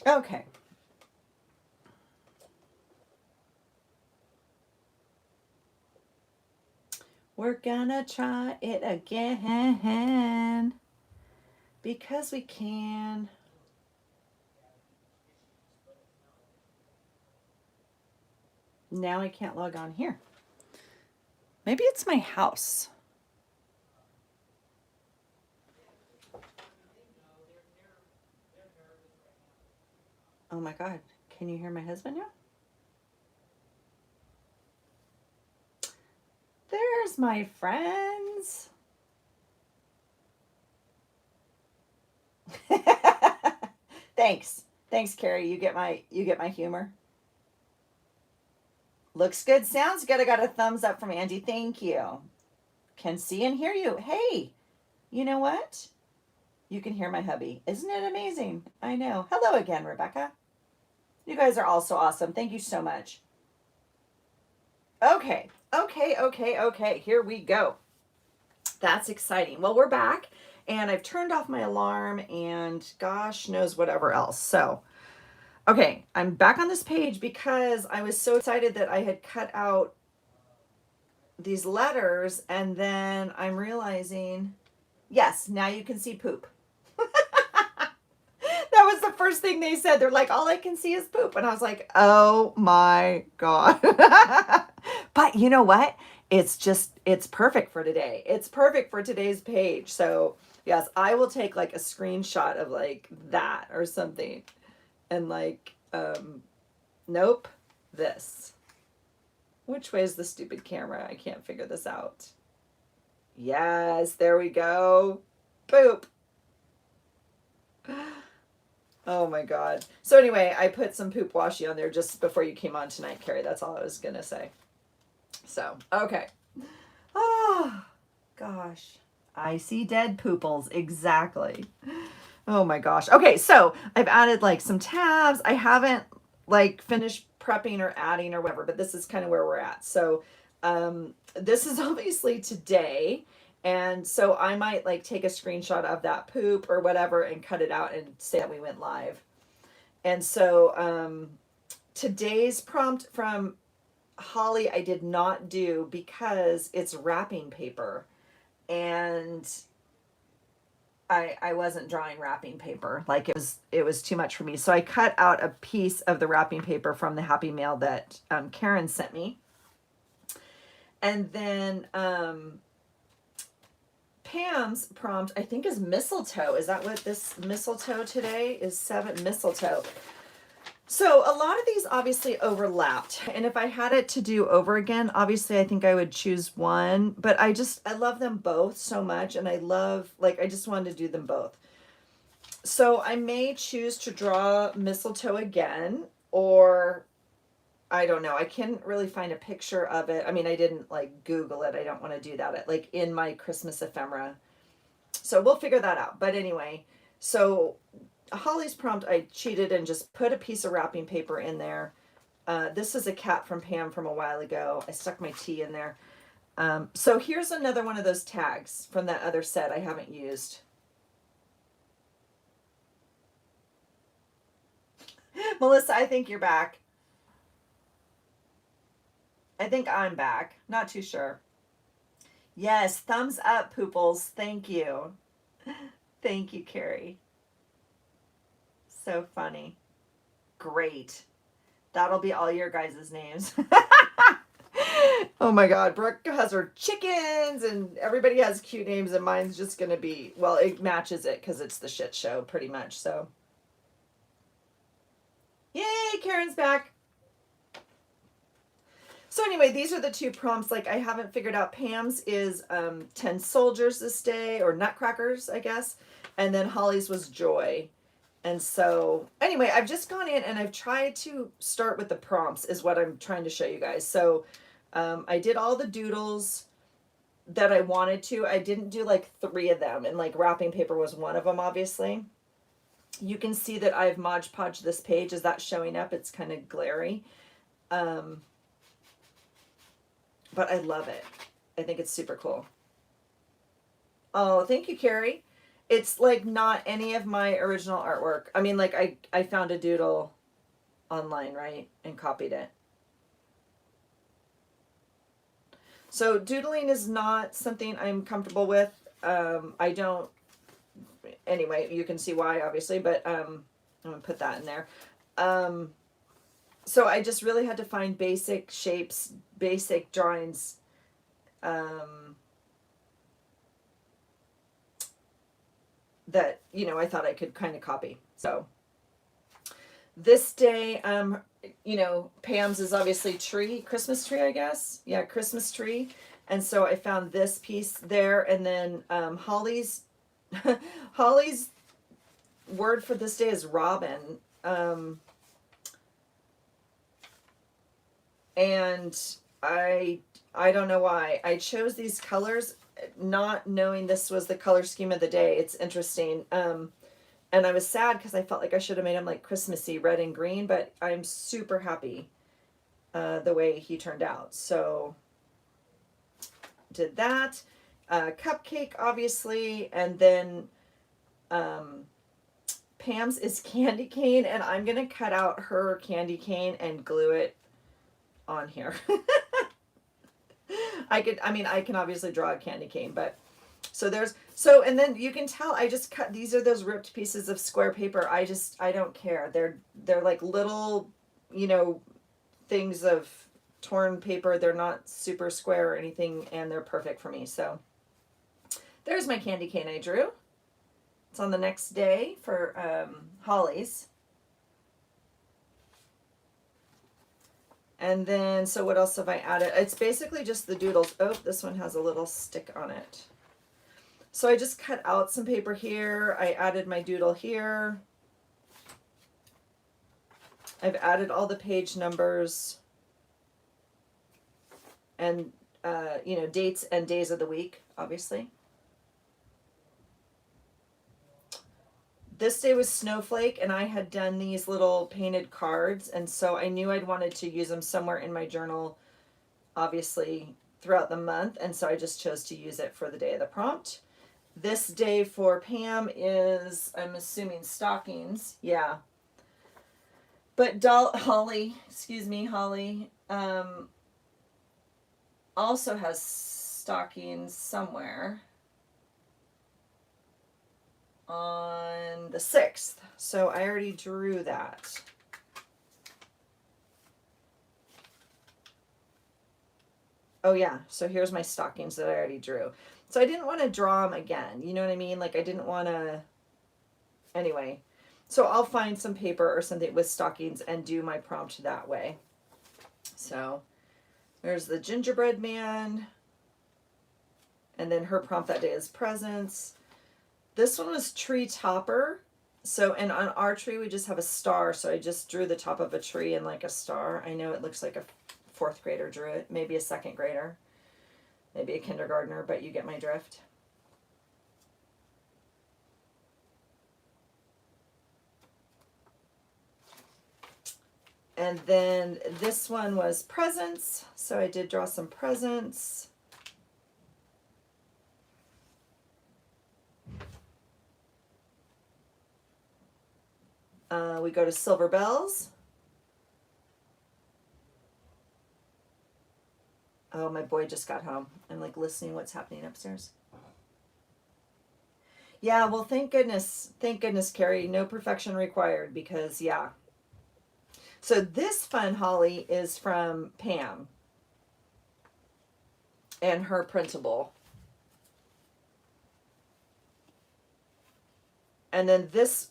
Okay. We're gonna try it again because we can. Now I can't log on here. Maybe it's my house. Oh my God. Can you hear my husband now? There's my friends. Thanks. Thanks, Carrie. You get my humor. Looks good, sounds good. I got a thumbs up from Angie. Thank you. Can see and hear you. Hey, you know what? You can hear my hubby. Isn't it amazing? I know. Hello again, Rebecca. You guys are all so awesome. Thank you so much. Okay. Here we go. That's exciting. Well, we're back and I've turned off my alarm and gosh knows whatever else. So, okay, I'm back on this page because I was so excited that I had cut out these letters and then I'm realizing, yes, now you can see poop. That was the first thing they said. They're like, all I can see is poop. And I was like, oh my God. But you know what? It's perfect for today. It's perfect for today's page. So, yes, I will take like a screenshot of like that or something. And like, nope, this. Which way is the stupid camera? I can't figure this out. Yes, there we go. Poop. Oh my God. So anyway, I put some poop washi on there just before you came on tonight, Carrie. That's all I was going to say. So, okay. Oh, gosh. I see dead pooples. Exactly. Oh my gosh. Okay, so I've added like some tabs. I haven't like finished prepping or adding or whatever, but this is kind of where we're at. So, this is obviously today. And so I might like take a screenshot of that poop or whatever and cut it out and say that we went live. And so today's prompt from Holly I did not do because it's wrapping paper and I wasn't drawing wrapping paper. Like it was too much for me. So I cut out a piece of the wrapping paper from the Happy Mail that Karen sent me. And then Pam's prompt, I think, is mistletoe. Is that what this mistletoe today is? 7 mistletoe. So a lot of these obviously overlapped. And if I had it to do over again, obviously I think I would choose one. But I love them both so much. And I just wanted to do them both. So I may choose to draw mistletoe again, or I don't know. I can't really find a picture of it. I mean, I didn't like Google it. I don't want to do that like in my Christmas ephemera. So we'll figure that out. But anyway, so Holly's prompt, I cheated and just put a piece of wrapping paper in there. This is a cat from Pam from a while ago. I stuck my tea in there. So here's another one of those tags from that other set I haven't used. Melissa, I think you're back. I think I'm back. Not too sure. Yes, thumbs up, Pooples. Thank you. Thank you, Carrie. So funny. Great. That'll be all your guys' names. Oh my God. Brooke has her chickens and everybody has cute names and mine's just going to be, well, it matches it because it's the shit show pretty much. So, yay, Karen's back. So anyway, these are the two prompts. Like I haven't figured out. Pam's is 10 soldiers this day, or nutcrackers, I guess. And then Holly's was joy. And so anyway, I've just gone in and I've tried to start with the prompts is what I'm trying to show you guys. So I did all the doodles that I wanted to. I didn't do like 3 of them, and like wrapping paper was one of them, obviously. You can see that I've Mod Podged this page. Is that showing up? It's kind of glary. But I love it. I think it's super cool. Oh, thank you, Carrie. It's like not any of my original artwork. I mean, like I found a doodle online, right? And copied it. So doodling is not something I'm comfortable with. I don't, anyway, you can see why, obviously, but I'm going to put that in there. So I just really had to find basic shapes, basic drawings, that, you know, I thought I could kind of copy. So this day, you know, Pam's is obviously tree, Christmas tree, I guess. Yeah, Christmas tree. And so I found this piece there, and then Holly's Holly's word for this day is robin. And I don't know why. I chose these colors not knowing this was the color scheme of the day. It's interesting. And I was sad because I felt like I should have made them like Christmassy, red and green, but I'm super happy the way he turned out. So did that. Cupcake, obviously, and then Pam's is candy cane, and I'm going to cut out her candy cane and glue it on here. I can obviously draw a candy cane, but so and then you can tell I just cut, these are those ripped pieces of square paper. I don't care. They're like little, you know, things of torn paper. They're not super square or anything, and they're perfect for me. So there's my candy cane I drew. It's on the next day for Holly's. And then, so what else have I added? It's basically just the doodles. Oh, this one has a little stick on it. So I just cut out some paper here. I added my doodle here. I've added all the page numbers and, you know, dates and days of the week, obviously. This day was Snowflake, and I had done these little painted cards, and so I knew I'd wanted to use them somewhere in my journal, obviously, throughout the month, and so I just chose to use it for the day of the prompt. This day for Pam is, I'm assuming, stockings. Yeah. But Holly, also has stockings somewhere on the 6th. So I already drew that. Oh yeah, so here's my stockings that I already drew. So I didn't want to draw them again. You know what I mean? Like I didn't want to, anyway. So I'll find some paper or something with stockings and do my prompt that way. So there's the gingerbread man. And then her prompt that day is presents. This one was tree topper. So, and on our tree, we just have a star. So I just drew the top of a tree and like a star. I know it looks like a 4th grader drew it. Maybe a 2nd grader. Maybe a kindergartner, but you get my drift. And then this one was presents. So I did draw some presents. We go to Silver Bells. Oh, my boy just got home. I'm like listening what's happening upstairs. Yeah, well, thank goodness, Carrie. No perfection required because, yeah. So this fun Holly is from Pam and her printable. And then this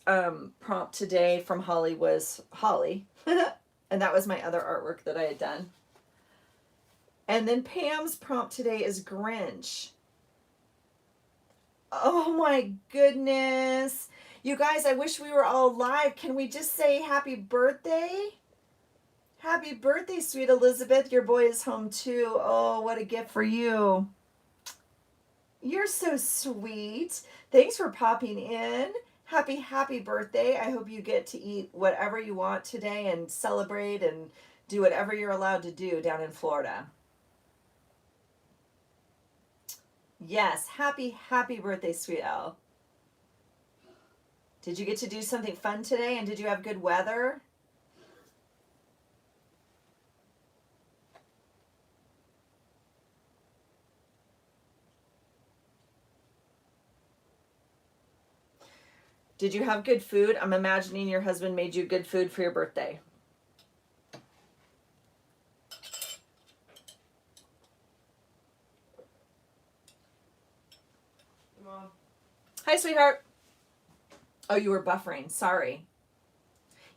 prompt today from Holly was Holly. And that was my other artwork that I had done. And then Pam's prompt today is Grinch. Oh my goodness. You guys, I wish we were all live. Can we just say happy birthday? Happy birthday, sweet Elizabeth. Your boy is home too. Oh, what a gift for you. You're so sweet. Thanks for popping in. Happy birthday. I hope you get to eat whatever you want today and celebrate and do whatever you're allowed to do down in Florida. Yes, happy birthday, sweet Elle. Did you get to do something fun today, and did you have good weather? Did you have good food? I'm imagining your husband made you good food for your birthday. Mom. Hi, sweetheart. Oh, you were buffering. Sorry.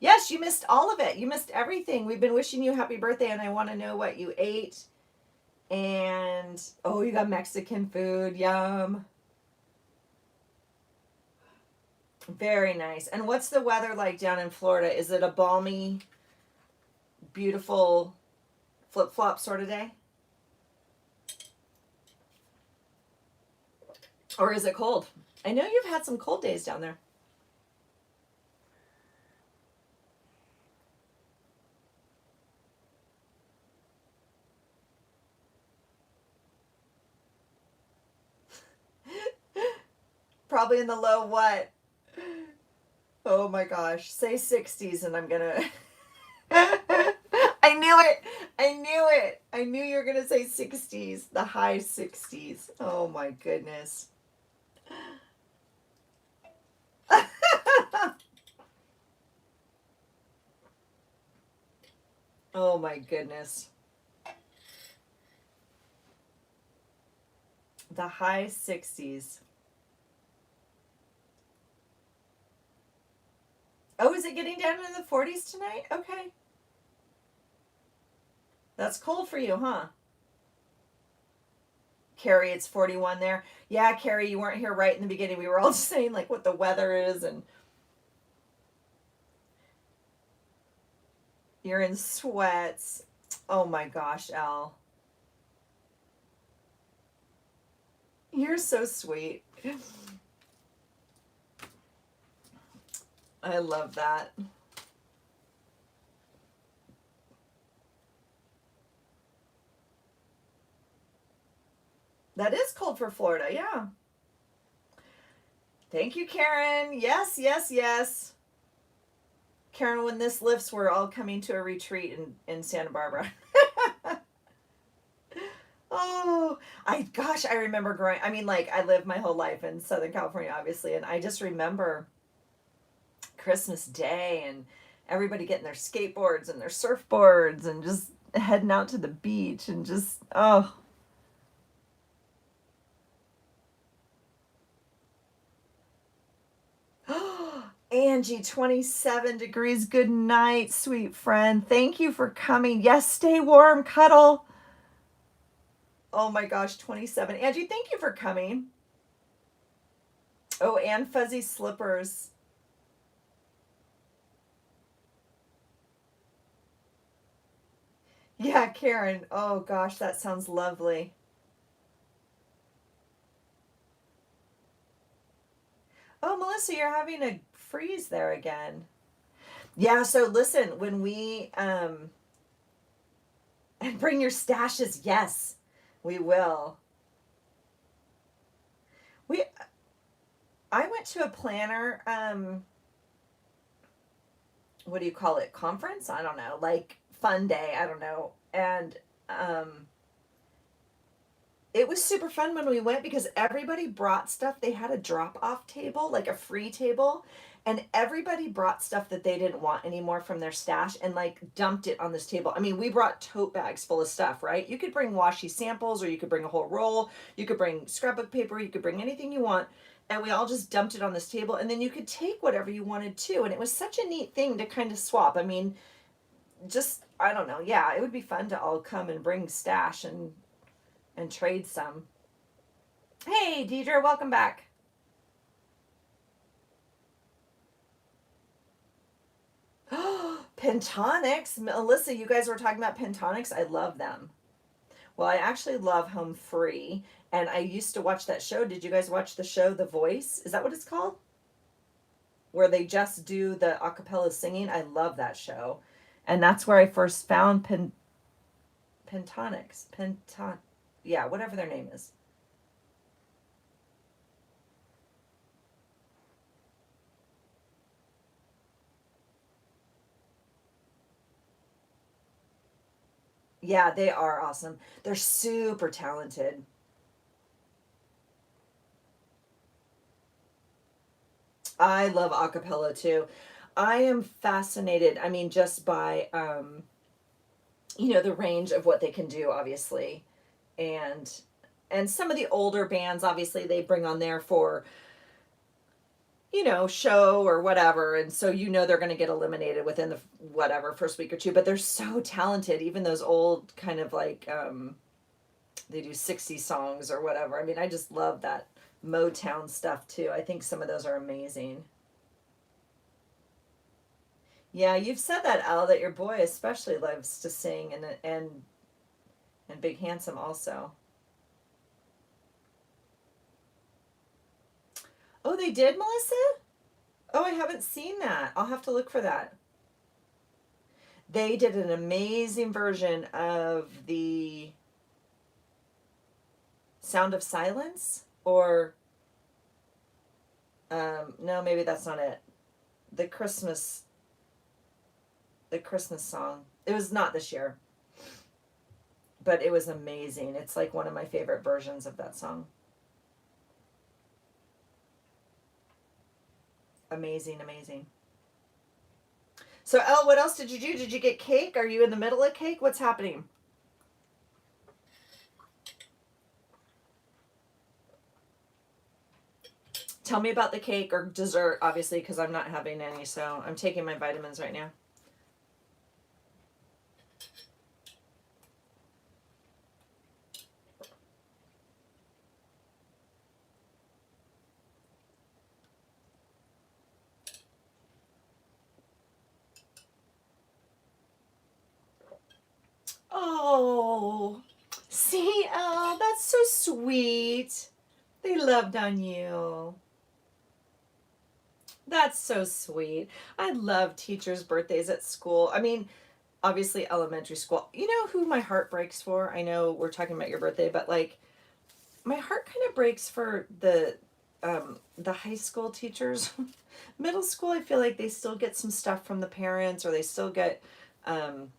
Yes, you missed all of it. You missed everything. We've been wishing you happy birthday, and I want to know what you ate. And, oh, you got Mexican food. Yum. Very nice. And what's the weather like down in Florida? Is it a balmy, beautiful flip-flop sort of day? Or is it cold? I know you've had some cold days down there. Probably in the low what? Oh my gosh. Say 60s and I'm gonna... I knew it. I knew it. I knew you were going to say 60s. The high 60s. Oh my goodness. Oh my goodness. The high 60s. Oh, is it getting down into the 40s tonight? Okay. That's cold for you, huh? Carrie, it's 41 there. Yeah, Carrie, you weren't here right in the beginning. We were all just saying like what the weather is, and you're in sweats. Oh my gosh, Al. You're so sweet. I love that. That is cold for Florida, yeah. Thank you, Karen. Yes, yes, yes. Karen, when this lifts, we're all coming to a retreat in Santa Barbara. Oh, I remember growing, I mean, like, I lived my whole life in Southern California, obviously, and I just remember Christmas Day and everybody getting their skateboards and their surfboards and just heading out to the beach and just, oh. Angie, 27 degrees. Good night, sweet friend. Thank you for coming. Yes, stay warm, cuddle. Oh my gosh, 27. Angie, thank you for coming. Oh, and fuzzy slippers. Yeah, Karen. Oh gosh, that sounds lovely. Oh, Melissa, you're having a freeze there again. Yeah, so listen, when we and bring your stashes, yes, we will. We I went to a planner what do you call it? Conference? I don't know. Like fun day, I don't know. And it was super fun when we went because everybody brought stuff. They had a drop-off table, like a free table, and everybody brought stuff that they didn't want anymore from their stash and like dumped it on this table. I mean, we brought tote bags full of stuff, right? You could bring washi samples, or you could bring a whole roll, you could bring scrapbook paper, you could bring anything you want. And we all just dumped it on this table, and then you could take whatever you wanted to. And it was such a neat thing to kind of swap. I mean, just, I don't know. Yeah, it would be fun to all come and bring stash and trade some. Hey, Deidre, welcome back. Pentonics. Melissa, you guys were talking about Pentonics. I love them. Well, I actually love Home Free, and I used to watch that show. Did you guys watch the show The Voice? Is that what it's called? Where they just do the a cappella singing. I love that show. And that's where I first found Pentonics. Yeah, whatever their name is. Yeah, they are awesome. They're super talented. I love a cappella too. I am fascinated, I mean, just by the range of what they can do, obviously. And some of the older bands, obviously, they bring on there for, show or whatever. And so, they're going to get eliminated within the whatever first week or two, but they're so talented. Even those old kind of like, they do 60 songs or whatever. I mean, I just love that Motown stuff too. I think some of those are amazing. Yeah, you've said that, Al, that your boy especially loves to sing, and Big Handsome also. Oh, they did, Melissa? Oh, I haven't seen that. I'll have to look for that. They did an amazing version of the Sound of Silence, or no, maybe that's not it. The Christmas the Christmas song. It was not this year, but it was amazing. It's like one of my favorite versions of that song. Amazing, amazing. So, Elle, what else did you do? Did you get cake? Are you in the middle of cake? What's happening? Tell me about the cake or dessert, obviously, because I'm not having any, so I'm taking my vitamins right now. Oh, see, Elle, that's so sweet. They loved on you. That's so sweet. I love teachers' birthdays at school. I mean, obviously elementary school. You know who my heart breaks for? I know we're talking about your birthday, but like my heart kind of breaks for the high school teachers. Middle school, I feel like they still get some stuff from the parents, or they still get um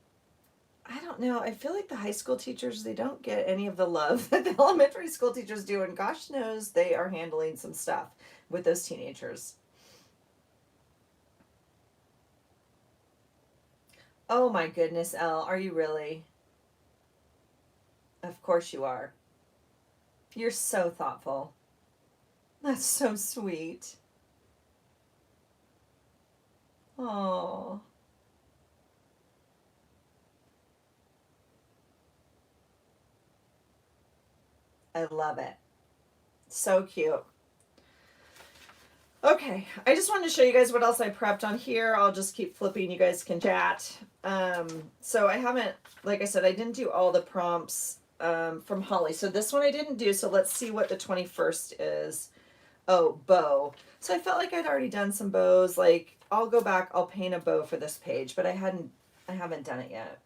I don't know. I feel like the high school teachers, they don't get any of the love that the elementary school teachers do, and gosh knows they are handling some stuff with those teenagers. Oh my goodness, Elle, are you really? Of course you are. You're so thoughtful. That's so sweet. Oh, I love it. So cute. Okay, I just wanted to show you guys what else I prepped on here. I'll just keep flipping. You guys can chat. So I haven't, like I said, I didn't do all the prompts from Holly. So this one I didn't do. So let's see what the 21st is. Oh, bow. So I felt like I'd already done some bows. Like I'll go back, I'll paint a bow for this page, but I haven't done it yet.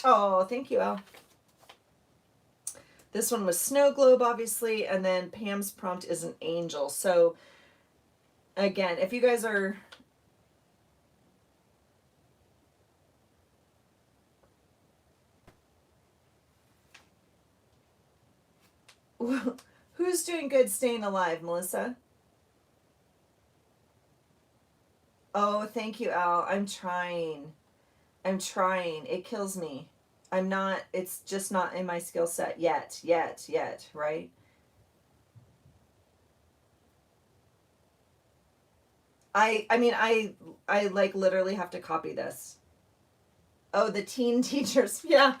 Oh, thank you, Elle. This one was snow globe, obviously, and then Pam's prompt is an angel. So again, if you guys are who's doing good staying alive, Melissa? Oh, thank you, Al. I'm trying. I'm trying. It kills me. I'm not, it's just not in my skill set yet, right? I mean I like literally have to copy this. Oh, the teen teachers. Yeah.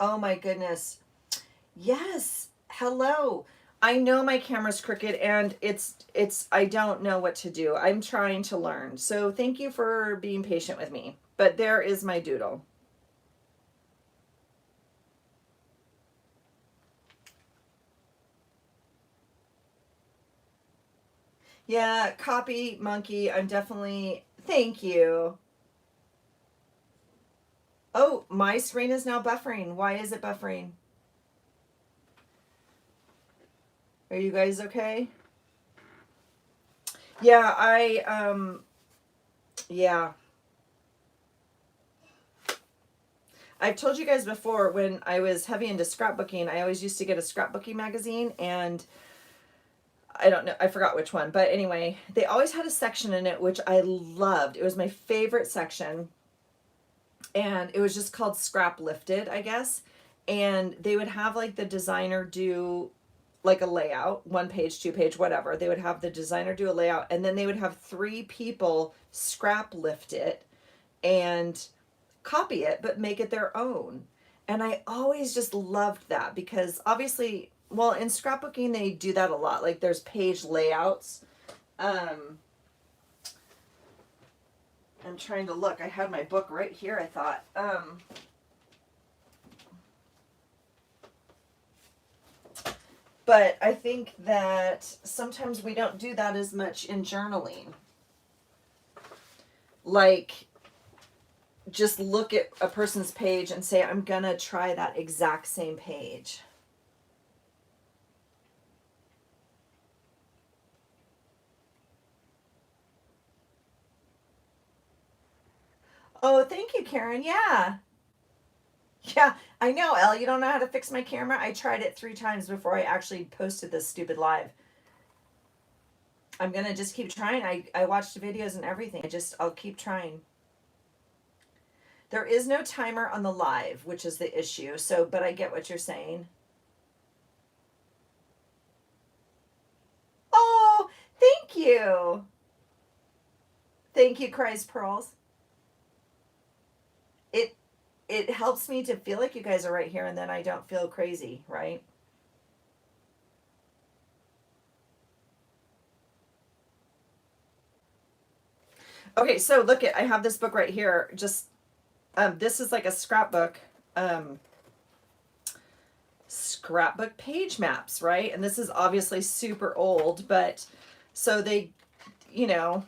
Oh my goodness. Yes. Hello. I know my camera's crooked and it's I don't know what to do. I'm trying to learn. So thank you for being patient with me. But there is my doodle. Yeah, copy monkey. I'm definitely thank you. Oh, my screen is now buffering. Why is it buffering? Are you guys okay? Yeah, yeah. I've told you guys before, when I was heavy into scrapbooking, I always used to get a scrapbooking magazine, and I don't know, I forgot which one, but anyway, they always had a section in it which I loved. It was my favorite section, and it was just called Scrap Lifted, I guess. And they would have like the designer do like a layout, 1 page, 2 page, whatever. They would have the designer do a layout, and then they would have 3 people scrap lift it and copy it, but make it their own. And I always just loved that because obviously, well, in scrapbooking, they do that a lot. Like there's page layouts. Um, I'm trying to look. I had my book right here, I thought. But I think that sometimes we don't do that as much in journaling. Like, just look at a person's page and say, I'm gonna try that exact same page. Oh, thank you, Karen. Yeah. Yeah, I know, Elle. You don't know how to fix my camera? I tried it 3 times before I actually posted this stupid live. I'm gonna just keep trying. I watched videos and everything. I'll keep trying. There is no timer on the live, which is the issue. So, but I get what you're saying. Oh, thank you. Thank you, Cries Pearls. It it helps me to feel like you guys are right here, and then I don't feel crazy, right? Okay, so look at, I have this book right here. Just this is like a scrapbook. Um Scrapbook page maps, right? And this is obviously super old, but so they, you know,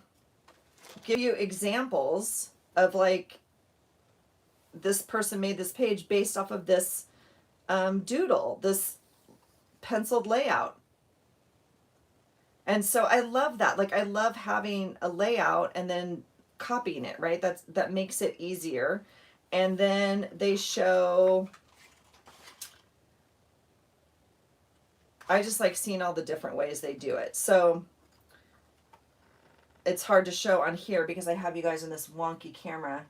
give you examples of like this person made this page based off of this doodle, this penciled layout. And so I love that. Like I love having a layout and then copying it, right? That makes it easier. And then they show, I just like seeing all the different ways they do it. So it's hard to show on here because I have you guys in this wonky camera.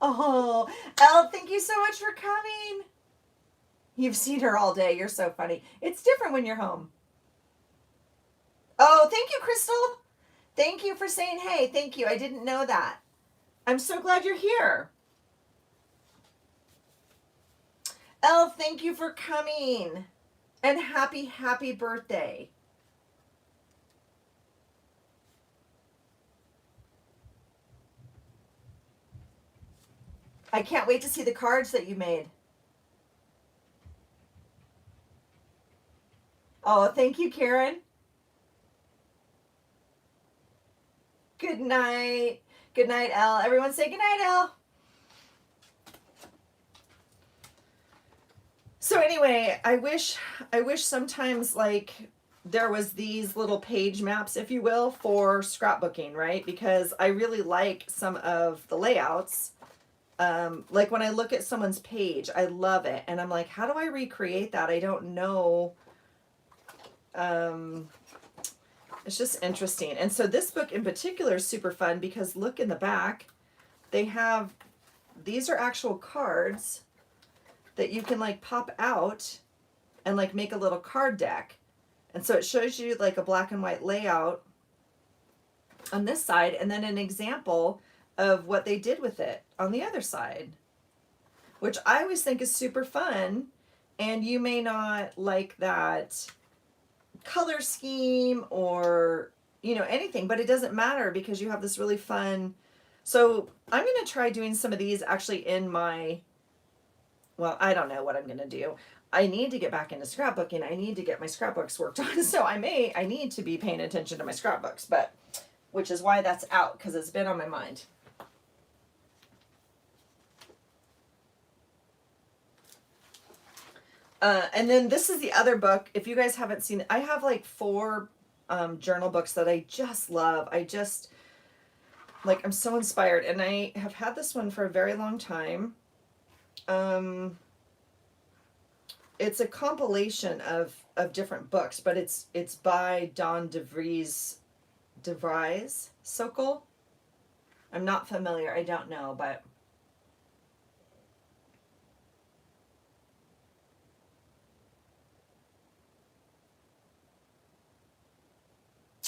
Oh, Elle, thank you so much for coming. You've seen her all day. You're so funny. It's different when you're home. Oh, thank you, Crystal. Thank you for saying hey. Thank you. I didn't know that. I'm so glad you're here. Elle, thank you for coming. And happy, happy birthday. I can't wait to see the cards that you made. Oh, thank you, Karen. Good night. Good night, Elle. Everyone say good night, Elle. So anyway, I wish sometimes like there was these little page maps, if you will, for scrapbooking, right? Because I really like some of the layouts. Like when I look at someone's page, I love it. And I'm like, how do I recreate that? I don't know. Um, it's just interesting. And so this book in particular is super fun because look in the back, they have, these are actual cards that you can like pop out and like make a little card deck. And so it shows you like a black and white layout on this side and then an example of what they did with it on the other side, which I always think is super fun. And you may not like that color scheme or, you know, anything, but it doesn't matter because you have this really fun. So I'm going to try doing some of these actually in my, well, I don't know what I'm going to do. I need to get back into scrapbooking. I need to get my scrapbooks worked on. So I need to be paying attention to my scrapbooks, but which is why that's out because it's been on my mind. And then this is the other book. If you guys haven't seen it, I have like 4 journal books that I just love. I just, like, I'm so inspired. And I have had this one for a very long time. It's a compilation of different books, but it's by Don DeVries Sokol. I'm not familiar. I don't know, but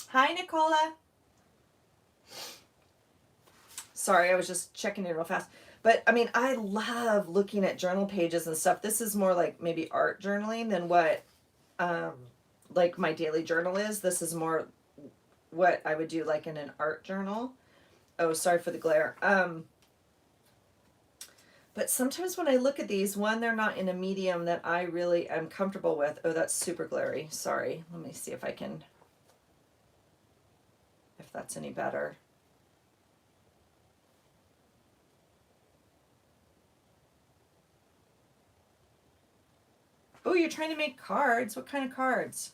hi, Nicola. Sorry, I was just checking in real fast. But I mean, I love looking at journal pages and stuff. This is more like maybe art journaling than what um, like my daily journal is. This is more what I would do like in an art journal. Oh, sorry for the glare. But sometimes when I look at these, one, they're not in a medium that I really am comfortable with. Oh, that's super glary. Sorry. Let me see if I can, if that's any better. Oh, you're trying to make cards. What kind of cards?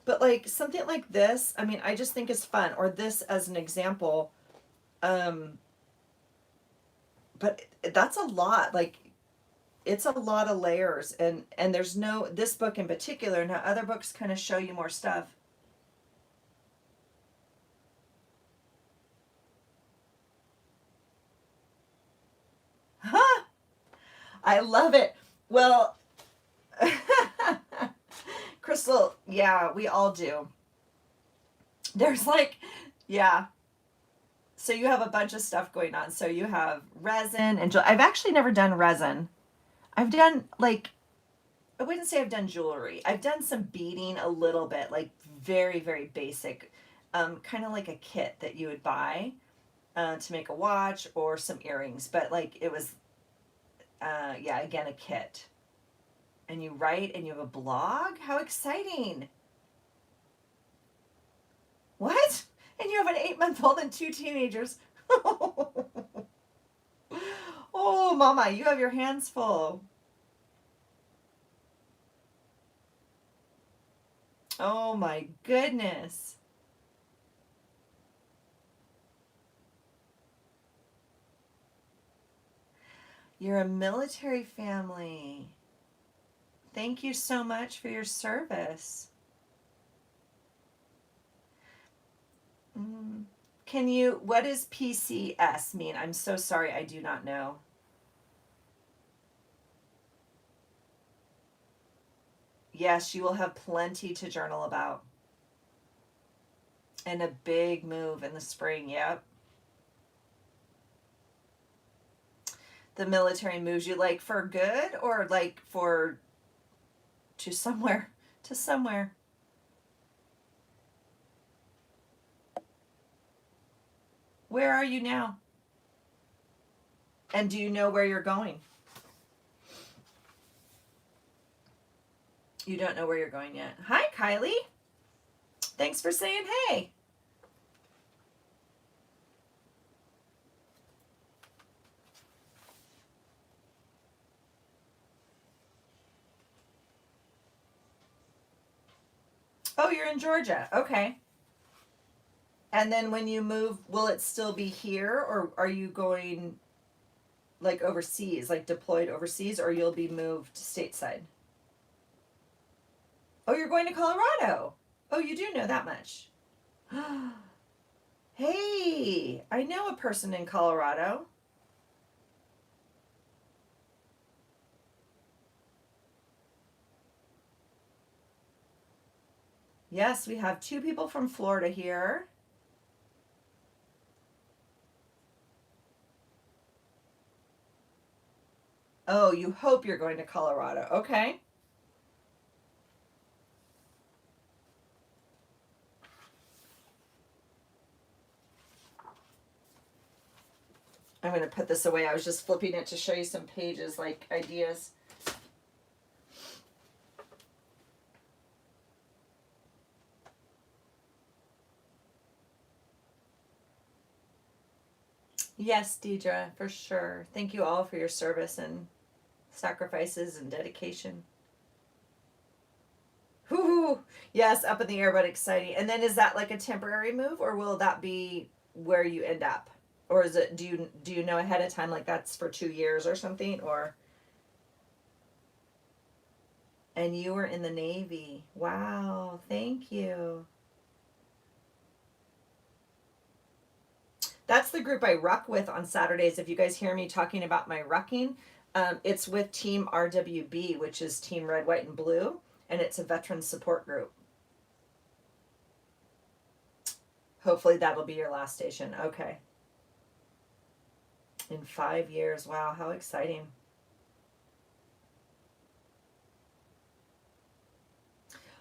But like something like this, I mean, I just think is fun. Or this as an example. But that's a lot. Like it's a lot of layers, and there's no, this book in particular. Now other books kind of show you more stuff. Huh? I love it. Well, Crystal, yeah, we all do. There's like, yeah. So you have a bunch of stuff going on. So you have resin and I've actually never done resin. I've done like, I wouldn't say I've done jewelry. I've done some beading a little bit, like very, very basic, kind of like a kit that you would buy to make a watch or some earrings. But like it was, yeah, again, a kit. And you write and you have a blog? How exciting! What? And you have an 8-month-old and 2 teenagers. Oh, Mama, you have your hands full. Oh my goodness. You're a military family. Thank you so much for your service. Can you, what does PCS mean? I'm so sorry, I do not know. Yes, you will have plenty to journal about. And a big move in the spring, yep. The military moves you like for good or like for to somewhere, to somewhere. Where are you now? And do you know where you're going? You don't know where you're going yet. Hi, Kylie. Thanks for saying hey. Oh, you're in Georgia. Okay. And then when you move, will it still be here or are you going like overseas, like deployed overseas, or you'll be moved stateside? Oh, you're going to Colorado. Oh, you do know that much. Hey, I know a person in Colorado. Yes, we have 2 people from Florida here. Oh, you hope you're going to Colorado. Okay. I'm going to put this away. I was just flipping it to show you some pages, like ideas. Yes, Deidre, for sure. Thank you all for your service and sacrifices and dedication. Whoo, yes, up in the air, but exciting. And then is that like a temporary move, or will that be where you end up? Or is it, do you know ahead of time, like that's for 2 years or something? Or, and you were in the Navy. Wow, thank you. That's the group I ruck with on Saturdays. If you guys hear me talking about my rucking, it's with Team RWB, which is Team Red, White, and Blue, and it's a veteran support group. Hopefully that'll be your last station. Okay. In 5 years. Wow, how exciting.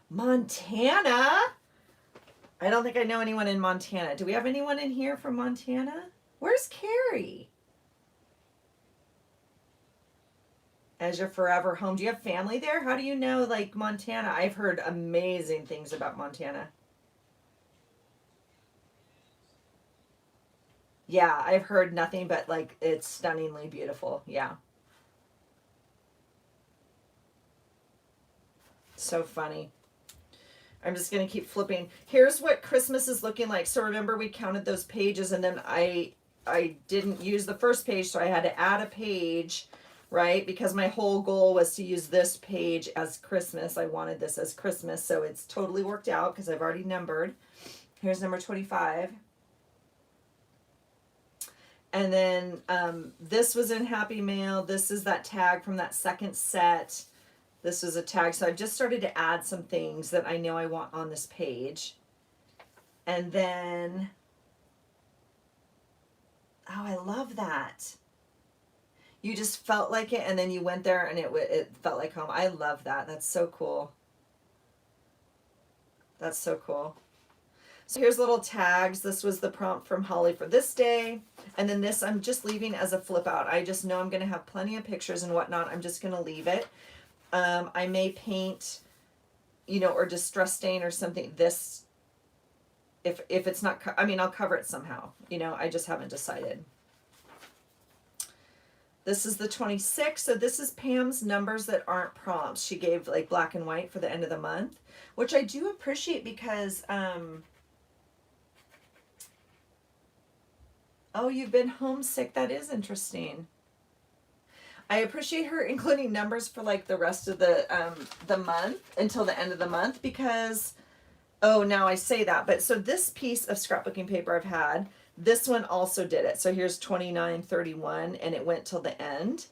Montana? I don't think I know anyone in Montana. Do we have anyone in here from Montana? Where's Carrie? As your forever home. Do you have family there? How do you know, like, Montana? I've heard amazing things about Montana. Yeah, I've heard nothing but, like, it's stunningly beautiful. Yeah. So funny. I'm just going to keep flipping. Here's what Christmas is looking like. So remember we counted those pages, and then I didn't use the first page, so I had to add a page, right? Because my whole goal was to use this page as Christmas. I wanted this as Christmas, so it's totally worked out because I've already numbered. Here's number 25. And then this was in Happy Mail. This is that tag from that second set. This is a tag. So I've just started to add some things that I know I want on this page. And then, oh, I love that. You just felt like it, and then you went there, and it felt like home. I love that. That's so cool. That's so cool. So here's little tags. This was the prompt from Holly for this day. And then this I'm just leaving as a flip out. I just know I'm going to have plenty of pictures and whatnot. I'm just going to leave it. I may paint, or distress stain or something. This, if it's not, I mean, I'll cover it somehow. I just haven't decided. This is the 26th. So this is Pam's numbers that aren't prompts. She gave like black and white for the end of the month, which I do appreciate because, oh, you've been homesick. That is interesting. I appreciate her including numbers for like the rest of the month until the end of the month because, oh, now I say that. But so this piece of scrapbooking paper I've had, this one also did it. So here's 2931 and it went till the end.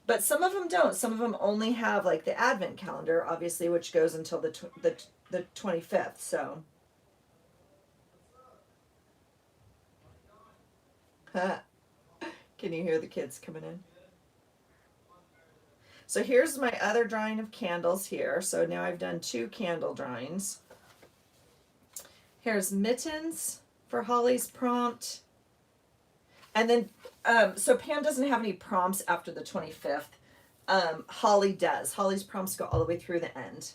But some of them don't. Some of them only have like the advent calendar, obviously, which goes until the 25th. So can you hear the kids coming in? So here's my other drawing of candles here. So now I've done 2 candle drawings. Here's mittens for Holly's prompt. And then, so Pam doesn't have any prompts after the 25th. Holly does. Holly's prompts go all the way through the end.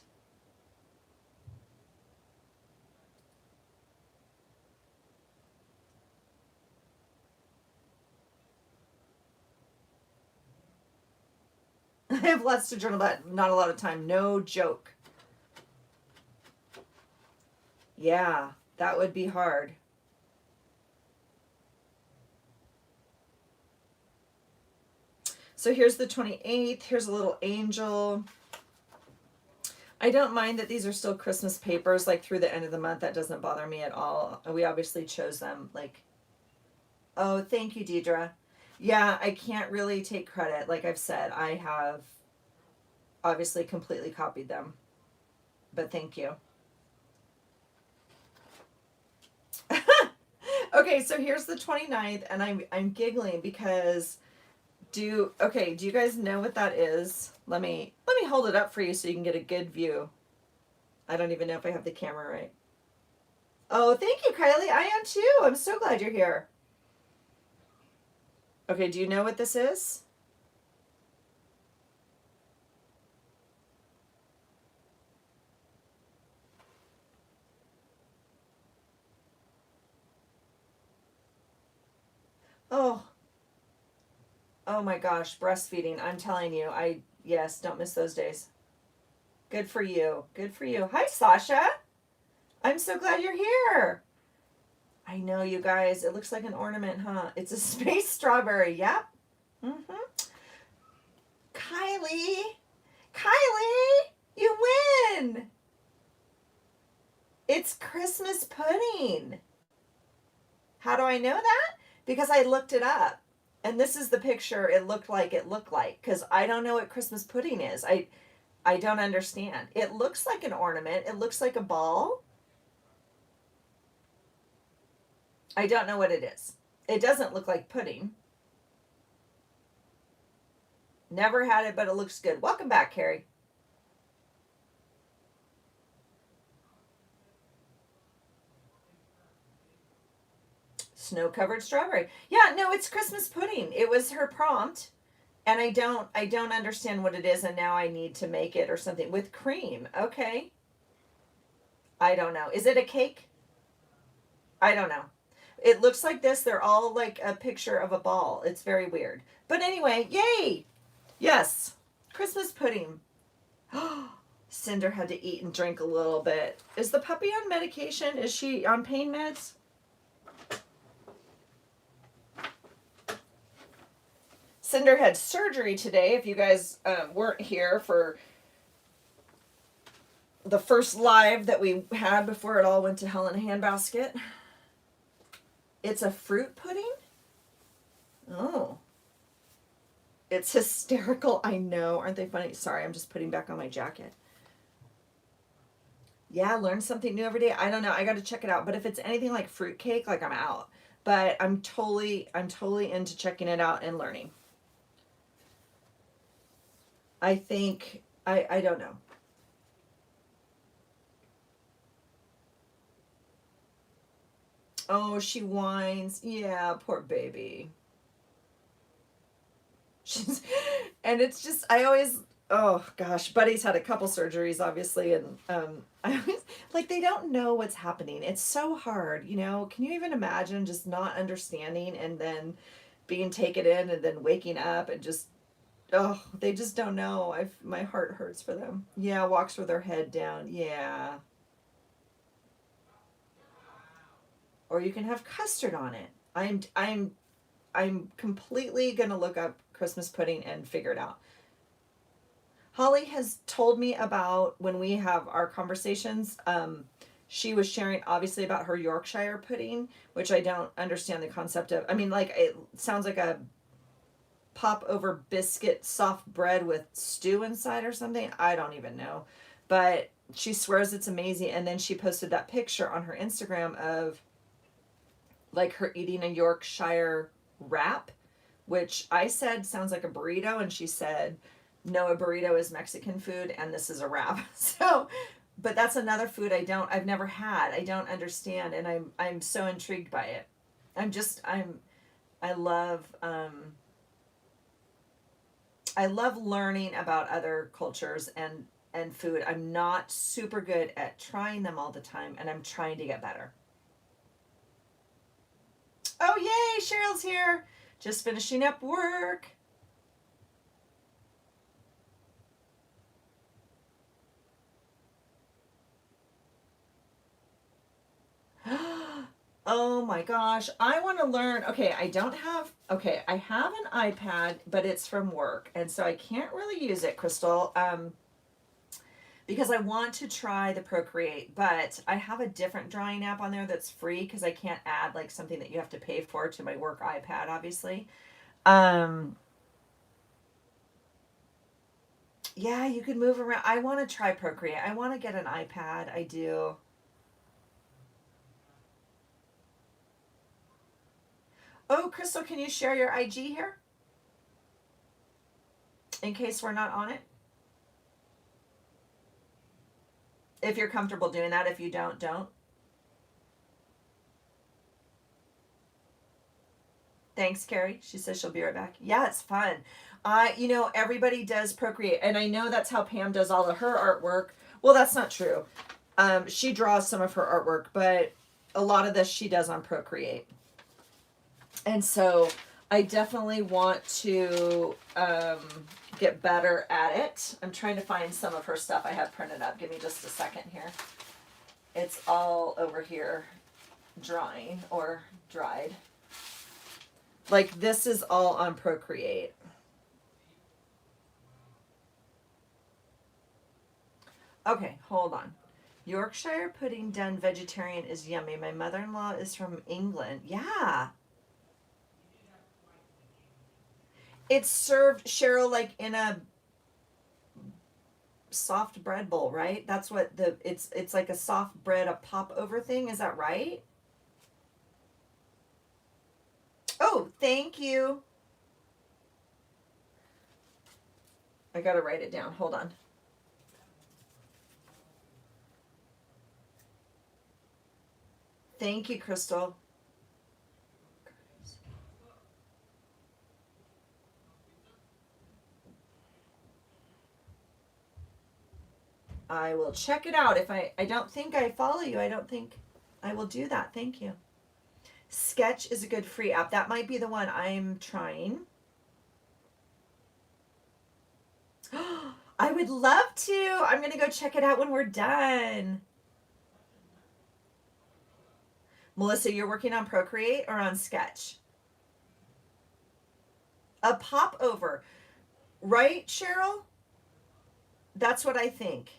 I have lots to journal, but not a lot of time. No joke. Yeah, that would be hard. So here's the 28th. Here's a little angel. I don't mind that these are still Christmas papers, like through the end of the month. That doesn't bother me at all. We obviously chose them, like, oh, thank you, Deidre. Yeah, I can't really take credit. Like I've said, I have obviously completely copied them, but thank you. Okay, so here's the 29th, and I'm giggling because do you guys know what that is? Let me hold it up for you so you can get a good view. I don't even know if I have the camera right. Oh, thank you, Kylie. I am too. I'm so glad you're here. Okay, do you know what this is? Oh, oh my gosh, breastfeeding. I'm telling you, yes, don't miss those days. Good for you. Good for you. Hi, Sasha. I'm so glad you're here. I know, you guys. It looks like an ornament, huh? It's a space strawberry. Yep. Mm-hmm. Kylie. Kylie, you win. It's Christmas pudding. How do I know that? Because I looked it up. And this is the picture it looked like because I don't know what Christmas pudding is. I don't understand. It looks like an ornament. It looks like a ball. I don't know what it is. It doesn't look like pudding. Never had it, but it looks good. Welcome back, Carrie. Snow-covered strawberry. Yeah, no, it's Christmas pudding. It was her prompt, and I don't understand what it is, and now I need to make it or something with cream. Okay. I don't know. Is it a cake? I don't know. It looks like this. They're all like a picture of a ball. It's very weird. But anyway, yay! Yes, Christmas pudding. Cinder had to eat and drink a little bit. Is the puppy on medication? Is she on pain meds? Cinder had surgery today. If you guys weren't here for the first live that we had before it all went to hell in a handbasket. It's a fruit pudding? Oh. It's hysterical. I know. Aren't they funny? Sorry, I'm just putting back on my jacket. Yeah, learn something new every day. I don't know. I got to check it out. But if it's anything like fruitcake, like I'm out. But I'm totally into checking it out and learning. I think, I don't know. Oh, she whines. Yeah, poor baby. And it's just, I always, oh gosh, Buddy's had a couple surgeries, obviously, and I always, like, they don't know what's happening. It's so hard, you know? Can you even imagine just not understanding and then being taken in and then waking up and just, oh, they just don't know. My heart hurts for them. Yeah, walks with her head down. Yeah. Or you can have custard on it. I'm completely gonna look up Christmas pudding and figure it out. Holly has told me about when we have our conversations. She was sharing obviously about her Yorkshire pudding, which I don't understand the concept of. I mean, like, it sounds like a pop over biscuit soft bread with stew inside or something. I don't even know. But she swears it's amazing. And then she posted that picture on her Instagram of like her eating a Yorkshire wrap, which I said sounds like a burrito, and she said no, a burrito is Mexican food and this is a wrap. So, but that's another food I've never had. I don't understand, and I'm so intrigued by it. I love learning about other cultures and food. I'm not super good at trying them all the time, and I'm trying to get better. Oh, yay, Cheryl's here. Just finishing up work. Oh my gosh, I want to learn. Okay, I have an iPad, but it's from work, and so I can't really use it, Crystal, because I want to try the Procreate, but I have a different drawing app on there that's free because I can't add like something that you have to pay for to my work iPad, obviously. Yeah, you could move around. I want to try Procreate. I want to get an iPad. I do. Oh, Crystal, can you share your IG here? In case we're not on it. If you're comfortable doing that. If you don't. Thanks, Carrie. She says she'll be right back. Yeah, it's fun. Everybody does Procreate, and I know that's how Pam does all of her artwork. Well, that's not true. She draws some of her artwork, but a lot of this she does on Procreate. And so I definitely want to get better at it. I'm trying to find some of her stuff I have printed up. Give me just a second here. It's all over here drying or dried. Like this is all on Procreate. Okay, hold on. Yorkshire pudding done vegetarian is yummy. My mother-in-law is from England. Yeah. It's served, Cheryl, like in a soft bread bowl, right? That's what it's like a soft bread, a popover thing. Is that right? Oh, thank you. I gotta write it down. Hold on. Thank you, Crystal. I will check it out. If I don't think I follow you, I don't think I will do that. Thank you. Sketch is a good free app. That might be the one I'm trying. I would love to. I'm going to go check it out when we're done. Melissa, you're working on Procreate or on Sketch? A popover. Right, Cheryl? That's what I think.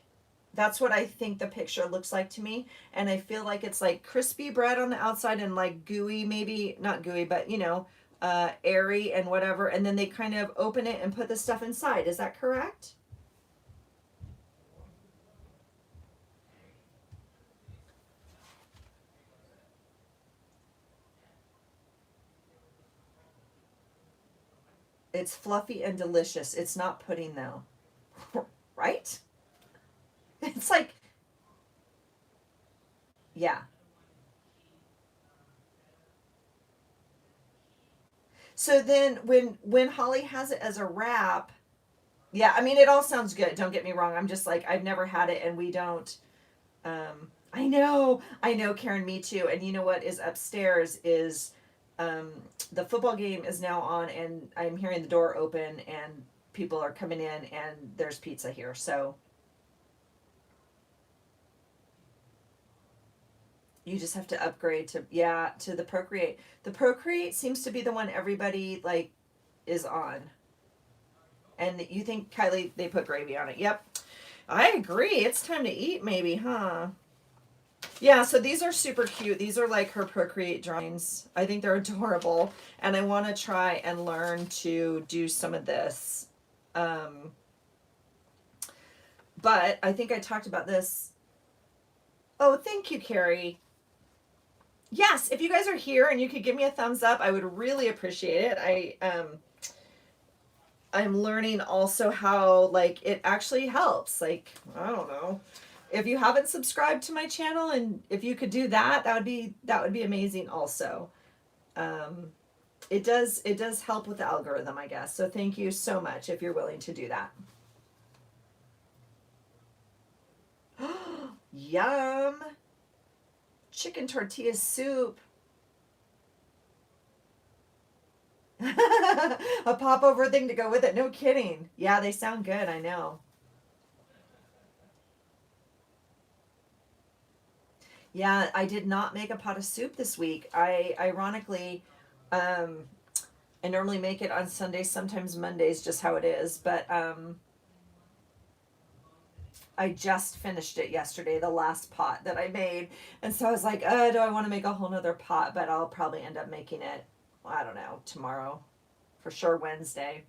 That's what I think the picture looks like to me. And I feel like it's like crispy bread on the outside and like gooey, maybe not gooey, but you know, airy and whatever. And then they kind of open it and put the stuff inside. Is that correct? It's fluffy and delicious. It's not pudding though. Right? It's like, yeah. So then when Holly has it as a wrap, yeah, I mean it all sounds good. Don't get me wrong. I'm just like I've never had it and we don't I know, Karen, me too. And you know what is upstairs is the football game is now on and I'm hearing the door open and people are coming in and there's pizza here. So you just have to upgrade to to the Procreate. The Procreate seems to be the one everybody like is on. And you think, Kylie, they put gravy on it. Yep. I agree. It's time to eat maybe, huh? Yeah, so these are super cute. These are like her Procreate drawings. I think they're adorable. And I want to try and learn to do some of this. But I think I talked about this. Oh, thank you, Carrie. Yes, if you guys are here and you could give me a thumbs up, I would really appreciate it. I'm learning also how like it actually helps. Like, I don't know. If you haven't subscribed to my channel and if you could do that, that would be amazing also. It does help with the algorithm, I guess. So thank you so much if you're willing to do that. Yum. Chicken tortilla soup. A popover thing to go with it. No kidding. Yeah, they sound good. I know. Yeah, I did not make a pot of soup this week. I ironically, I normally make it on Sundays, sometimes Mondays, just how it is. But I just finished it yesterday, the last pot that I made. And so I was like, do I want to make a whole nother pot? But I'll probably end up making it, I don't know, tomorrow. For sure Wednesday.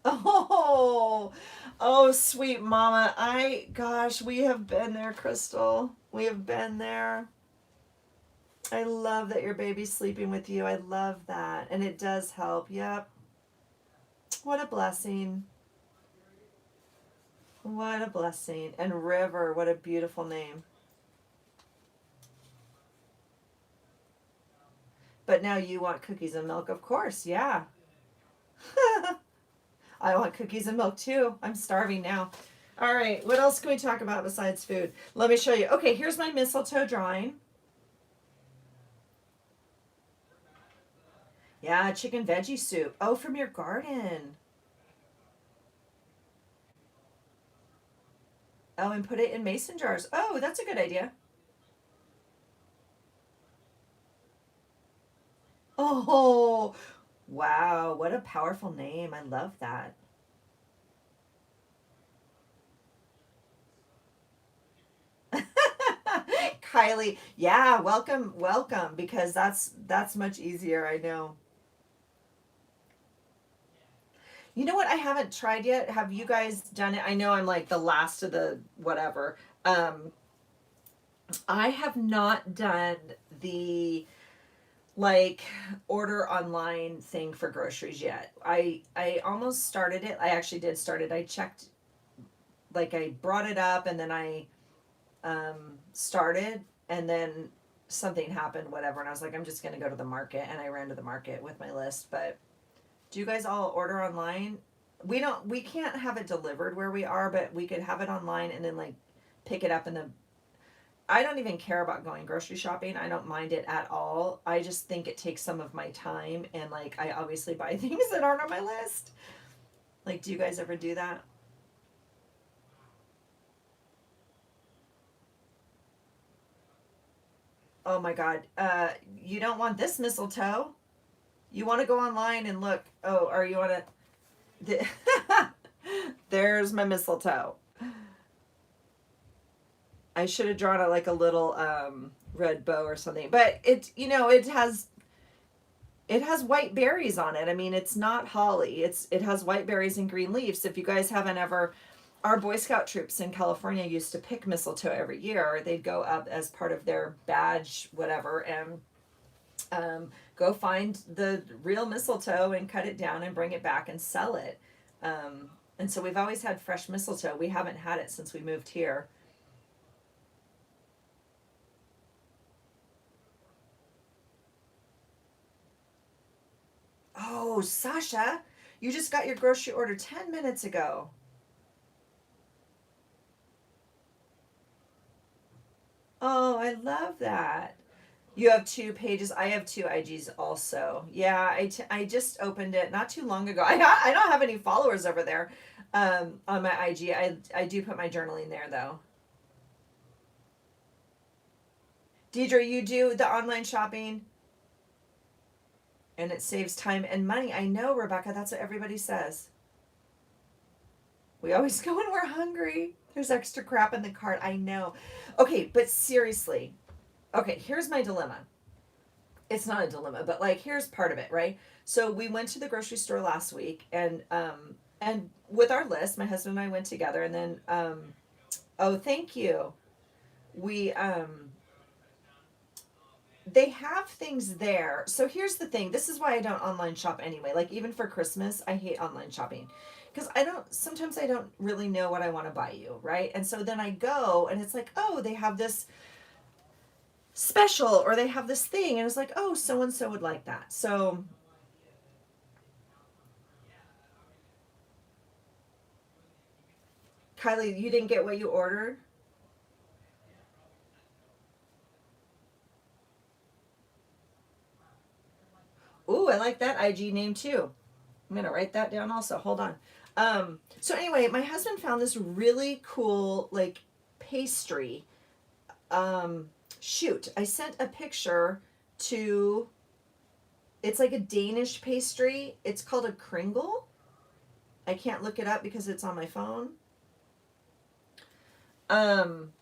Oh, oh, sweet mama. Gosh, we have been there, Crystal. We have been there. I love that your baby's sleeping with you. I love that. And it does help. Yep. What a blessing. What a blessing. And River, what a beautiful name. But now you want cookies and milk, of course. Yeah. I want cookies and milk too. I'm starving now. All right, what else can we talk about besides food? Let me show you. Okay, here's my mistletoe drawing. Yeah, chicken veggie soup. Oh, from your garden. Oh, and put it in mason jars. Oh, that's a good idea. Oh, wow. What a powerful name. I love that. Kylie, yeah, welcome, welcome, because that's much easier, I know. You know what I haven't tried yet? Have you guys done it? I know I'm like the last of the whatever. Um, I have not done the like order online thing for groceries yet. I almost started it. I actually did start it. I checked, like I brought it up and then I started, and then something happened, whatever, and I was like, I'm just gonna go to the market, and I ran to the market with my list. But do you guys all order online? We can't have it delivered where we are, but we could have it online and then like pick it up in the. I don't even care about going grocery shopping. I don't mind it at all. I just think it takes some of my time, and like I obviously buy things that aren't on my list. Like, do you guys ever do that? Oh my god. You don't want this mistletoe. You want to go online and look. Oh, are you on a there's my mistletoe. I should have drawn it like a little red bow or something. But it has white berries on it. I mean, it's not holly. It has white berries and green leaves. If you guys haven't ever, our Boy Scout troops in California used to pick mistletoe every year. They'd go up as part of their badge, whatever, and go find the real mistletoe and cut it down and bring it back and sell it. And so we've always had fresh mistletoe. We haven't had it since we moved here. Oh, Sasha, you just got your grocery order 10 minutes ago. Oh, I love that. You have two pages. I have two IGs also. Yeah, I just opened it not too long ago. I don't have any followers over there on my IG. I do put my journaling there though. Deidre, you do the online shopping and it saves time and money. I know, Rebecca. That's what everybody says. We always go when we're hungry. There's extra crap in the cart. I know. Okay, but seriously. Okay, here's my dilemma. It's not a dilemma, but like here's part of it, right? So we went to the grocery store last week, and with our list, my husband and I went together, and then oh, thank you. We they have things there. So here's the thing. This is why I don't online shop anyway. Like even for Christmas, I hate online shopping. Because I don't sometimes I don't really know what I want to buy you, right? And so then I go and it's like, "Oh, they have this special or they have this thing." And it's like, "Oh, so and so would like that." So, Kylie, you didn't get what you ordered? Ooh, I like that IG name too. I'm gonna write that down also. Hold on. So anyway, my husband found this really cool like pastry. Shoot, I sent a picture to. It's like a Danish pastry. It's called a kringle. I can't look it up because it's on my phone. Um,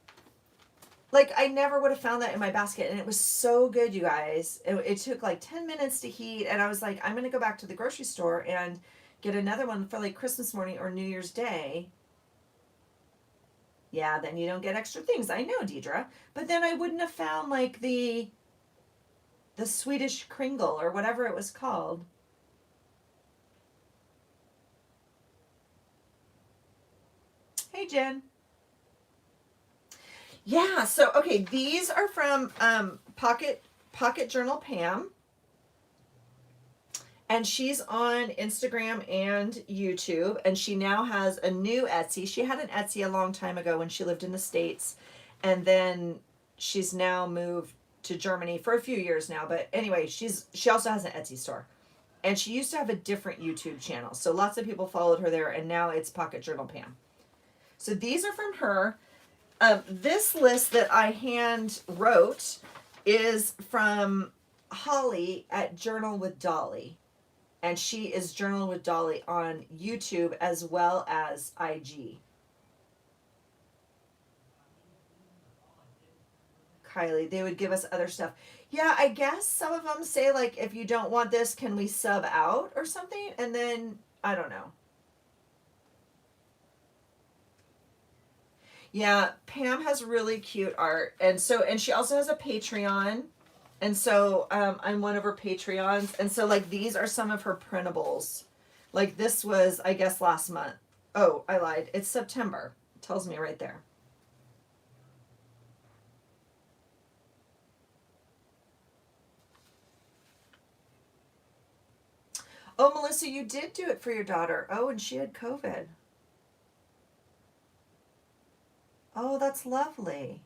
like I never would have found that in my basket, and it was so good, you guys. It took like 10 minutes to heat, and I was like, I'm gonna go back to the grocery store and get another one for like Christmas morning or New Year's Day. Yeah, then you don't get extra things. I know, Deidre. But then I wouldn't have found like the Swedish kringle or whatever it was called. Hey, Jen. Yeah. So okay, these are from Pocket Journal Pam, And she's on Instagram and YouTube, and she now has a new Etsy. She had an Etsy a long time ago when she lived in the States, and then she's now moved to Germany for a few years now. But anyway, she also has an Etsy store. And she used to have a different YouTube channel. So lots of people followed her there, and now it's Pocket Journal Pam. So these are from her. This list that I hand wrote is from Holly at Journal with Dolly. And she is Journal with Dolly on YouTube as well as IG. Kylie, they would give us other stuff. Yeah, I guess some of them say, like, if you don't want this, can we sub out or something? And then, I don't know. Yeah, Pam has really cute art. And she also has a Patreon. And so I'm one of her Patreons. And so, like, these are some of her printables. Like, this was, I guess, last month. Oh, I lied. It's September. It tells me right there. Oh, Melissa, you did do it for your daughter. Oh, and she had COVID. Oh, that's lovely.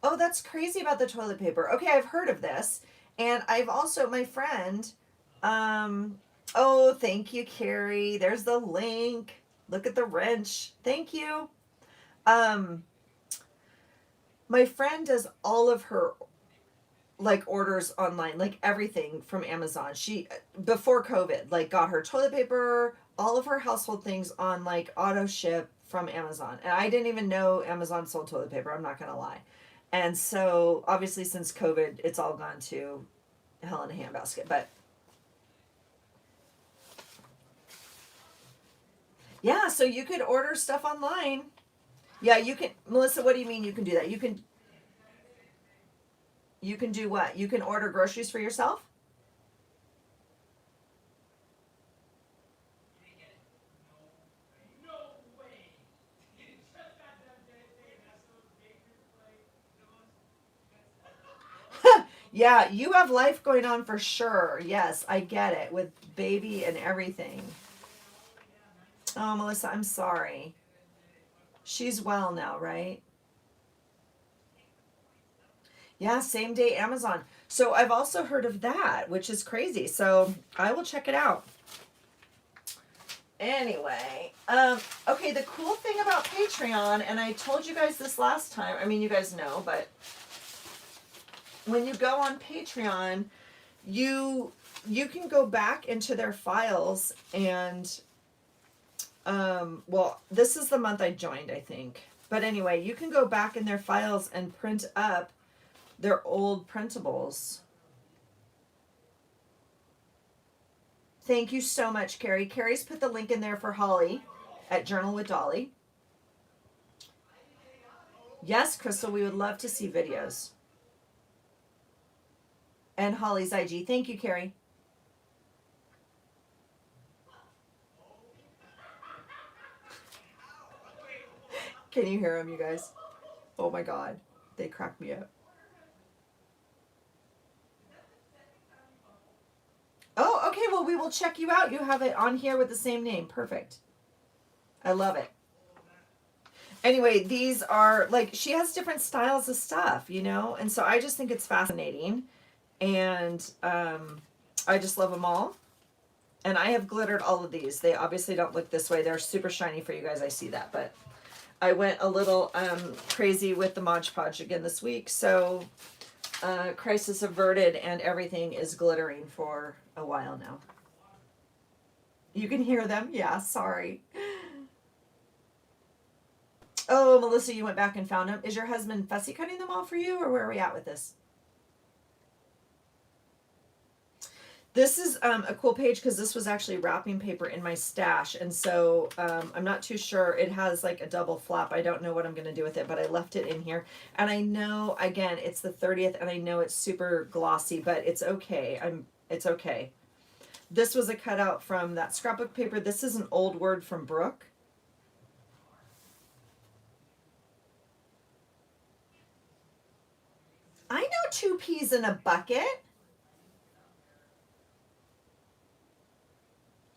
Oh, that's crazy about the toilet paper. Okay, I've heard of this. And I've also, my friend, oh, thank you, Carrie. There's the link. Look at the wrench. Thank you. Um, my friend does all of her like orders online, like everything from Amazon. She, before COVID, like got her toilet paper, all of her household things on like auto ship from Amazon. And I didn't even know Amazon sold toilet paper. I'm not going to lie. And so obviously since COVID, it's all gone to hell in a handbasket. But yeah, so you could order stuff online. Yeah, you can. Melissa, what do you mean you can do that? You can do what? You can order groceries for yourself? Yeah, you have life going on for sure. Yes, I get it with baby and everything. Oh, Melissa, I'm sorry. She's well now, right? Yeah, same day Amazon. So I've also heard of that, which is crazy. So I will check it out. Anyway, okay, the cool thing about Patreon, and I told you guys this last time, I mean, you guys know, but when you go on Patreon, you can go back into their files and well, this is the month I joined, I think. But anyway, you can go back in their files and print up their old printables. Thank you so much, Carrie. Carrie's put the link in there for Holly at Journal with Dolly. Yes, Crystal, we would love to see videos. And Holly's IG. Thank you, Carrie. Can you hear them, you guys? Oh my God. They crack me up. Oh, okay. Well, we will check you out. You have it on here with the same name. Perfect. I love it. Anyway, these are like, she has different styles of stuff, you know? And so I just think it's fascinating. And I just love them all. And I have glittered all of these. They obviously don't look this way. They're super shiny for you guys. I see that. But I went a little crazy with the Mod Podge again this week. So crisis averted and everything is glittering for a while now. You can hear them? Yeah, sorry. Oh, Melissa, you went back and found them. Is your husband fussy cutting them all for you, or where are we at with this? This is a cool page because this was actually wrapping paper in my stash. And so I'm not too sure. It has like a double flap. I don't know what I'm going to do with it, but I left it in here. And I know, again, it's the 30th and I know it's super glossy, but it's okay. It's okay. This was a cutout from that scrapbook paper. This is an old word from Brooke. two peas in a bucket.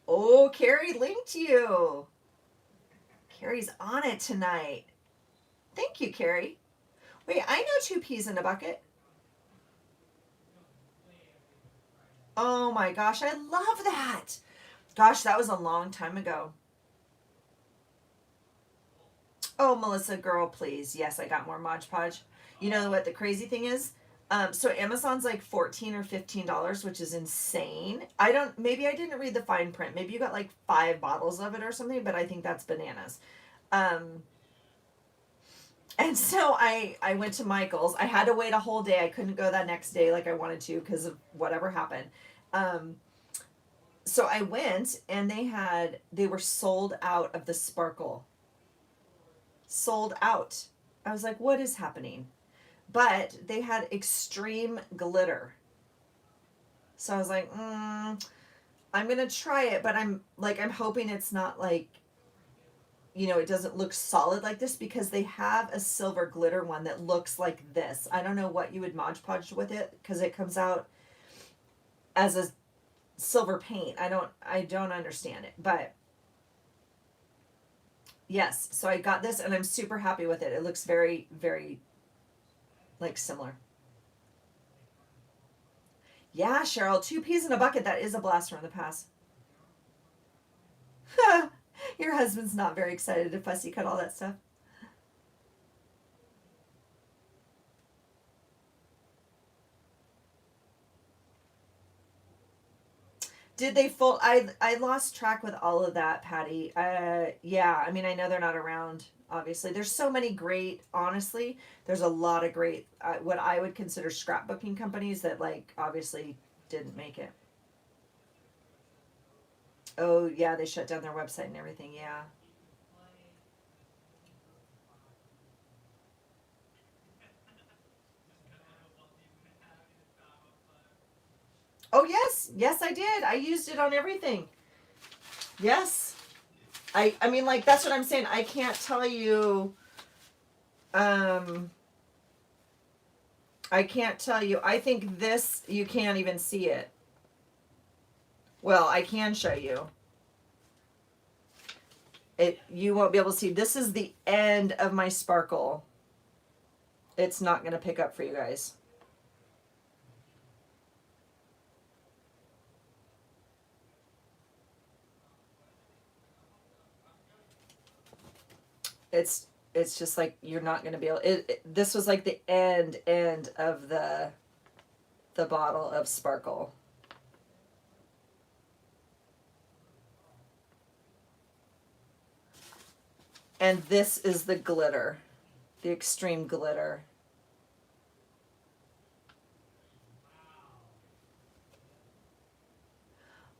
Oh, Carrie linked you. Carrie's on it tonight. Thank you, Carrie. Wait, I know two peas in a bucket. Oh my gosh, I love that. Gosh, that was a long time ago. Oh, Melissa, girl, please. Yes, I got more Mod Podge. You know what the crazy thing is? So Amazon's like $14 or $15, which is insane. Maybe I didn't read the fine print. Maybe you got like 5 bottles of it or something, but I think that's bananas. And so I went to Michael's. I had to wait a whole day. I couldn't go that next day like I wanted to because of whatever happened. So I went and they were sold out of the sparkle. Sold out. I was like, what is happening? But they had extreme glitter. So I was like, I'm going to try it, but I'm hoping it's not like, it doesn't look solid like this, because they have a silver glitter one that looks like this. I don't know what you would Mod Podge with it, because it comes out as a silver paint. I don't understand it, but yes, so I got this and I'm super happy with it. It looks very, very like similar. Yeah, Cheryl, 2 peas in a bucket. That is a blast from the past. Your husband's not very excited to fussy cut all that stuff. Did they fold? I lost track with all of that, Patty. Yeah, I mean, I know they're not around, obviously. There's so many great, honestly, there's a lot of great, what I would consider scrapbooking companies that, like, obviously didn't make it. Oh, yeah, they shut down their website and everything, yeah. Oh, yes. Yes, I did. I used it on everything. Yes. I mean, like, that's what I'm saying. I can't tell you, I can't tell you. I think this, you can't even see it. Well, I can show you. You won't be able to see. This is the end of my sparkle. It's not going to pick up for you guys. It's just like you're not going to be able. This was like the end of the bottle of sparkle. And this is the glitter, the extreme glitter.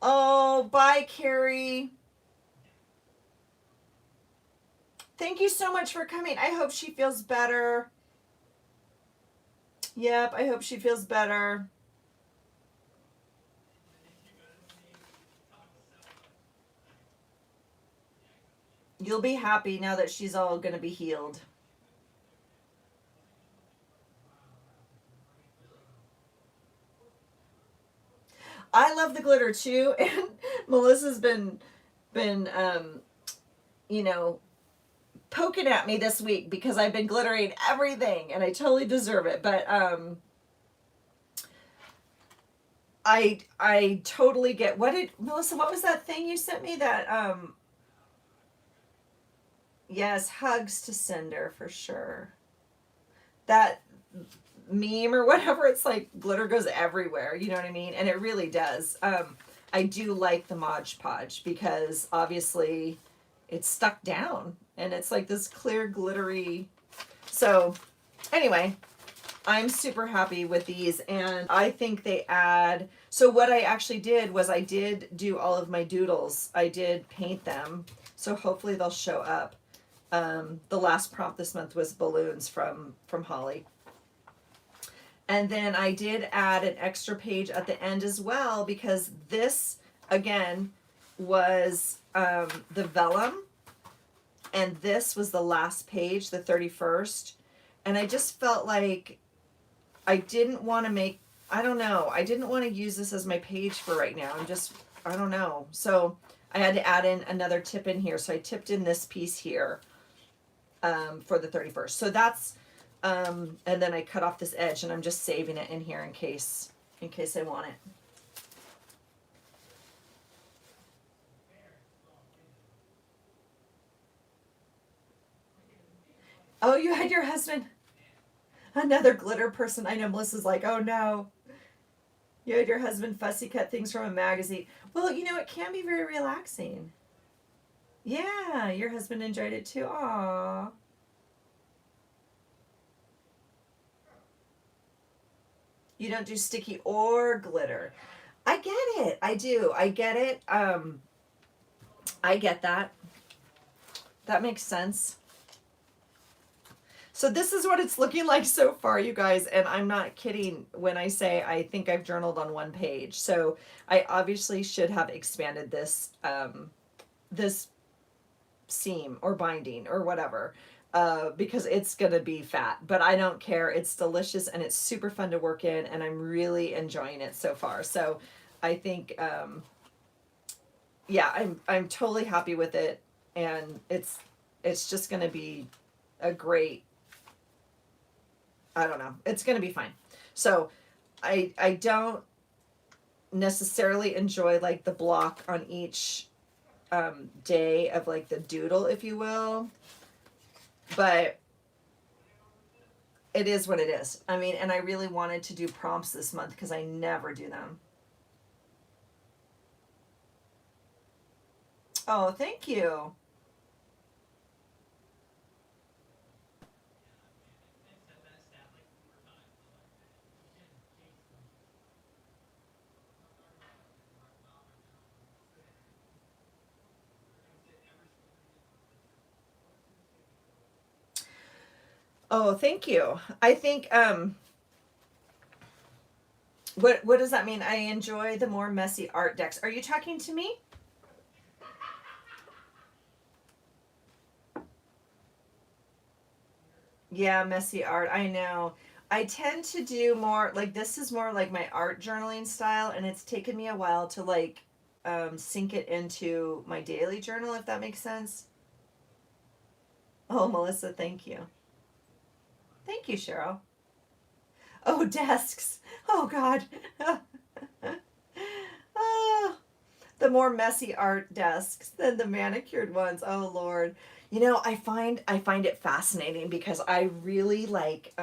Oh, bye, Carrie. Thank you so much for coming. I hope she feels better. Yep, I hope she feels better. You'll be happy now that she's all going to be healed. I love the glitter too, and Melissa's been poking at me this week because I've been glittering everything, and I totally deserve it. But I totally get. Melissa, what was that thing you sent me? That yes, hugs to Cinder for sure. That meme or whatever, it's like glitter goes everywhere, you know what I mean? And it really does. I do like the Mod Podge because obviously it's stuck down and it's like this clear glittery. So anyway, I'm super happy with these, and I think they add, so what I actually did was I did do all of my doodles. I did paint them, so hopefully they'll show up. The last prompt this month was balloons from Holly. And then I did add an extra page at the end as well, because this, again, was the vellum. And this was the last page, the 31st. And I just felt like I didn't want to make, I don't know, I didn't want to use this as my page for right now. I don't know. So I had to add in another tip in here. So I tipped in this piece here for the 31st. So that's, and then I cut off this edge, and I'm just saving it in here in case I want it. Oh, you had your husband, another glitter person. I know Melissa's like, oh no. You had your husband fussy cut things from a magazine. Well, you know, it can be very relaxing. Yeah, your husband enjoyed it too. Aww. You don't do sticky or glitter. I get it. I do. I get it. I get that. That makes sense. So this is what it's looking like so far, you guys, and I'm not kidding when I say I think I've journaled on one page. So I obviously should have expanded this this seam or binding or whatever, because it's gonna be fat, but I don't care. It's delicious and it's super fun to work in, and I'm really enjoying it so far. So I think yeah, I'm totally happy with it, and it's just gonna be a great, I don't know. It's going to be fine. So I don't necessarily enjoy like the block on each day of like the doodle, if you will, but it is what it is. I mean, and I really wanted to do prompts this month because I never do them. Oh, thank you. Oh, thank you. I think what does that mean? I enjoy the more messy art decks. Are you talking to me? Yeah, messy art. I know. I tend to do more like, this is more like my art journaling style, and it's taken me a while to like sink it into my daily journal, if that makes sense. Oh, Melissa, thank you. Thank you, Cheryl. Oh, desks. Oh God. Oh, the more messy art desks than the manicured ones. Oh Lord. You know, I find it fascinating because I really like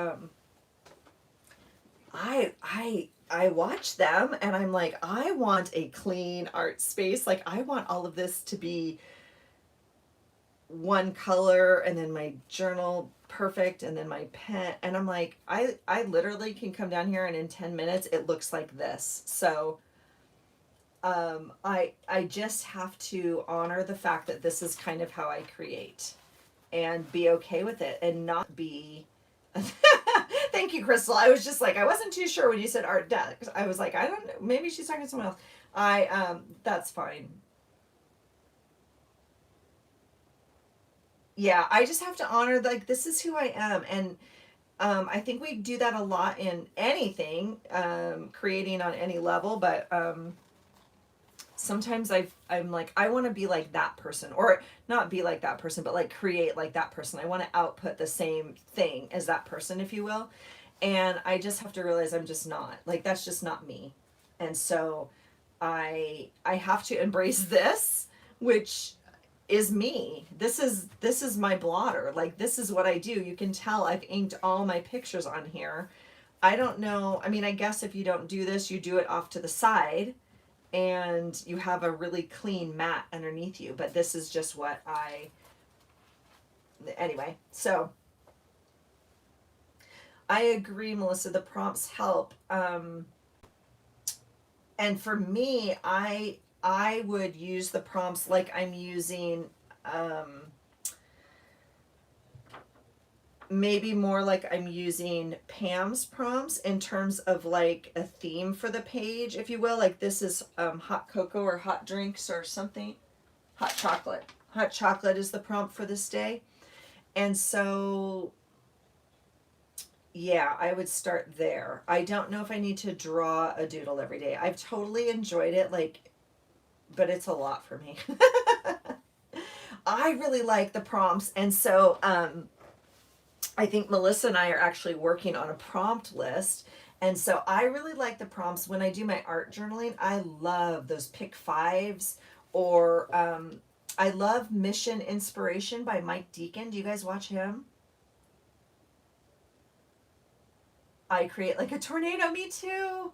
I watch them and I'm like, I want a clean art space. Like I want all of this to be one color, and then my journal perfect, and then my pen, and I'm like, I literally can come down here and in 10 minutes it looks like this. So I just have to honor the fact that this is kind of how I create, and be okay with it and not be thank you, Crystal. I was just like, I wasn't too sure when you said art deck. I was like, I don't know, maybe she's talking to someone else. That's fine. Yeah, I just have to honor, like, this is who I am. And I think we do that a lot in anything, creating on any level, but sometimes I'm like, I want to be like that person, or not be like that person, but like create like that person. I want to output the same thing as that person, if you will. And I just have to realize I'm just not. Like, that's just not me. And so I have to embrace this, which is me. This is my blotter. Like, this is what I do. You can tell I've inked all my pictures on here. I don't know. I mean, I guess if you don't do this, you do it off to the side and you have a really clean mat underneath you. But this is just what anyway. So I agree, Melissa. The prompts help. And for me, I would use the prompts like I'm using maybe more like I'm using Pam's prompts in terms of like a theme for the page, if you will. Like, this is hot cocoa or hot drinks or something. Hot chocolate. Hot chocolate is the prompt for this day. And so yeah, I would start there. I don't know if I need to draw a doodle every day. I've totally enjoyed it, like, but it's a lot for me. I really like the prompts, and so I think Melissa and I are actually working on a prompt list. And so I really like the prompts when I do my art journaling. I love those pick fives, or I love Mission Inspiration by Mike Deacon. Do you guys watch him? I create like a tornado. Me too.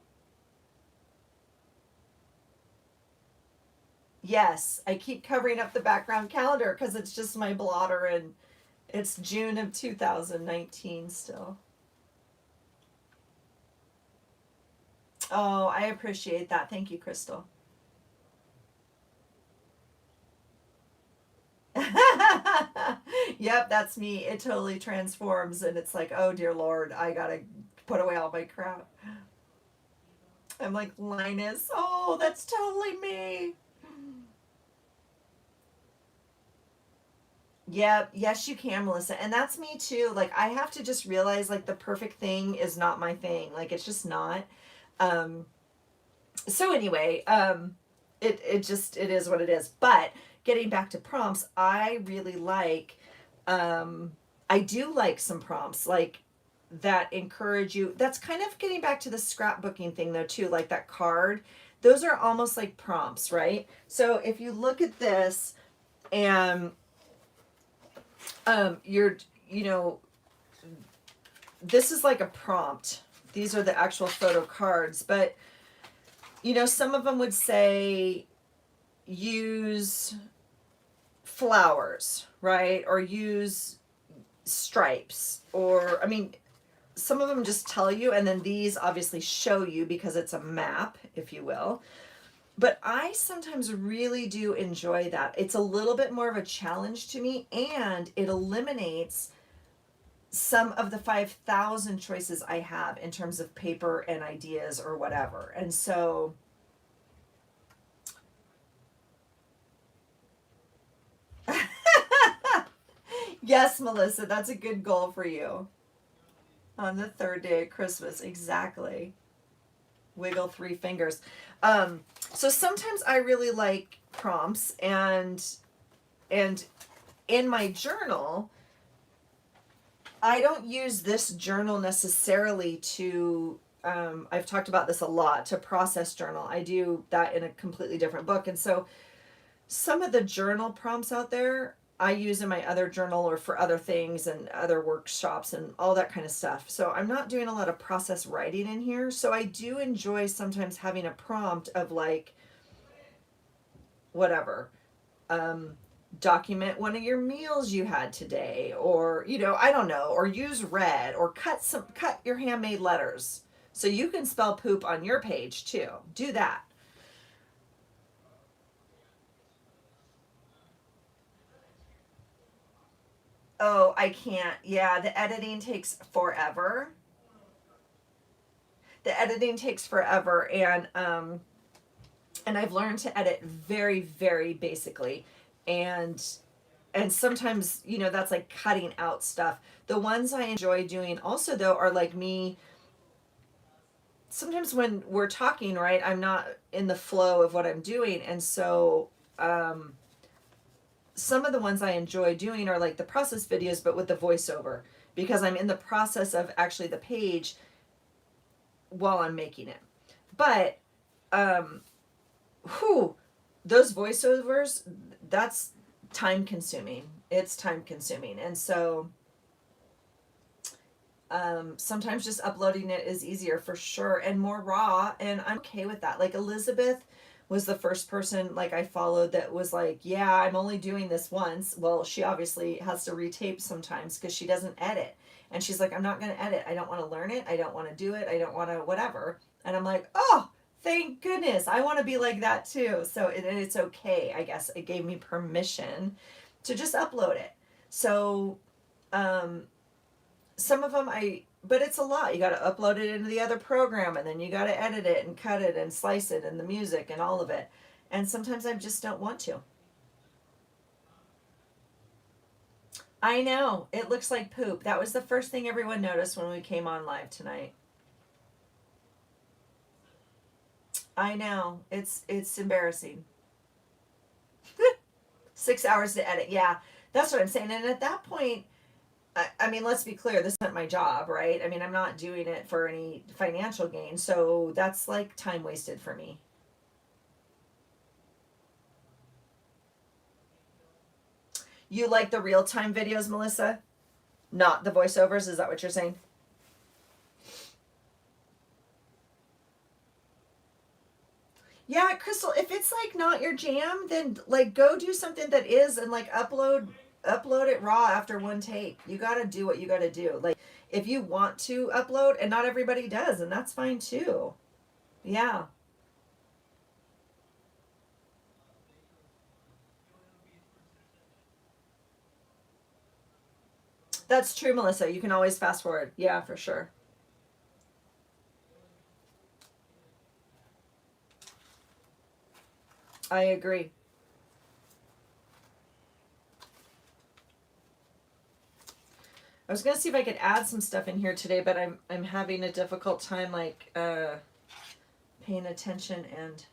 Yes, I keep covering up the background calendar because it's just my blotter, and it's June of 2019 still. Oh, I appreciate that. Thank you, Crystal. Yep, that's me. It totally transforms, and it's like, oh dear Lord, I gotta put away all my crap. I'm like, Linus, oh, that's totally me. Yep, yes, you can, Melissa. And that's me too. Like, I have to just realize, like, the perfect thing is not my thing. Like, it's just not. Um, so anyway, it is what it is. But getting back to prompts, I really like, um, I do like some prompts like that encourage you. That's kind of getting back to the scrapbooking thing though too, like that card. Those are almost like prompts, right? So if you look at this and you're, you know, this is like a prompt. These are the actual photo cards, but you know, some of them would say use flowers, right? Or use stripes. Or, I mean, some of them just tell you, and then these obviously show you because it's a map, if you will. But I sometimes really do enjoy that. It's a little bit more of a challenge to me, and it eliminates some of the 5,000 choices I have in terms of paper and ideas or whatever. And so, yes, Melissa, that's a good goal for you. On the third day of Christmas, exactly. Wiggle three fingers. So sometimes I really like prompts, and in my journal, I don't use this journal necessarily to. I've talked about this a lot, to process journal. I do that in a completely different book, and so some of the journal prompts out there I use in my other journal or for other things and other workshops and all that kind of stuff. So I'm not doing a lot of process writing in here. So I do enjoy sometimes having a prompt of like, whatever, um, document one of your meals you had today, or, you know, I don't know, or use red, or cut your handmade letters so you can spell poop on your page too. Do that. Oh, I can't. Yeah, the editing takes forever. The editing takes forever, and I've learned to edit very, very basically. And and sometimes, you know, that's like cutting out stuff. The ones I enjoy doing also though are like me, sometimes when we're talking, right, I'm not in the flow of what I'm doing, and so um some of the ones I enjoy doing are like the process videos, but with the voiceover, because I'm in the process of actually the page while I'm making it. But um, whew, those voiceovers, that's time consuming. It's time consuming, and so sometimes just uploading it is easier for sure and more raw, and I'm okay with that. Like Elizabeth was the first person like I followed that was like, yeah, I'm only doing this once. Well, she obviously has to retape sometimes because she doesn't edit, and she's like, I'm not going to edit. I don't want to learn it. I don't want to do it. I don't want to whatever. And I'm like, oh, thank goodness, I want to be like that too. So and it's okay, I guess. It gave me permission to just upload it. So um some of them but it's a lot. You got to upload it into the other program, and then you got to edit it and cut it and slice it and the music and all of it. And sometimes I just don't want to. I know. It looks like poop. That was the first thing everyone noticed when we came on live tonight. I know. It's embarrassing. 6 hours to edit. Yeah, that's what I'm saying. And at that point, I mean, let's be clear. This isn't my job, right? I mean, I'm not doing it for any financial gain. So that's like time wasted for me. You like the real time videos, Melissa? Not the voiceovers? Is that what you're saying? Yeah, Crystal, if it's like not your jam, then like go do something that is and like upload it raw after one take. You got to do what you got to do. Like if you want to upload and not everybody does, and that's fine too. Yeah. That's true, Melissa. You can always fast forward. Yeah, for sure. I agree. I was gonna see if I could add some stuff in here today, but I'm having a difficult time like paying attention and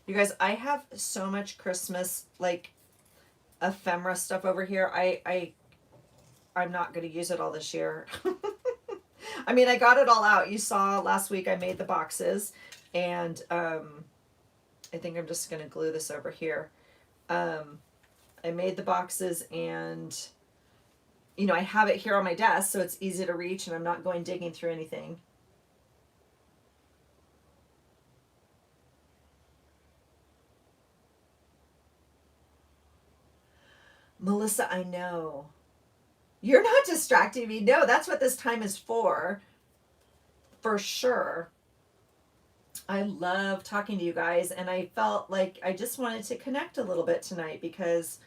you guys, I have so much Christmas like ephemera stuff over here. I'm not gonna use it all this year. I mean, I got it all out. You saw last week I made the boxes, and I think I'm just gonna glue this over here. Um, I made the boxes, and you know I have it here on my desk, so it's easy to reach, and I'm not going digging through anything. Melissa, I know. You're not distracting me. No, that's what this time is for sure. I love talking to you guys, and I felt like I just wanted to connect a little bit tonight because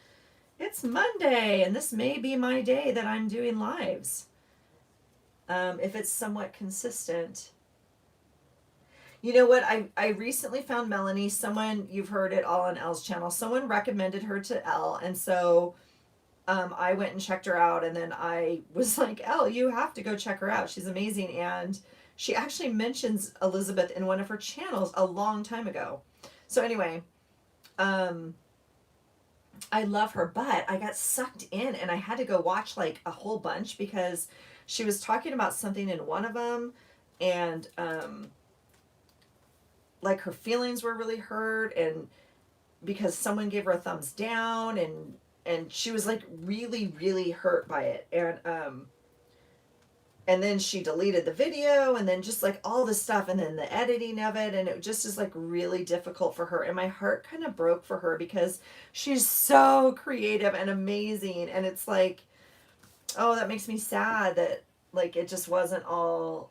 it's Monday, and this may be my day that I'm doing lives. If it's somewhat consistent. You know what? I recently found Melanie. Someone, you've heard it all on Elle's channel. Someone recommended her to Elle, and so I went and checked her out, and then I was like, Elle, you have to go check her out. She's amazing, and she actually mentions Elizabeth in one of her channels a long time ago. So anyway, um, I love her, but I got sucked in, and I had to go watch like a whole bunch because she was talking about something in one of them, and like her feelings were really hurt, and because someone gave her a thumbs down, and she was like really really hurt by it, and then she deleted the video, and then just like all this stuff, and then the editing of it, and it just is like really difficult for her, and my heart kind of broke for her because she's so creative and amazing, and it's like, oh, that makes me sad that like it just wasn't all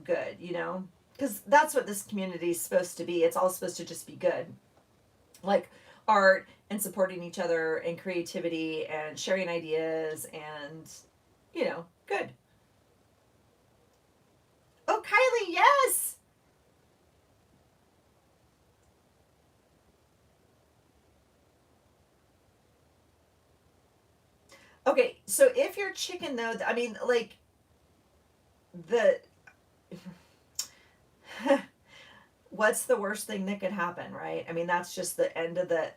good, you know, because that's what this community is supposed to be. It's all supposed to just be good, like art and supporting each other and creativity and sharing ideas and, you know, good. Oh, Kylie, yes. Okay, so if you're chicken though, I mean, like the what's the worst thing that could happen, right? I mean, that's just the end of the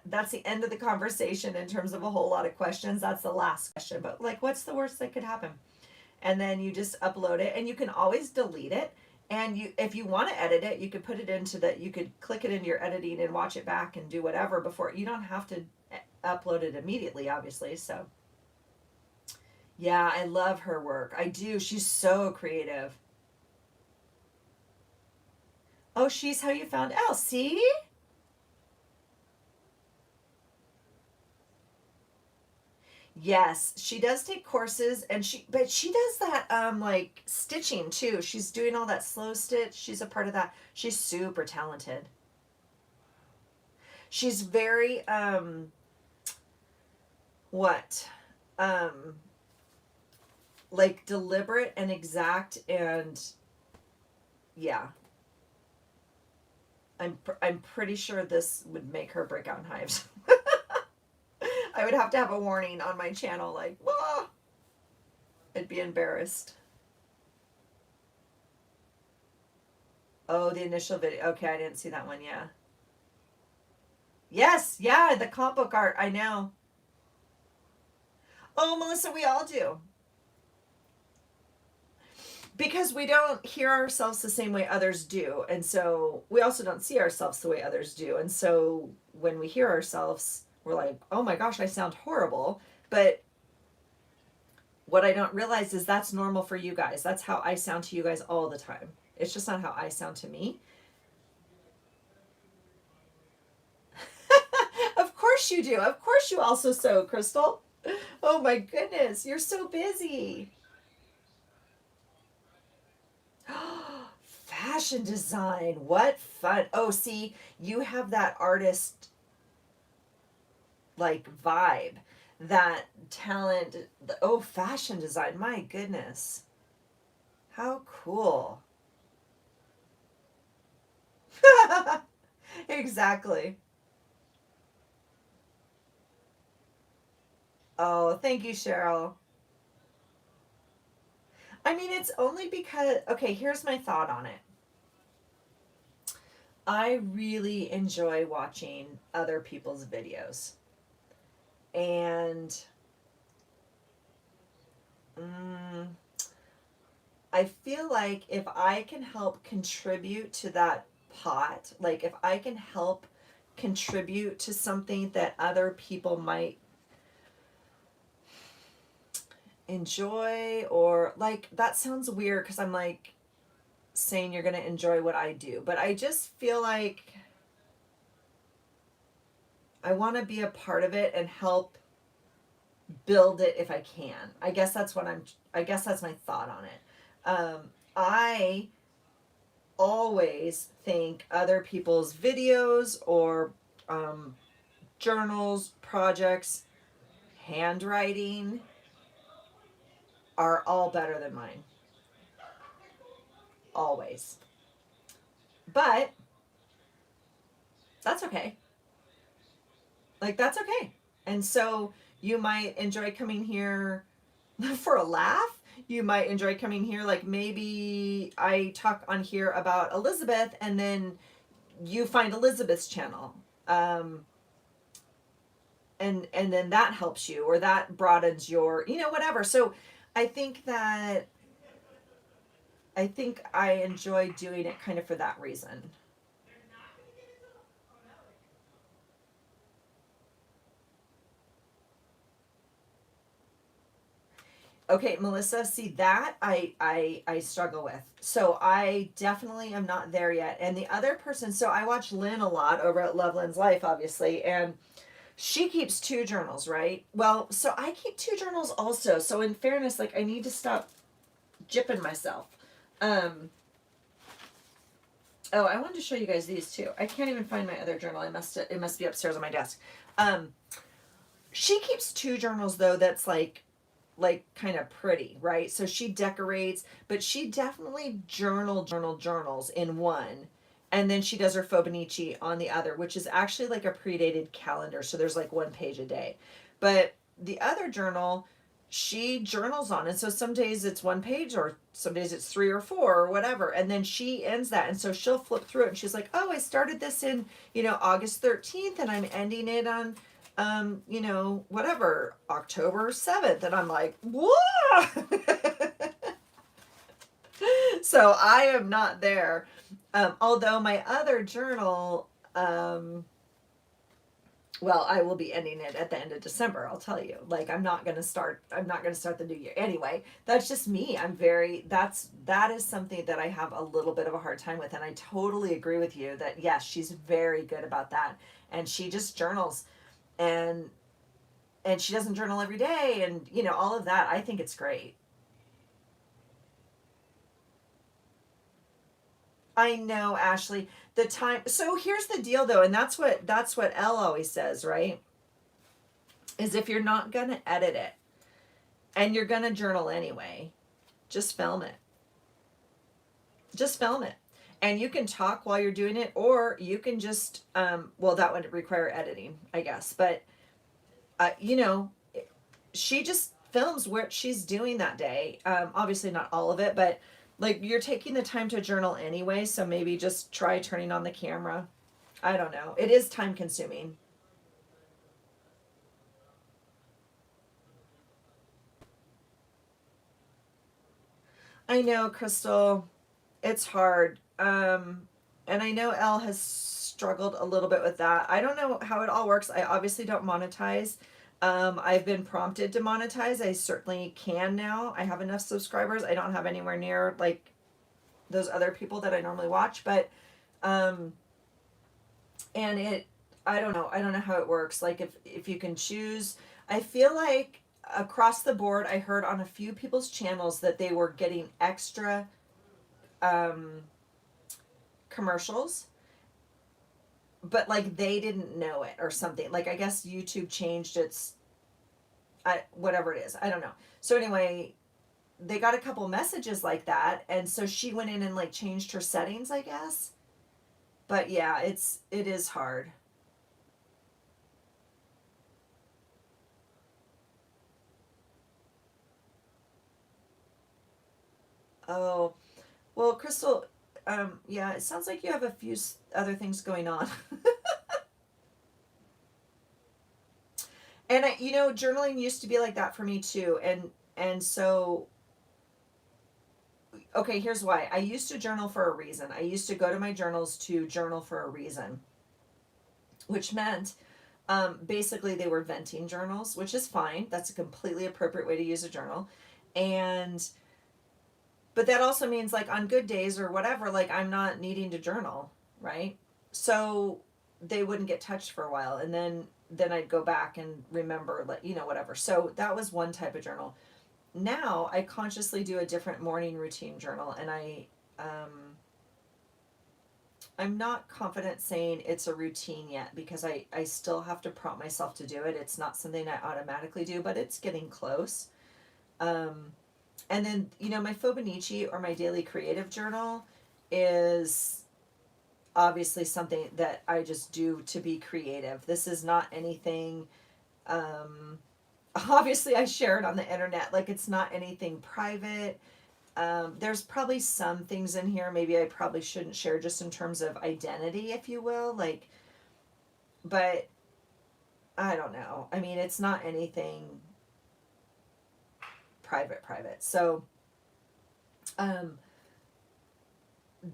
that's the end of the conversation in terms of a whole lot of questions. That's the last question, but like, what's the worst that could happen? And then you just upload it, and you can always delete it. And you, if you want to edit it, you could put it into that. You could click it into your editing and watch it back and do whatever before. You don't have to upload it immediately, obviously. So yeah, I love her work. I do. She's so creative. Oh, she's how you found Elle. See? Yes, she does take courses, and but she does that like stitching too. She's doing all that slow stitch. She's a part of that. She's super talented. She's very what? Um like deliberate and exact, and yeah. I'm pretty sure this would make her break out in hives. I would have to have a warning on my channel, like, whoa, I'd be embarrassed. Oh, the initial video. Okay, I didn't see that one. Yeah. Yes, yeah, the comic book art. I know. Oh, Melissa, we all do. Because we don't hear ourselves the same way others do. And so we also don't see ourselves the way others do. And so when we hear ourselves, we're like, oh my gosh, I sound horrible. But what I don't realize is that's normal for you guys. That's how I sound to you guys all the time. It's just not how I sound to me. Of course you do. Of course you also sew, Crystal. Oh my goodness, you're so busy. Fashion design. What fun. Oh, see, you have that artist like vibe, that talent. Oh, fashion design. My goodness. How cool. Exactly. Oh, thank you, Cheryl. I mean, it's only because, okay, here's my thought on it. I really enjoy watching other people's videos. And I feel like if I can help contribute to that pot, like if I can help contribute to something that other people might enjoy, or like, that sounds weird because I'm like saying you're going to enjoy what I do, but I just feel like I want to be a part of it and help build it if I can. I guess that's my thought on it. I always think other people's videos or journals, projects, handwriting are all better than mine. Always. But that's okay. Like, that's okay. And so you might enjoy coming here for a laugh. You might enjoy coming here, like maybe I talk on here about Elizabeth and then you find Elizabeth's channel. And then that helps you, or that broadens your, whatever. So I think that I enjoy doing it kind of for that reason. Okay, Melissa, see that I struggle with. So I definitely am not there yet. And the other person, so I watch Lynn a lot over at Love Lynn's Life, obviously, and she keeps 2 journals, right? Well, so I keep 2 journals also. So in fairness, like, I need to stop jipping myself. Oh, I wanted to show you guys these too. I can't even find my other journal. It must be upstairs on my desk. She keeps 2 journals though. That's like kind of pretty, right? So she decorates, but she definitely journals in one. And then she does her Fibonacci on the other, which is actually like a predated calendar. So there's like 1 page a day. But the other journal, she journals on. And so some days it's 1 page, or some days it's 3 or 4 or whatever. And then she ends that. And so she'll flip through it and she's like, oh, I started this in, August 13th and I'm ending it on, whatever, October 7th. And I'm like, whoa. So I am not there. Although my other journal, well, I will be ending it at the end of December. I'll tell you, like, I'm not going to start the new year. Anyway, that's just me. That is something that I have a little bit of a hard time with. And I totally agree with you that yes, she's very good about that. And she just journals, and she doesn't journal every day, and all of that. I think it's great. I know, Ashley. The time. So here's the deal, though, and that's what Elle always says, right? Is if you're not gonna edit it, and you're gonna journal anyway, just film it. Just film it. And you can talk while you're doing it, or you can just, well, that would require editing, I guess. But, you know, she just films what she's doing that day. Obviously, not all of it, but like you're taking the time to journal anyway. So maybe just try turning on the camera. I don't know. It is time consuming. I know, Crystal. It's hard. And I know Elle has struggled a little bit with that. I don't know how it all works. I obviously don't monetize. I've been prompted to monetize. I certainly can now. I have enough subscribers. I don't have anywhere near like those other people that I normally watch, but um, and it, I don't know. I don't know how it works. Like if you can choose, I feel like across the board, I heard on a few people's channels that they were getting extra um, commercials, but like they didn't know it or something. Like I guess YouTube changed its, whatever it is. I don't know. So anyway, they got a couple messages like that, and so she went in and like changed her settings, I guess. But yeah, it is hard. Oh, well, Crystal, yeah, it sounds like you have a few other things going on. And journaling used to be like that for me too. And so, okay, here's why. I used to journal for a reason. I used to go to my journals to journal for a reason, which meant basically they were venting journals, which is fine. That's a completely appropriate way to use a journal. And but that also means like on good days or whatever, like I'm not needing to journal, right? So they wouldn't get touched for a while, and then I'd go back and remember, like, whatever. So that was one type of journal. Now I consciously do a different morning routine journal, and I'm not confident saying it's a routine yet because I still have to prompt myself to do it. It's not something I automatically do, but it's getting close. Um, and then, my Fibonacci or my daily creative journal is obviously something that I just do to be creative. This is not anything, um, obviously I share it on the internet. Like it's not anything private. There's probably some things in here maybe I probably shouldn't share just in terms of identity, if you will. Like, but I don't know. I mean, it's not anything private. So, um,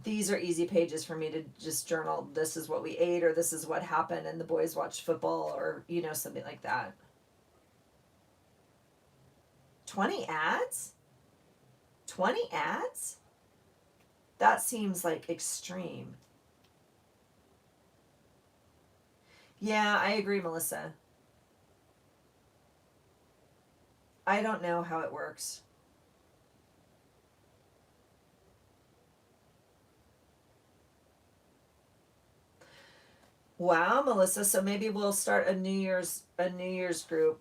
these are easy pages for me to just journal. This is what we ate, or this is what happened, and the boys watched football, or something like that. 20 ads? 20 ads? That seems like extreme. Yeah, I agree, Melissa. I don't know how it works. Wow, Melissa. So maybe we'll start a New Year's group.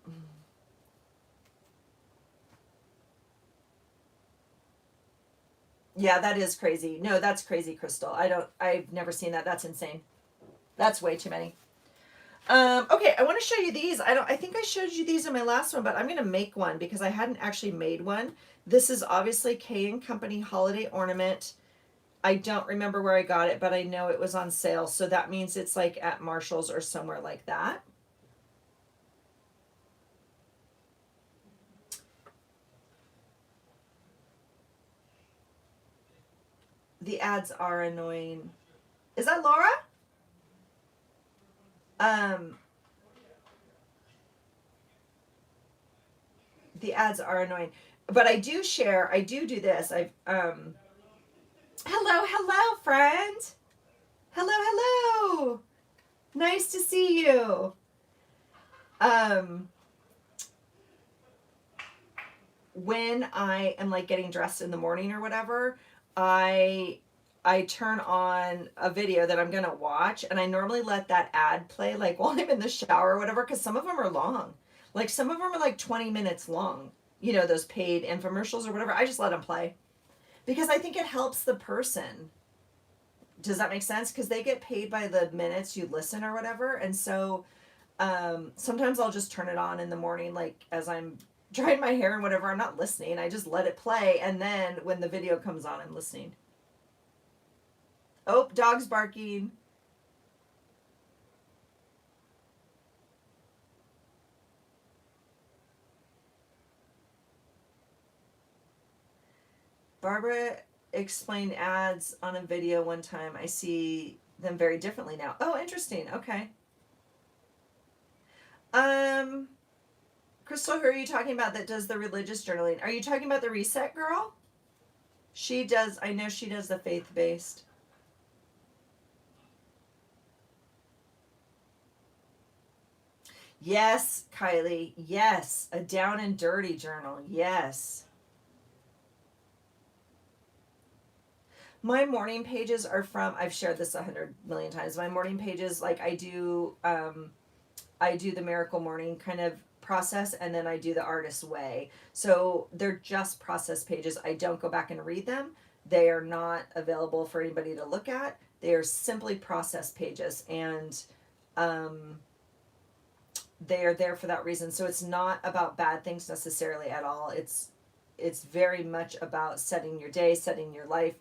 Yeah, that is crazy. No, that's crazy, Crystal. I've never seen that. That's insane. That's way too many. Okay, I want to show you these. I think I showed you these in my last one, but I'm gonna make one because I hadn't actually made one. This is obviously K and Company holiday ornament. I don't remember where I got it, but I know it was on sale, so that means it's like at Marshall's or somewhere like that. The ads are annoying. Is that Laura? Um, the ads are annoying, but I do share. I do this. Hello, friend. Hello. Nice to see you. Um, when I am like getting dressed in the morning or whatever, I I turn on a video that I'm gonna watch, and I normally let that ad play like while I'm in the shower or whatever, because some of them are long. Like some of them are like 20 minutes long. Those paid infomercials or whatever. I just let them play because I think it helps the person. Does that make sense? Because they get paid by the minutes you listen or whatever. And so sometimes I'll just turn it on in the morning, like as I'm drying my hair and whatever. I'm not listening. I just let it play. And then when the video comes on, I'm listening. Oh, dog's barking. Barbara explained ads on a video one time. I see them very differently now. Oh, interesting. Okay. Crystal, who are you talking about that does the religious journaling? Are you talking about the Reset Girl? She does, I know she does the faith-based. Yes, Kylie. Yes. A down and dirty journal. Yes. My morning pages are from, I've shared this 100 million times. My morning pages, like I do the Miracle Morning kind of process, and then I do the Artist's Way. So they're just process pages. I don't go back and read them. They are not available for anybody to look at. They are simply process pages, and they are there for that reason. So it's not about bad things necessarily at all. It's very much about setting your day, setting your life,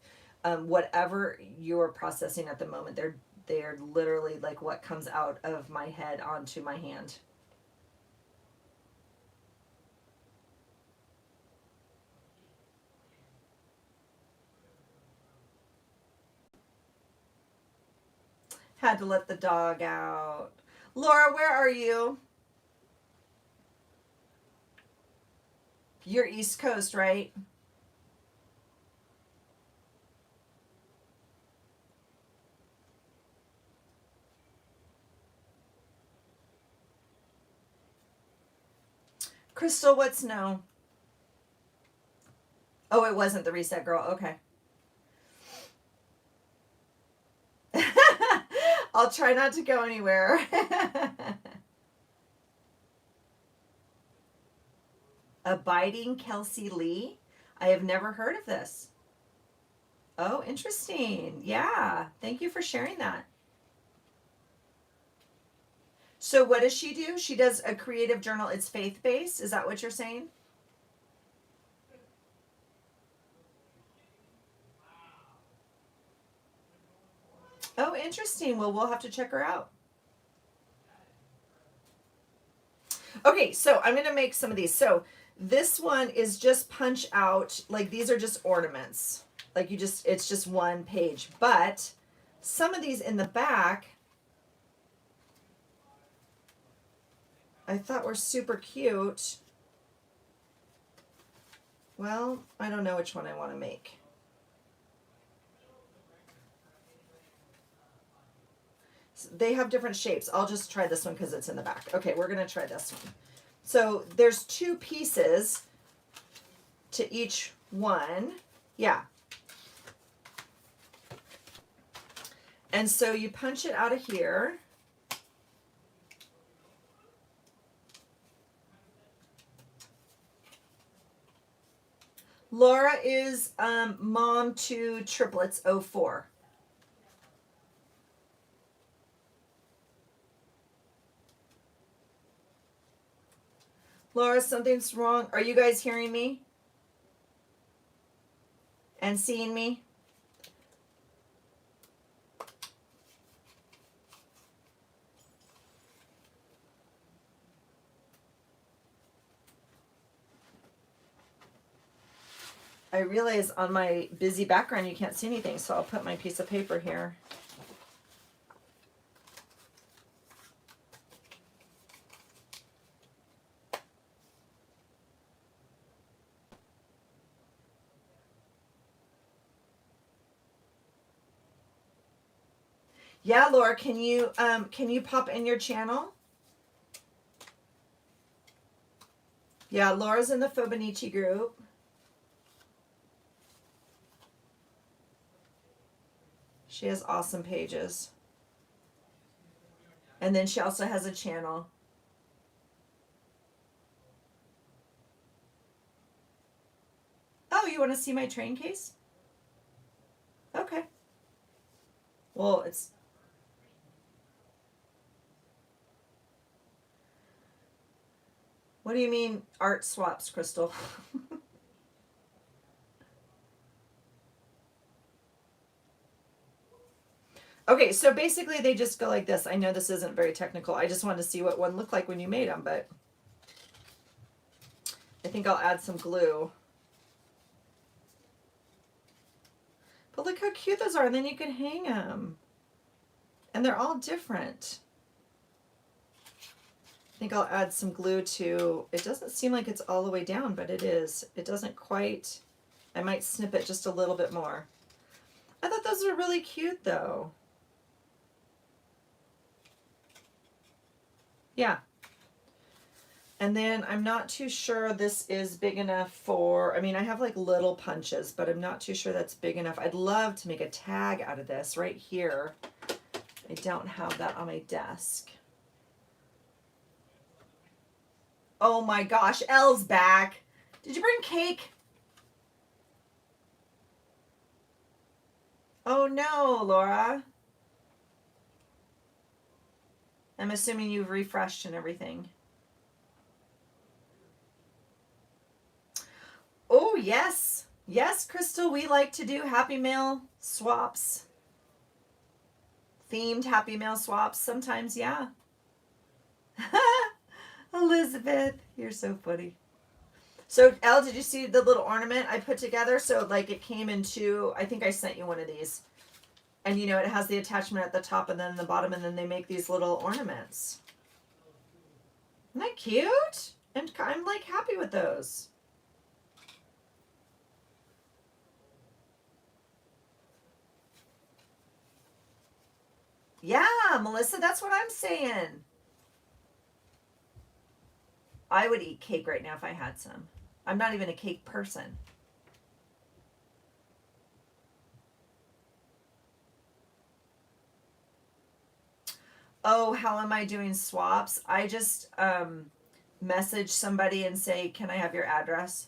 whatever you're processing at the moment. They're literally like what comes out of my head onto my hand. Had to let the dog out. Laura, where are you? You're East Coast, right? Crystal, what's no? Oh, it wasn't the Reset Girl. Okay. I'll try not to go anywhere. Abiding Kelsey Lee? I have never heard of this. Oh, interesting. Yeah. Thank you for sharing that. So, what does she do? She does a creative journal. It's faith based. Is that what you're saying? Oh, interesting. Well, we'll have to check her out. Okay, so I'm going to make some of these. So, this one is just punch out. Like, these are just ornaments. Like, it's just one page. But some of these in the back, I thought were super cute. Well, I don't know which one I want to make. They have different shapes. I'll just try this one because it's in the back. Okay, we're going to try this one. So there's two pieces to each one. Yeah. And so you punch it out of here. Laura is mom to triplets 04. Laura, something's wrong. Are you guys hearing me? And seeing me? I realize on my busy background you can't see anything, so I'll put my piece of paper here. Yeah, Laura, can you pop in your channel? Yeah, Laura's in the Fibonacci group. She has awesome pages. And then she also has a channel. Oh, you want to see my train case? Okay. Well, it's... What do you mean art swaps, Crystal? Okay, so basically they just go like this. I know this isn't very technical. I just wanted to see what one looked like when you made them, but I think I'll add some glue. But look how cute those are, and then you can hang them. And they're all different. I think I'll add some glue to, it doesn't seem like it's all the way down, but it is. It doesn't quite, I might snip it just a little bit more. I thought those were really cute though. Yeah. And then I'm not too sure this is big enough for, I mean, I have like little punches, but I'm not too sure that's big enough. I'd love to make a tag out of this right here. I don't have that on my desk. Oh my gosh, Elle's back. Did you bring cake? Oh no, Laura. I'm assuming you've refreshed and everything. Oh, yes. Yes, Crystal, we like to do Happy Mail swaps. Themed Happy Mail swaps sometimes, yeah. Elizabeth, you're so funny. So, Elle, did you see the little ornament I put together? So, like, it came in two, I think I sent you one of these. And, you know, it has the attachment at the top and then the bottom, and then they make these little ornaments. Isn't that cute? And I'm, like, happy with those. Yeah, Melissa, that's what I'm saying. I would eat cake right now if I had some. I'm not even a cake person. Oh, how am I doing swaps? I just message somebody and say, can I have your address?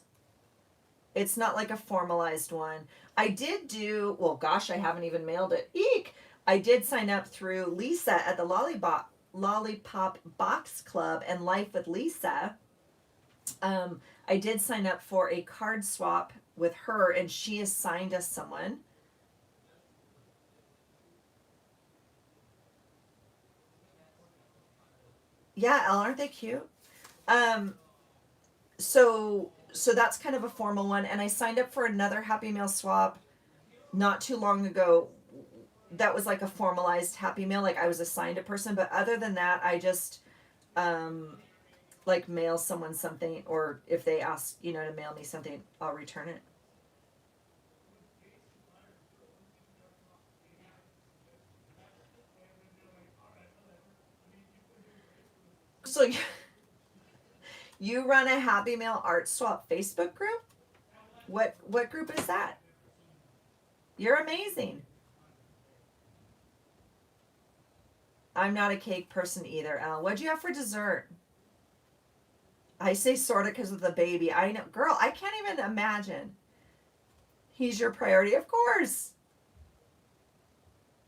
It's not like a formalized one. I did do, well, gosh, I haven't even mailed it. Eek! I did sign up through Lisa at the Lollipop Box Club and Life with Lisa. I did sign up for a card swap with her, and she assigned us someone. Yeah, Elle, aren't they cute? Um, so that's kind of a formal one, and I signed up for another Happy Mail swap not too long ago. That was like a formalized Happy Mail, like I was assigned a person, but other than that, I just um like mail someone something, or if they ask, you know, to mail me something, I'll return it. So you run a Happy Mail art swap Facebook group? What group is that? You're amazing. I'm not a cake person either, Al. What'd you have for dessert? I say sorta because of the baby. I know, girl, I can't even imagine. He's your priority, of course.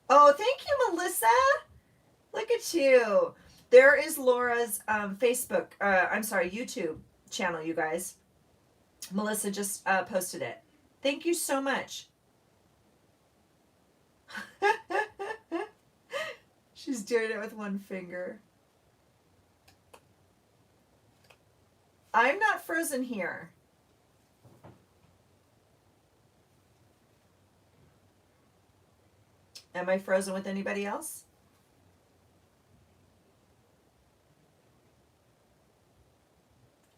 Oh, thank you, Melissa. Look at you. There is Laura's Facebook, I'm sorry, YouTube channel, you guys. Melissa just posted it. Thank you so much. She's doing it with one finger. I'm not frozen here. Am I frozen with anybody else?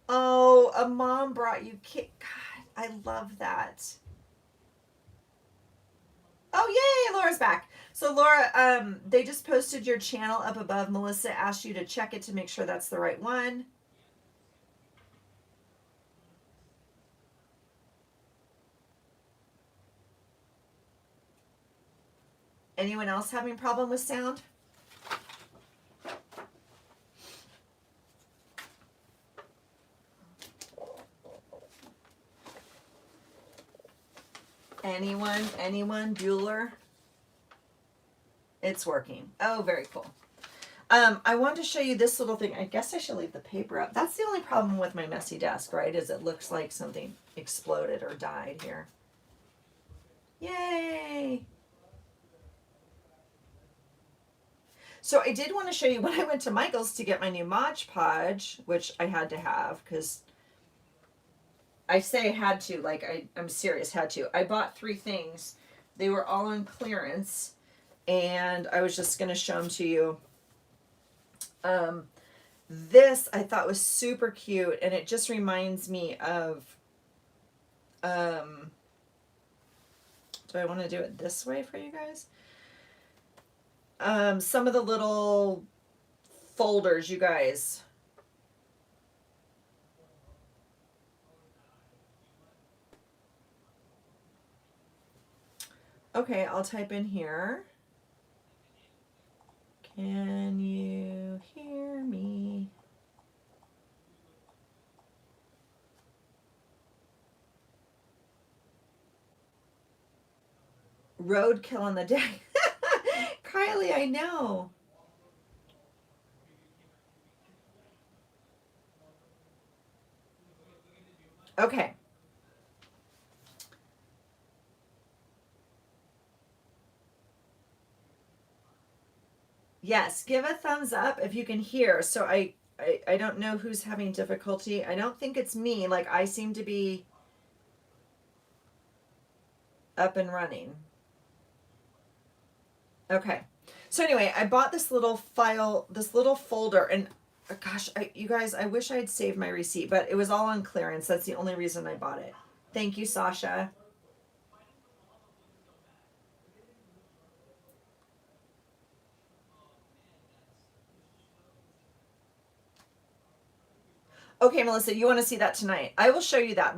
Oh, a mom brought you cake. God, I love that. Oh, yay, Laura's back. So Laura, they just posted your channel up above. Melissa asked you to check it to make sure that's the right one. Anyone else having a problem with sound? Anyone? Bueller? It's working. Oh, very cool. I wanted to show you this little thing. I guess I should leave the paper up. That's the only problem with my messy desk, right? Is it looks like something exploded or died here. Yay! So I did want to show you when I went to Michael's to get my new Mod Podge, which I had to have because I say had to, like I'm serious, had to. I bought 3 things. They were all on clearance, and I was just going to show them to you. This I thought was super cute, and it just reminds me of, do I want to do it this way for you guys? Some of the little folders, you guys. Okay, I'll type in here. Can you hear me? Roadkill on the day. Kylie, I know. Okay. Yes, give a thumbs up if you can hear. So I don't know who's having difficulty. I don't think it's me. Like I seem to be up and running. Okay. So anyway, I bought this little file, this little folder, and gosh, you guys, I wish I had saved my receipt, but it was all on clearance. That's the only reason I bought it. Thank you, Sasha. Okay, Melissa, you want to see that tonight? I will show you that.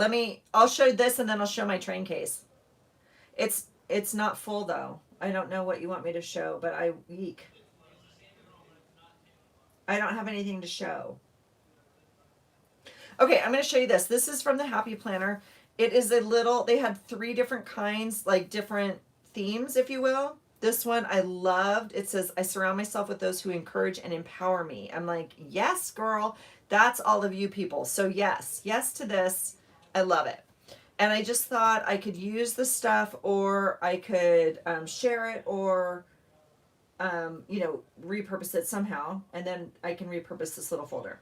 I'll show this and then I'll show my train case. It's not full though. I don't know what you want me to show, but eek. I don't have anything to show. Okay, I'm going to show you this. This is from the Happy Planner. It is they had 3 different kinds, like different themes, if you will. This one I loved. It says, I surround myself with those who encourage and empower me. I'm like, yes, girl, that's all of you people. So yes to this. I love it. And I just thought I could use the stuff, or I could share it, or repurpose it somehow, and then I can repurpose this little folder.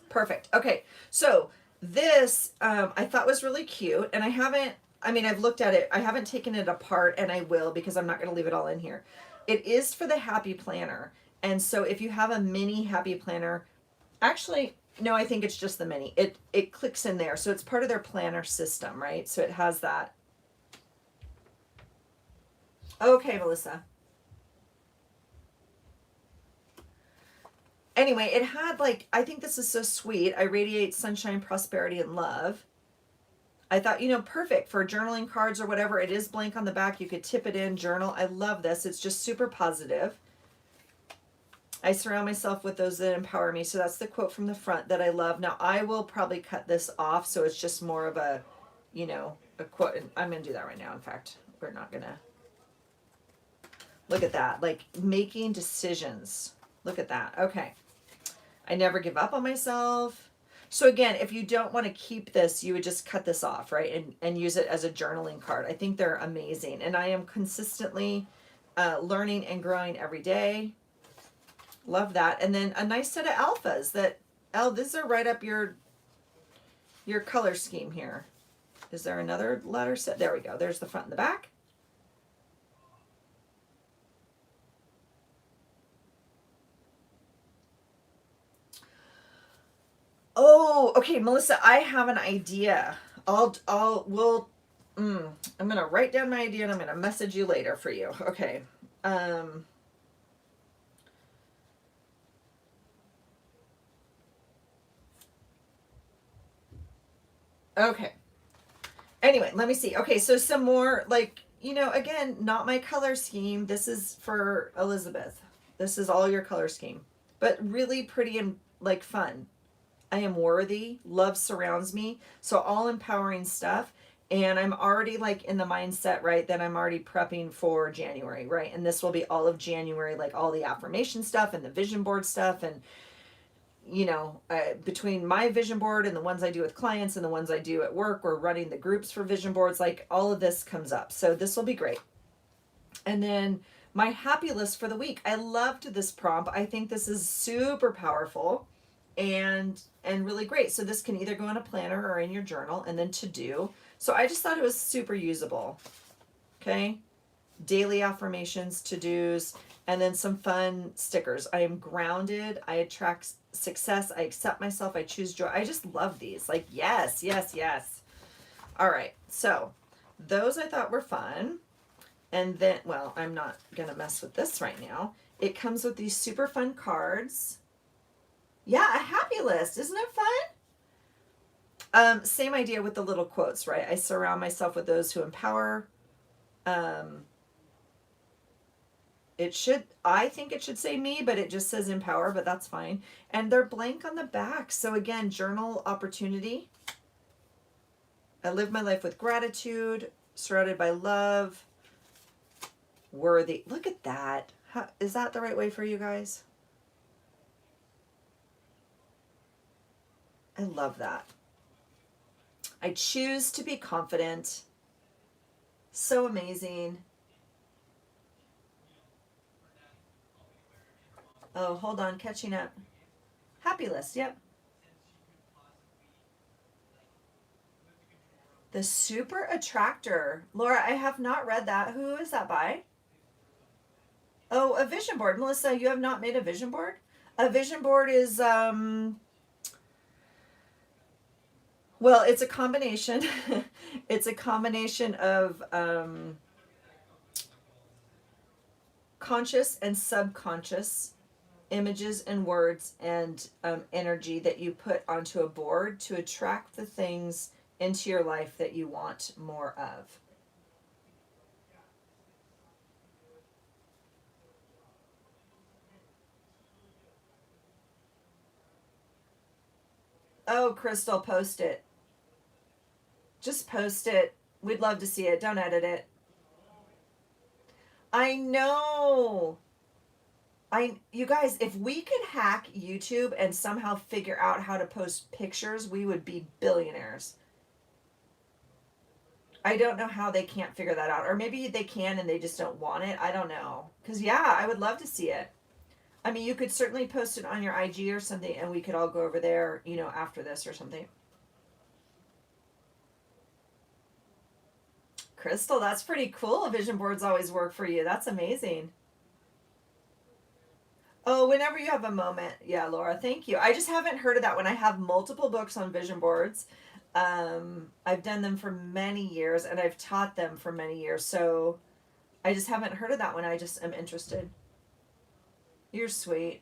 Perfect. Okay, so this I thought was really cute, and I've looked at it. I haven't taken it apart, and I will, because I'm not going to leave it all in here. It is for the Happy Planner, and so if you have a mini Happy Planner, actually, no, I think it's just the mini. It clicks in there, so it's part of their planner system, right? So it has that. Okay, Melissa. Anyway, it had I think this is so sweet. I radiate sunshine, prosperity, and love. I thought, perfect for journaling cards or whatever. It is blank on the back. You could tip it in, journal. I love this. It's just super positive. I surround myself with those that empower me. So that's the quote from the front that I love. Now, I will probably cut this off, so it's just more of a quote. And I'm going to do that right now. In fact, we're not going to. Look at that. Making decisions. Look at that. Okay. I never give up on myself. So again, if you don't want to keep this, you would just cut this off, right? And use it as a journaling card. I think they're amazing. And I am consistently learning and growing every day. Love that. And then a nice set of alphas these are right up your color scheme here. Is there another letter set? There we go. There's the front and the back. Oh, okay, Melissa, I have an idea. I'm gonna write down my idea and I'm gonna message you later for you. Okay. Okay. Anyway, let me see. Okay, so some more again, not my color scheme. This is for Elizabeth. This is all your color scheme, but really pretty and fun. I am worthy. Love surrounds me. So all empowering stuff. And I'm already like in the mindset, right, that I'm already prepping for January, right? And this will be all of January, like all the affirmation stuff and the vision board stuff. And, you know, between my vision board and the ones I do with clients and the ones I do at work, we're running the groups for vision boards, like all of this comes up. So this will be great. And then my happy list for the week. I loved this prompt. I think this is super powerful and really great. So this can either go in a planner or in your journal, and then to do. So I just thought it was super usable. Okay. Daily affirmations, to-dos, and then some fun stickers. I am grounded. I attract success. I accept myself. I choose joy. I just love these. Like, yes, yes, yes. All right. So those I thought were fun. And then, well, I'm not going to mess with this right now. It comes with these super fun cards. Yeah, a happy list. Isn't it fun? Same idea with the little quotes, right? I surround myself with those who empower. I think it should say me, but it just says empower, but that's fine. And they're blank on the back. So again, journal opportunity. I live my life with gratitude, surrounded by love, worthy. Look at that. Is that the right way for you guys? I love that. I choose to be confident. So amazing. Oh, hold on, catching up. Happy list, yep. The Super Attractor. Laura, I have not read that. Who is that by? Oh, a vision board. Melissa, you have not made a vision board? A vision board is well, it's a combination. It's a combination of conscious and subconscious images and words and energy that you put onto a board to attract the things into your life that you want more of. Oh, Crystal, post it. Just post it. We'd love to see it. Don't edit it. I know. You guys, if we could hack YouTube and somehow figure out how to post pictures, we would be billionaires. I don't know how they can't figure that out. Or maybe they can and they just don't want it. I don't know. Because, yeah, I would love to see it. I mean, you could certainly post it on your IG or something, and we could all go over there, you know, after this or something. Crystal, that's pretty cool. Vision boards always work for you. That's amazing. Oh, whenever you have a moment. Yeah, Laura, thank you. I just haven't heard of that one. I have multiple books on vision boards. I've done them for many years, and I've taught them for many years. So I just haven't heard of that one. I just am interested. You're sweet.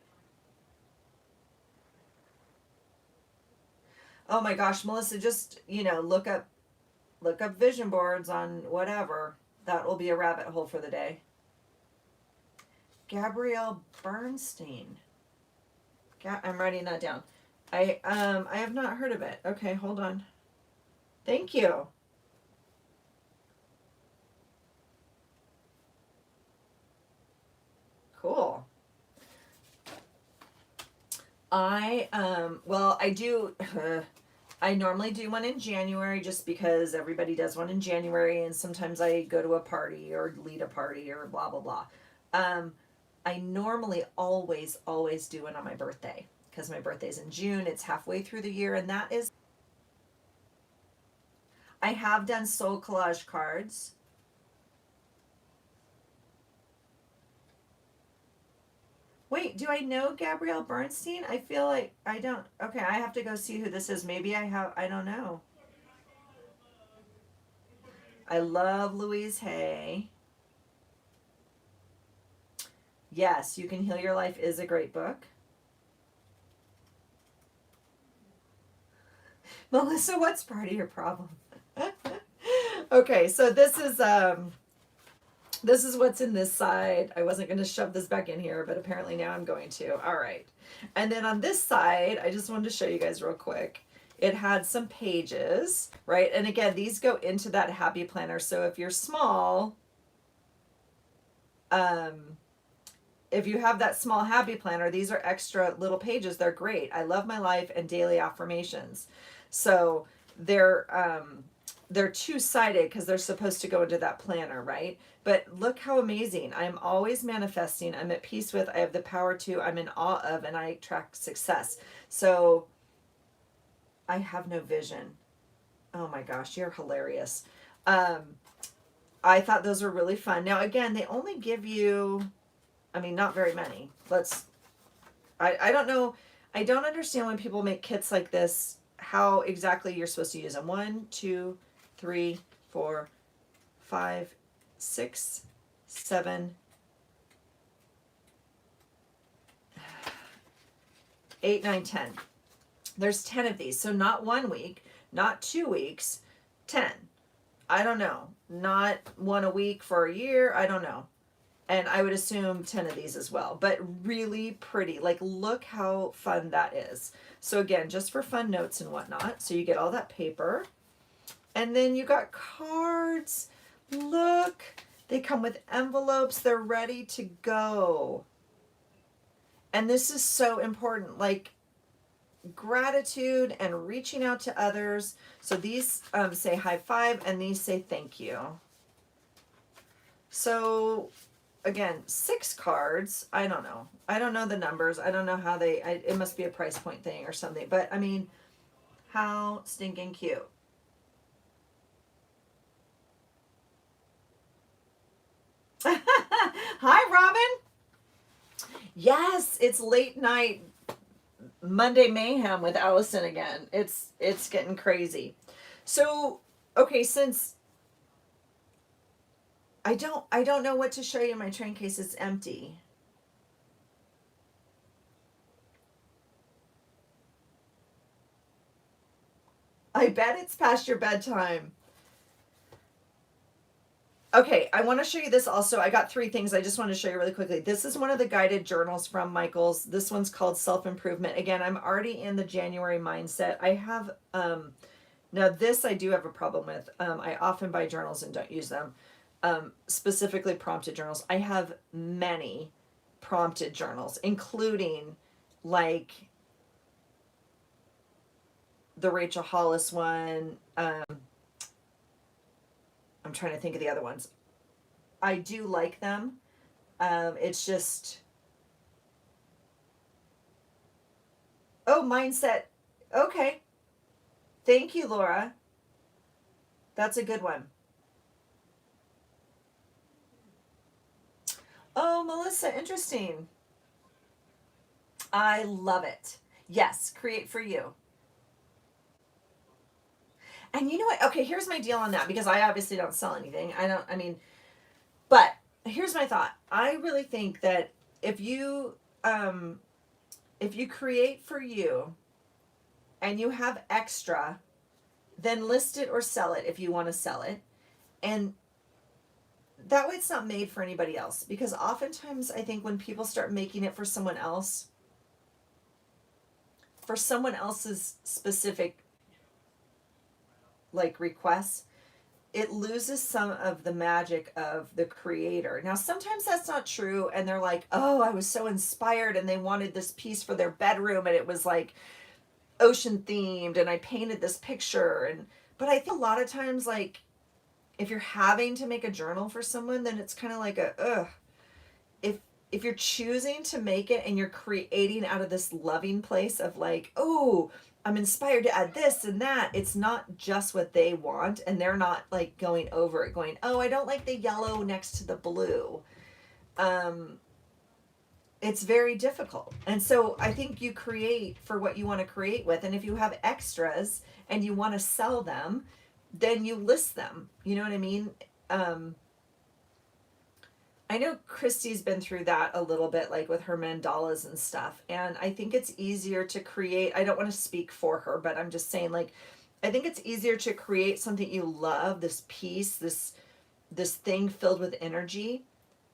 Oh my gosh, Melissa, just, you know, look up vision boards on whatever. That will be a rabbit hole for the day. Gabrielle Bernstein. I'm writing that down. I have not heard of it. Okay, hold on. Thank you. Cool. I do I normally do one in January just because everybody does one in January, and sometimes I go to a party or lead a party or blah blah blah. Um I normally always do one on my birthday because my birthday's in June. It's halfway through the year, and that is I have done soul collage cards. Wait, do I know Gabrielle Bernstein? I feel like I don't. Okay, I have to go see who this is. Maybe I have. I don't know. I love Louise Hay. Yes, You Can Heal Your Life is a great book. Melissa, what's part of your problem? Okay, so this is This is what's in this side. I wasn't going to shove this back in here, but apparently now I'm going to. All right. And then on this side, I just wanted to show you guys real quick. It had some pages, right? And again, these go into that happy planner. So if you're small, if you have that small happy planner, these are extra little pages. They're great. I love my life and daily affirmations. So they're two-sided because they're supposed to go into that planner, right? But look how amazing. I'm always manifesting. I'm at peace with, I have the power to, I'm in awe of, and I attract success. So I have no vision. Oh my gosh, you're hilarious. I thought those were really fun. Now, again, they only give you, I mean, not very many. I don't know. I don't understand when people make kits like this, how exactly you're supposed to use them. 1, 2, 3, 4, 5, 6, 7, 8, 9, 10. There's 10 of these. So not 1 week, not 2 weeks, 10. I don't know. Not 1 a week for a year. I don't know. And I would assume 10 of these as well, but really pretty. Like, look how fun that is. So again, just for fun notes and whatnot. So you get all that paper, and then you got cards. Look, they come with envelopes. They're ready to go. And this is so important, like gratitude and reaching out to others. So these say high five, and these say thank you. So again, 6 cards. I don't know. I don't know the numbers. I don't know how it must be a price point thing or something. But I mean, how stinking cute. Hi, Robin. Yes, it's late night Monday mayhem with Allison again. It's getting crazy. So, okay, since I don't know what to show you in my train case. It's empty. I bet it's past your bedtime. Okay, I want to show you this also. I got 3 things I just want to show you really quickly. This is one of the guided journals from Michaels. This one's called Self-Improvement. Again, I'm already in the January mindset. I have, now this I do have a problem with. I often buy journals and don't use them. Specifically prompted journals. I have many prompted journals, including like the Rachel Hollis one. I'm trying to think of the other ones. I do like them. It's just, oh, mindset. Okay. Thank you, Laura. That's a good one. Oh, Melissa, interesting. I love it. Yes, create for you. And you know what? Okay, here's my deal on that, because I obviously don't sell anything. But here's my thought. I really think that if you create for you and you have extra, then list it or sell it if you want to sell it. And that way it's not made for anybody else, because oftentimes I think when people start making it for someone else, for someone else's specific like requests, it loses some of the magic of the creator. Now, sometimes that's not true, and they're like, oh, I was so inspired and they wanted this piece for their bedroom and it was like ocean themed and I painted this picture. And but I think a lot of times, like, if you're having to make a journal for someone, then it's kind of like a ugh. If you're choosing to make it and you're creating out of this loving place of like, oh, I'm inspired to add this and that, it's not just what they want, and they're not like going over it going, oh, I don't like the yellow next to the blue. It's very difficult. And so I think you create for what you want to create with, and if you have extras and you want to sell them, then you list them. You know what I mean? I know Christy's been through that a little bit, like with her mandalas and stuff. And I think it's easier to create, I don't want to speak for her, but I'm just saying, like, I think it's easier to create something you love, this piece, this this thing filled with energy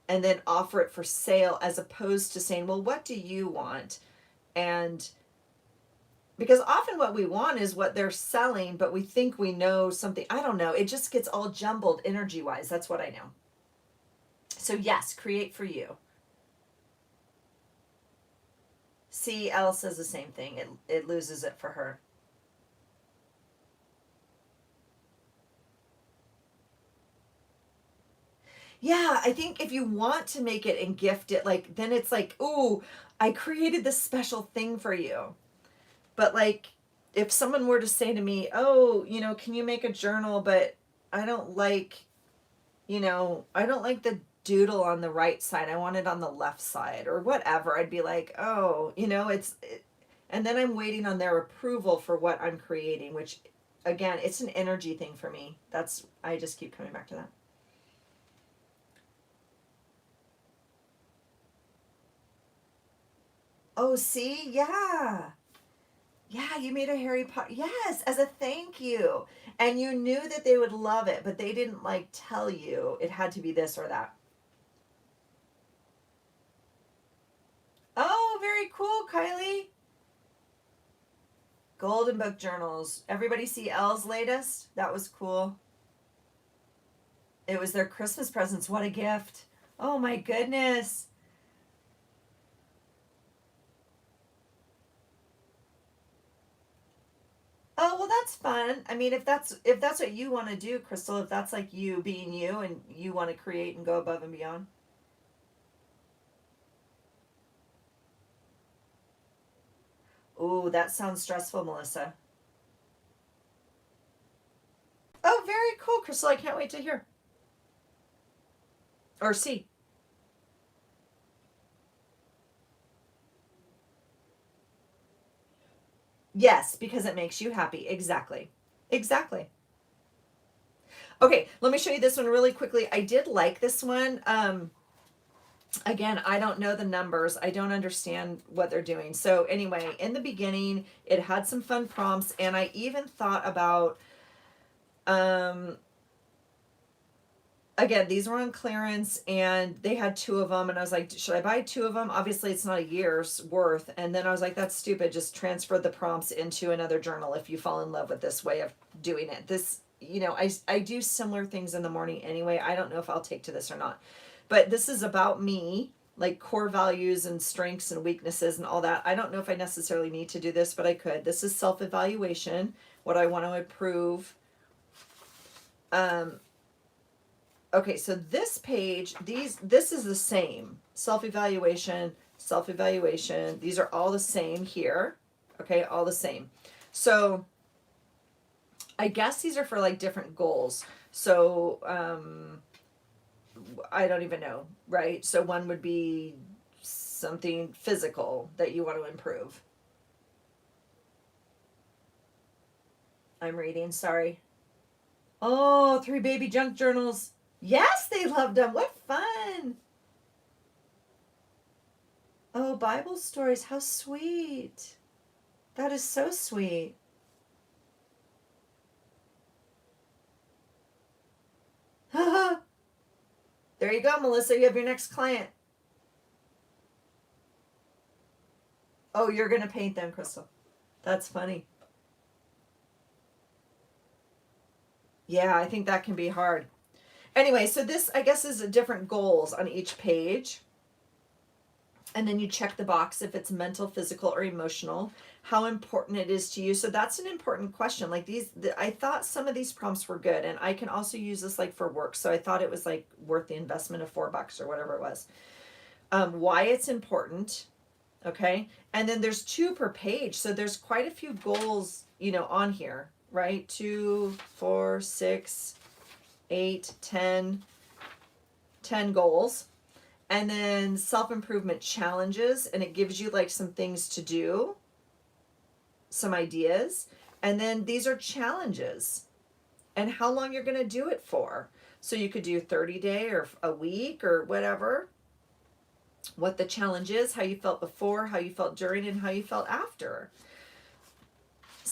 and then offer it for sale, as opposed to saying, well, what do you want? And because often what we want is what they're selling, but we think we know something. I don't know. It just gets all jumbled energy wise. That's what I know. So yes, create for you. See, Elle says the same thing. It loses it for her. Yeah, I think if you want to make it and gift it, like, then it's like, ooh, I created this special thing for you. But like, if someone were to say to me, oh, can you make a journal, but I don't like, I don't like the doodle on the right side. I want it on the left side or whatever. I'd be like, oh, and then I'm waiting on their approval for what I'm creating, which again, it's an energy thing for me. I just keep coming back to that. Oh, see? Yeah. Yeah, you made a Harry Potter. Yes, as a thank you. And you knew that they would love it, but they didn't like tell you it had to be this or that. Oh, very cool, Kylie. Golden Book journals. Everybody see Elle's latest? That was cool. It was their Christmas presents. What a gift. Oh my goodness. Oh, well, that's fun. I mean, if that's what you want to do, Crystal, if that's like you being you and you want to create and go above and beyond. Ooh, that sounds stressful, Melissa. Oh, very cool, Crystal. I can't wait to hear or see. Yes, because it makes you happy. Exactly. Exactly. Okay, let me show you this one really quickly. I did like this one. Again, I don't know the numbers. I don't understand what they're doing. So anyway, in the beginning, it had some fun prompts, and I even thought about um again, these were on clearance and they had two of them, and I was like, should I buy two of them? Obviously it's not a year's worth. And then I was like, that's stupid. Just transfer the prompts into another journal if you fall in love with this way of doing it. This, I do similar things in the morning anyway. I don't know if I'll take to this or not, but this is about me, like core values and strengths and weaknesses and all that. I don't know if I necessarily need to do this, but I could. This is self-evaluation, what I want to improve. um Okay, so this page, this is the same. Self-evaluation, self-evaluation. These are all the same here. Okay, all the same. So I guess these are for like different goals. So I don't even know, right? So one would be something physical that you want to improve. I'm reading, sorry. Oh, three baby junk journals. Yes, they loved them. What fun. Oh, Bible stories. How sweet. That is so sweet. There you go, Melissa. You have your next client. Oh, you're going to paint them, Crystal. That's funny. Yeah, I think that can be hard. Anyway, so this, I guess, is different goals on each page. And then you check the box if it's mental, physical, or emotional, how important it is to you. So that's an important question. Like I thought some of these prompts were good, and I can also use this like for work. So I thought it was like worth the investment of $4 or whatever it was. Why it's important. Okay. And then there's 2 per page. So there's quite a few goals, on here, right? 2, 4, 6, 8, 10 goals. And then self-improvement challenges, and it gives you like some things to do, some ideas. And then these are challenges and how long you're going to do it for. So you could do 30-day or a week or whatever. What the challenge is, how you felt before, how you felt during, and how you felt after.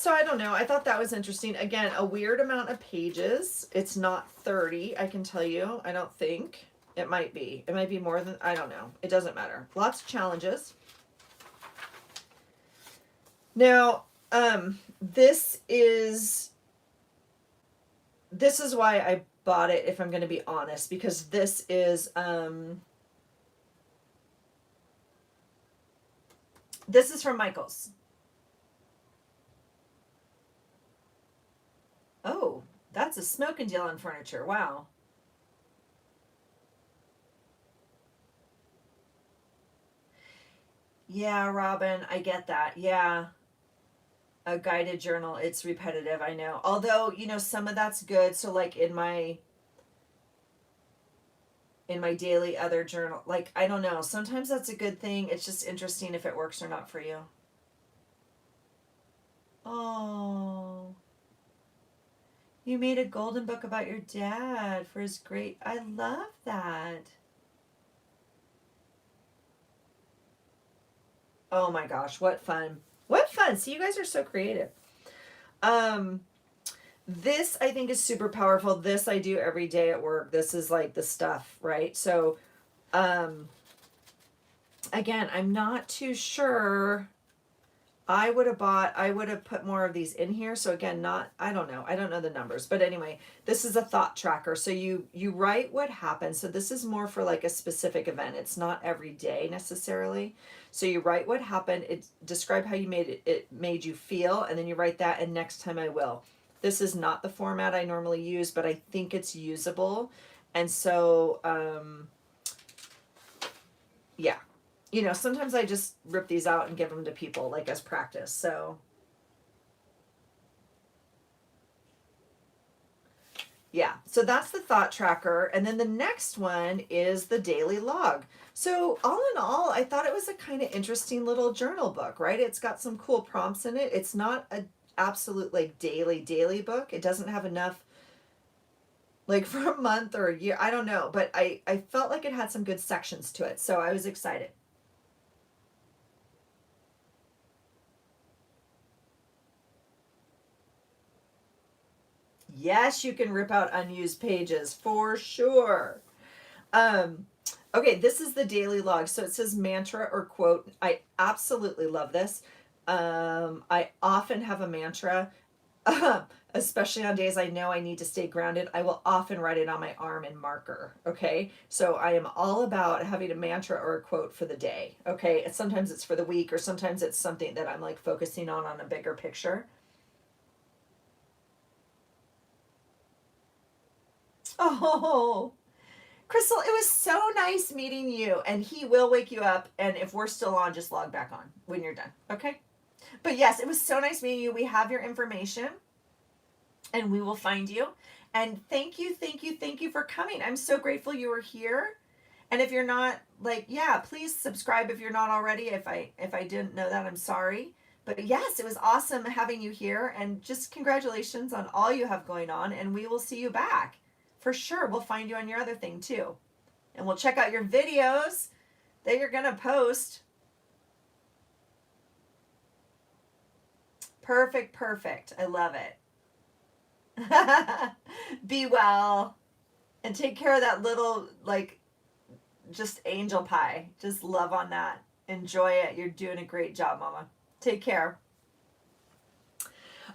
So I don't know. I thought that was interesting. Again, a weird amount of pages. It's not 30, I can tell you. I don't think. It might be. It might be more than, I don't know. It doesn't matter. Lots of challenges. Now, this is why I bought it, if I'm going to be honest, because this is from Michaels. Oh, that's a smoking deal on furniture. Wow. Yeah, Robin, I get that. Yeah. A guided journal, it's repetitive, I know. Although, you know, some of that's good. So like in my daily other journal, like I don't know, sometimes that's a good thing. It's just interesting if it works or not for you. Oh, you made a golden book about your dad for his great, I love that. Oh my gosh, what fun. What fun. See, you guys are so creative. Um, this I think is super powerful. This I do every day at work. This is like the stuff, right? So, um, again, I'm not too sure. I would have put more of these in here. So again, I don't know the numbers, but anyway, this is a thought tracker. So you write what happened. So this is more for like a specific event. It's not every day necessarily. So you write what happened. Describe how you it made you feel. And then you write that, and next time I will. This is not the format I normally use, but I think it's usable. And so, yeah, you know, sometimes I just rip these out and give them to people like as practice. So yeah, so that's the thought tracker. And then the next one is the daily log. So all in all, I thought it was a kind of interesting little journal book, right? It's got some cool prompts in it. It's not a absolute like daily book. It doesn't have enough like for a month or a year. I don't know, but I felt like it had some good sections to it. So I was excited. Yes, you can rip out unused pages for sure. Um, okay, this is the daily log. So it says mantra or quote. I absolutely love this. I often have a mantra, especially on days I know I need to stay grounded. I will often write it on my arm in marker. Okay, so I am all about having a mantra or a quote for the day. Okay, and sometimes it's for the week, or sometimes it's something that I'm like focusing on a bigger picture. Oh, Crystal, it was so nice meeting you. And he will wake you up. And if we're still on, just log back on when you're done. Okay? But yes, it was so nice meeting you. We have your information and we will find you. And thank you for coming. I'm so grateful you were here. And if you're not, like, yeah, please subscribe if you're not already. If I didn't know that, I'm sorry. But yes, it was awesome having you here, and just congratulations on all you have going on, and we will see you back. For sure. We'll find you on your other thing too. And we'll check out your videos that you're going to post. Perfect, perfect. I love it. Be well and take care of that little, like, just angel pie. Just love on that. Enjoy it. You're doing a great job, Mama. Take care.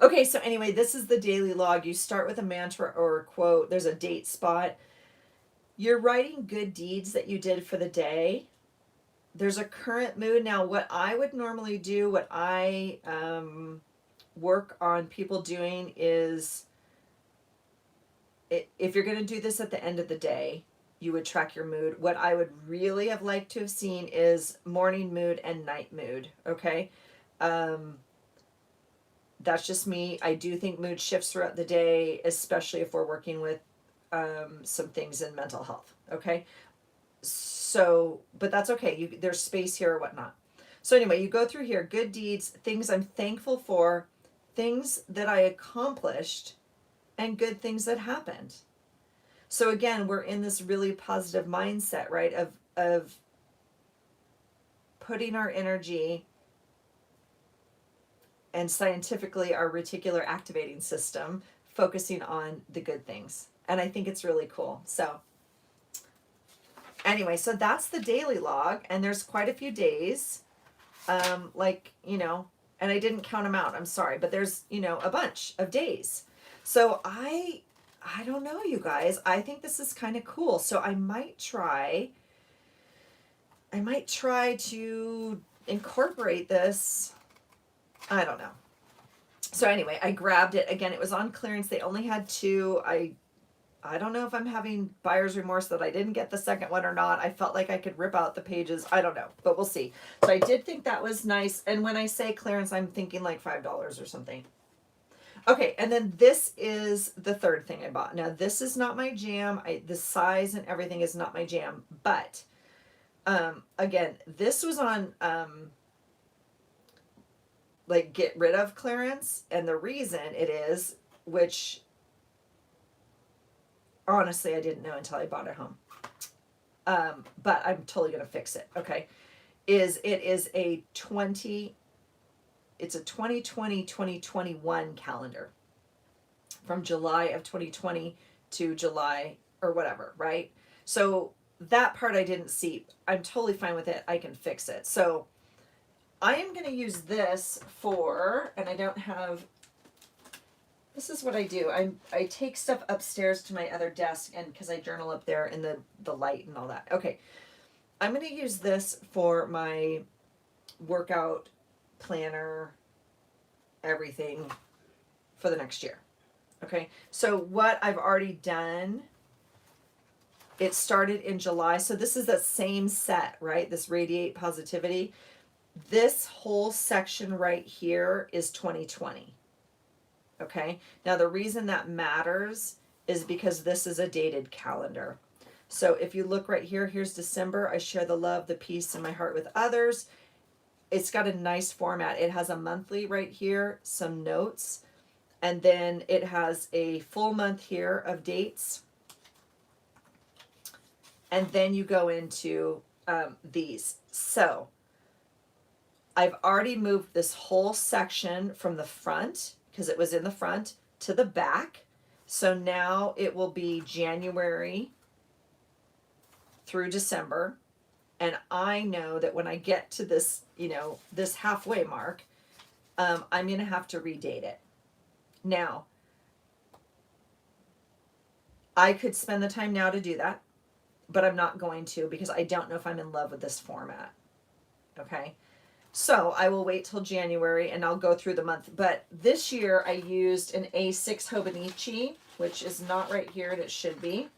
Okay, so anyway, this is the daily log. You start with a mantra or a quote. There's a date spot. You're writing good deeds that you did for the day. There's a current mood. Now, what I would normally do, what I work on people doing is, if you're going to do this at the end of the day, you would track your mood. What I would really have liked to have seen is morning mood and night mood. Okay. That's just me. I do think mood shifts throughout the day, especially if we're working with some things in mental health. Okay. So, but that's okay. There's space here or whatnot. So anyway, you go through here, good deeds, things I'm thankful for, things that I accomplished, and good things that happened. So again, we're in this really positive mindset, right? Of putting our energy and scientifically our reticular activating system, focusing on the good things. And I think it's really cool. So anyway, so that's the daily log, and there's quite a few days. Like, you know, and I didn't count them out. I'm sorry, but there's, you know, a bunch of days. So I don't know, you guys. I think this is kind of cool. So I might try to incorporate this. I don't know. So anyway, I grabbed it. Again, it was on clearance. They only had 2. I don't know if I'm having buyer's remorse that I didn't get the second one or not. I felt like I could rip out the pages. I don't know, but we'll see. So I did think that was nice. And when I say clearance, I'm thinking like $5 or something. Okay, and then this is the third thing I bought. Now, this is not my jam. The size and everything is not my jam. But, again, this was on, like, get rid of clearance. And the reason it is, which, honestly, I didn't know until I bought it home. But I'm totally going to fix it, okay? It is a 2020-2021 calendar from July of 2020 to July or whatever, right? So that part I didn't see. I'm totally fine with it. I can fix it. So I am going to use this for, and I don't have, this is what I do. I take stuff upstairs to my other desk, and because I journal up there in the light and all that. Okay. I'm going to use this for my workout planner, everything for the next year. Okay. So what I've already done, it started in July. So this is the same set, right? This Radiate Positivity. This whole section right here is 2020. Okay. Now the reason that matters is because this is a dated calendar. So if you look right here, here's December. I share the love, the peace in my heart with others. It's got a nice format. It has a monthly right here, some notes, and then it has a full month here of dates. And then you go into these. So I've already moved this whole section from the front, because it was in the front, to the back. So now it will be January through December. And I know that when I get to this, you know, this halfway mark, I'm going to have to redate it. Now, I could spend the time now to do that, but I'm not going to, because I don't know if I'm in love with this format. Okay. So I will wait till January and I'll go through the month. But this year I used an A6 Hobonichi, which is not right here, and it should be.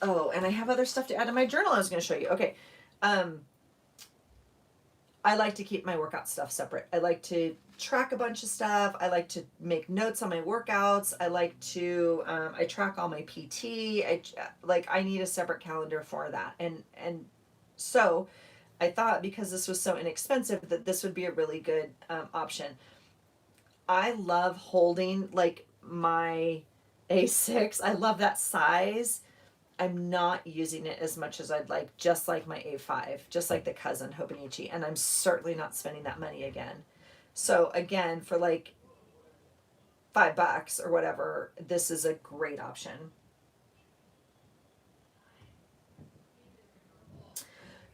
Oh, and I have other stuff to add to my journal I was going to show you. Okay. I like to keep my workout stuff separate. I like to track a bunch of stuff. I like to make notes on my workouts. I like to, I track all my PT. I need a separate calendar for that. And so I thought, because this was so inexpensive, that this would be a really good option. I love holding like my A6. I love that size. I'm not using it as much as I'd like, just like my A5, just like the cousin Hobonichi, and I'm certainly not spending that money again. So again, for like $5 or whatever, this is a great option.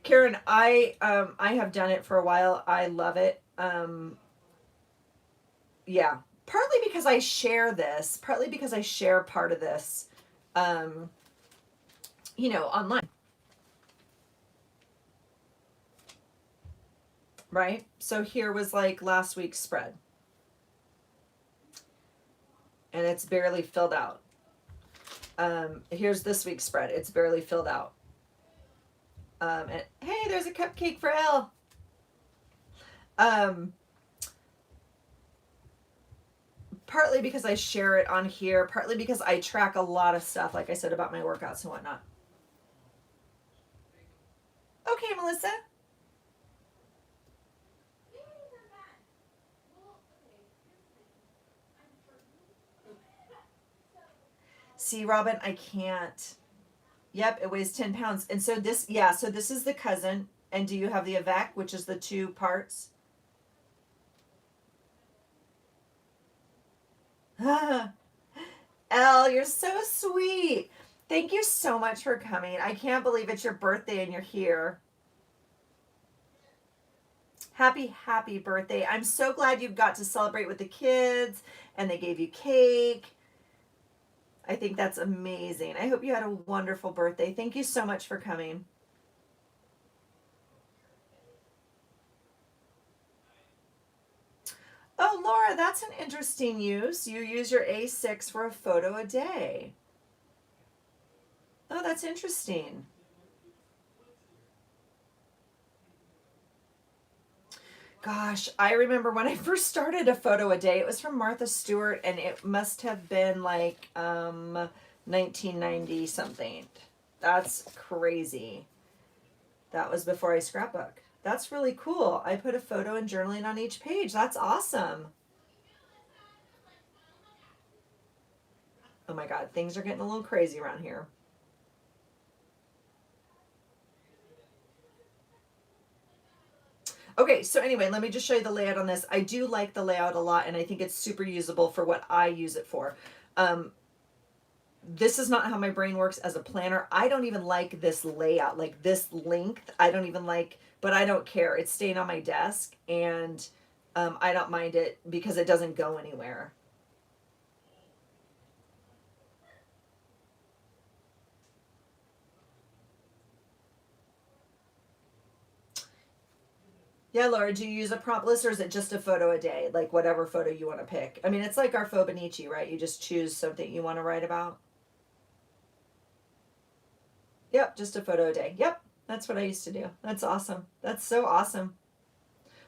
Karen, I have done it for a while. I love it. Yeah, partly because I share this, partly because I share part of this. You know, online. Right? So here was like last week's spread. And it's barely filled out. Here's this week's spread. It's barely filled out. And hey, there's a cupcake for Elle. Partly because I share it on here, partly because I track a lot of stuff, like I said, about my workouts and whatnot. Okay, Melissa. See, Robin, I can't. Yep, it weighs 10 pounds. And so this, yeah, so this is the cousin. And do you have the avec, which is the 2 parts? Elle, you're so sweet. Thank you so much for coming. I can't believe it's your birthday and you're here. Happy birthday. I'm so glad you got to celebrate with the kids and they gave you cake. I think that's amazing. I hope you had a wonderful birthday. Thank you so much for coming. Oh, Laura, that's an interesting use. You use your A6 for a photo a day. Oh, that's interesting. Gosh, I remember when I first started a photo a day. It was from Martha Stewart, and it must have been like 1990 something. That's crazy. That was before I scrapbook. That's really cool. I put a photo and journaling on each page. That's awesome. Oh my God, things are getting a little crazy around here. Okay, so anyway, let me just show you the layout on this. I do like the layout a lot, and I think it's super usable for what I use it for. This is not how my brain works as a planner. I don't even like this layout, like this length. I don't even like, but I don't care. It's staying on my desk, and I don't mind it because it doesn't go anywhere. Yeah, Laura, do you use a prompt list or is it just a photo a day? Like whatever photo you want to pick. I mean, it's like our Fobonichi, right? You just choose something you want to write about. Yep, just a photo a day. Yep, that's what I used to do. That's awesome. That's so awesome.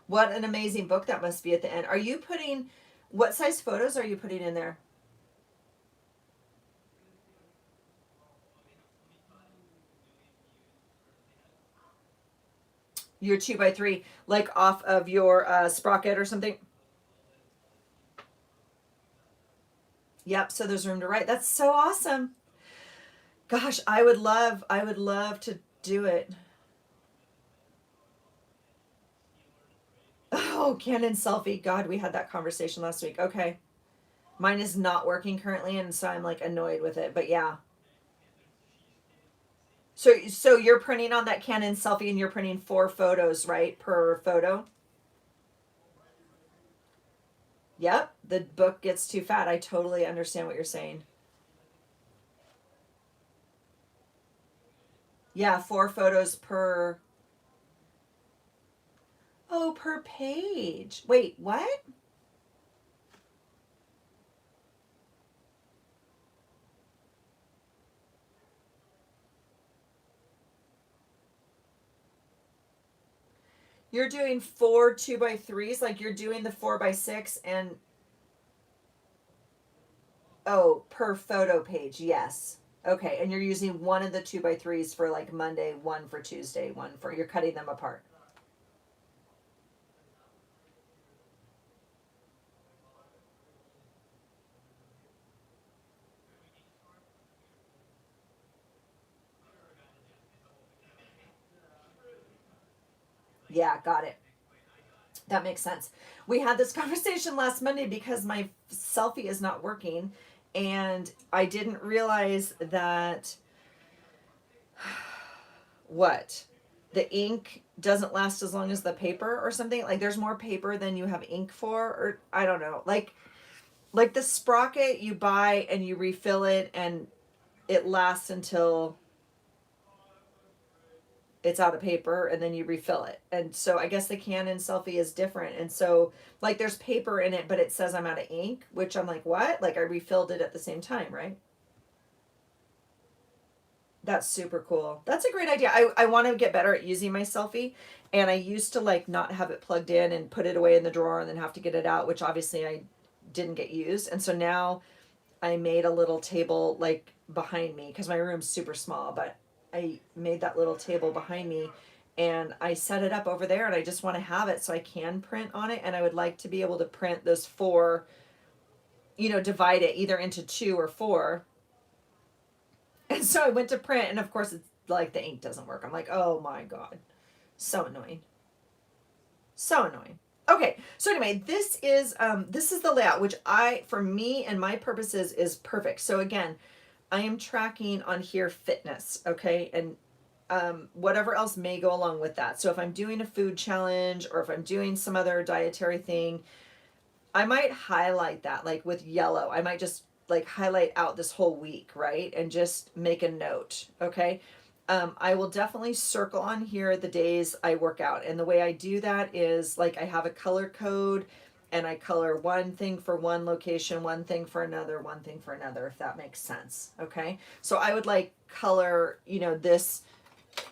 What an amazing book that must be at the end. Are you putting, what size photos are you putting in there? Your 2x3, like off of your sprocket or something? Yep, so there's room to write. That's so awesome. Gosh, I would love to do it. Oh, Canon selfie. God, we had that conversation last week. Okay. Mine is not working currently, and so I'm like annoyed with it. But yeah. So you're printing on that Canon selfie and you're printing 4 photos, right? Per photo? Yep. The book gets too fat. I totally understand what you're saying. Yeah, 4 photos per. Oh, per page. Wait, what? You're doing 4 2x3s, like you're doing the 4x6 and oh, per photo page, yes. Okay, and you're using one of the 2x3s for like Monday, one for Tuesday, one for, you're cutting them apart. Yeah, got it. That makes sense. We had this conversation last Monday because my selfie is not working, and I didn't realize that what? The ink doesn't last as long as the paper or something. Like there's more paper than you have ink for, or I don't know. Like the sprocket you buy and you refill it and it lasts until it's out of paper and then you refill it. And so I guess the Canon selfie is different. And so like there's paper in it, but it says I'm out of ink, which I'm like, what? Like I refilled it at the same time, right? That's super cool. That's a great idea. I want to get better at using my selfie. And I used to like not have it plugged in and put it away in the drawer and then have to get it out, which obviously I didn't get used. And so now I made a little table like behind me because my room's super small, but I made that little table behind me and I set it up over there and I just want to have it so I can print on it. And I would like to be able to print those 4, divide it either into 2 or 4. And so I went to print and of course it's like the ink doesn't work. I'm like, oh my God. So annoying. So annoying. Okay, so anyway, this is the layout, which for me and my purposes is perfect. So again, I am tracking on here fitness, okay, and whatever else may go along with that. So if I'm doing a food challenge or if I'm doing some other dietary thing, I might highlight that like with yellow. I might just like highlight out this whole week, right, and just make a note, okay. I will definitely circle on here the days I work out. And the way I do that is like I have a color code and I color one thing for one location, one thing for another, one thing for another, if that makes sense. Okay. So I would like color, this,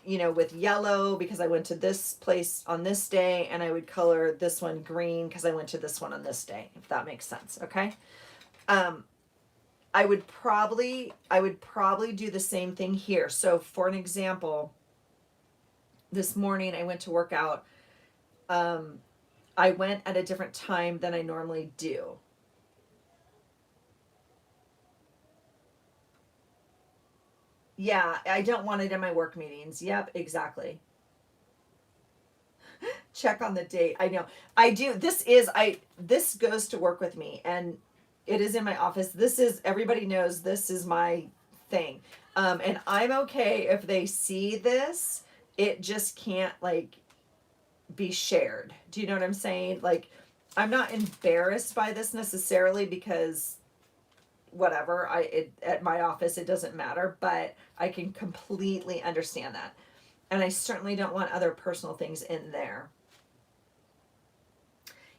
with yellow because I went to this place on this day, and I would color this one green because I went to this one on this day, if that makes sense. Okay. I would probably do the same thing here. So for an example, this morning I went to work out. I went at a different time than I normally do. Yeah, I don't want it in my work meetings. Yep, exactly. Check on the date. I know. I do. This goes to work with me, and it is in my office. Everybody knows this is my thing. And I'm okay if they see this. It just can't like be shared. Do you know what I'm saying? Like, I'm not embarrassed by this necessarily because whatever, at my office it doesn't matter, but I can completely understand that. And I certainly don't want other personal things in there.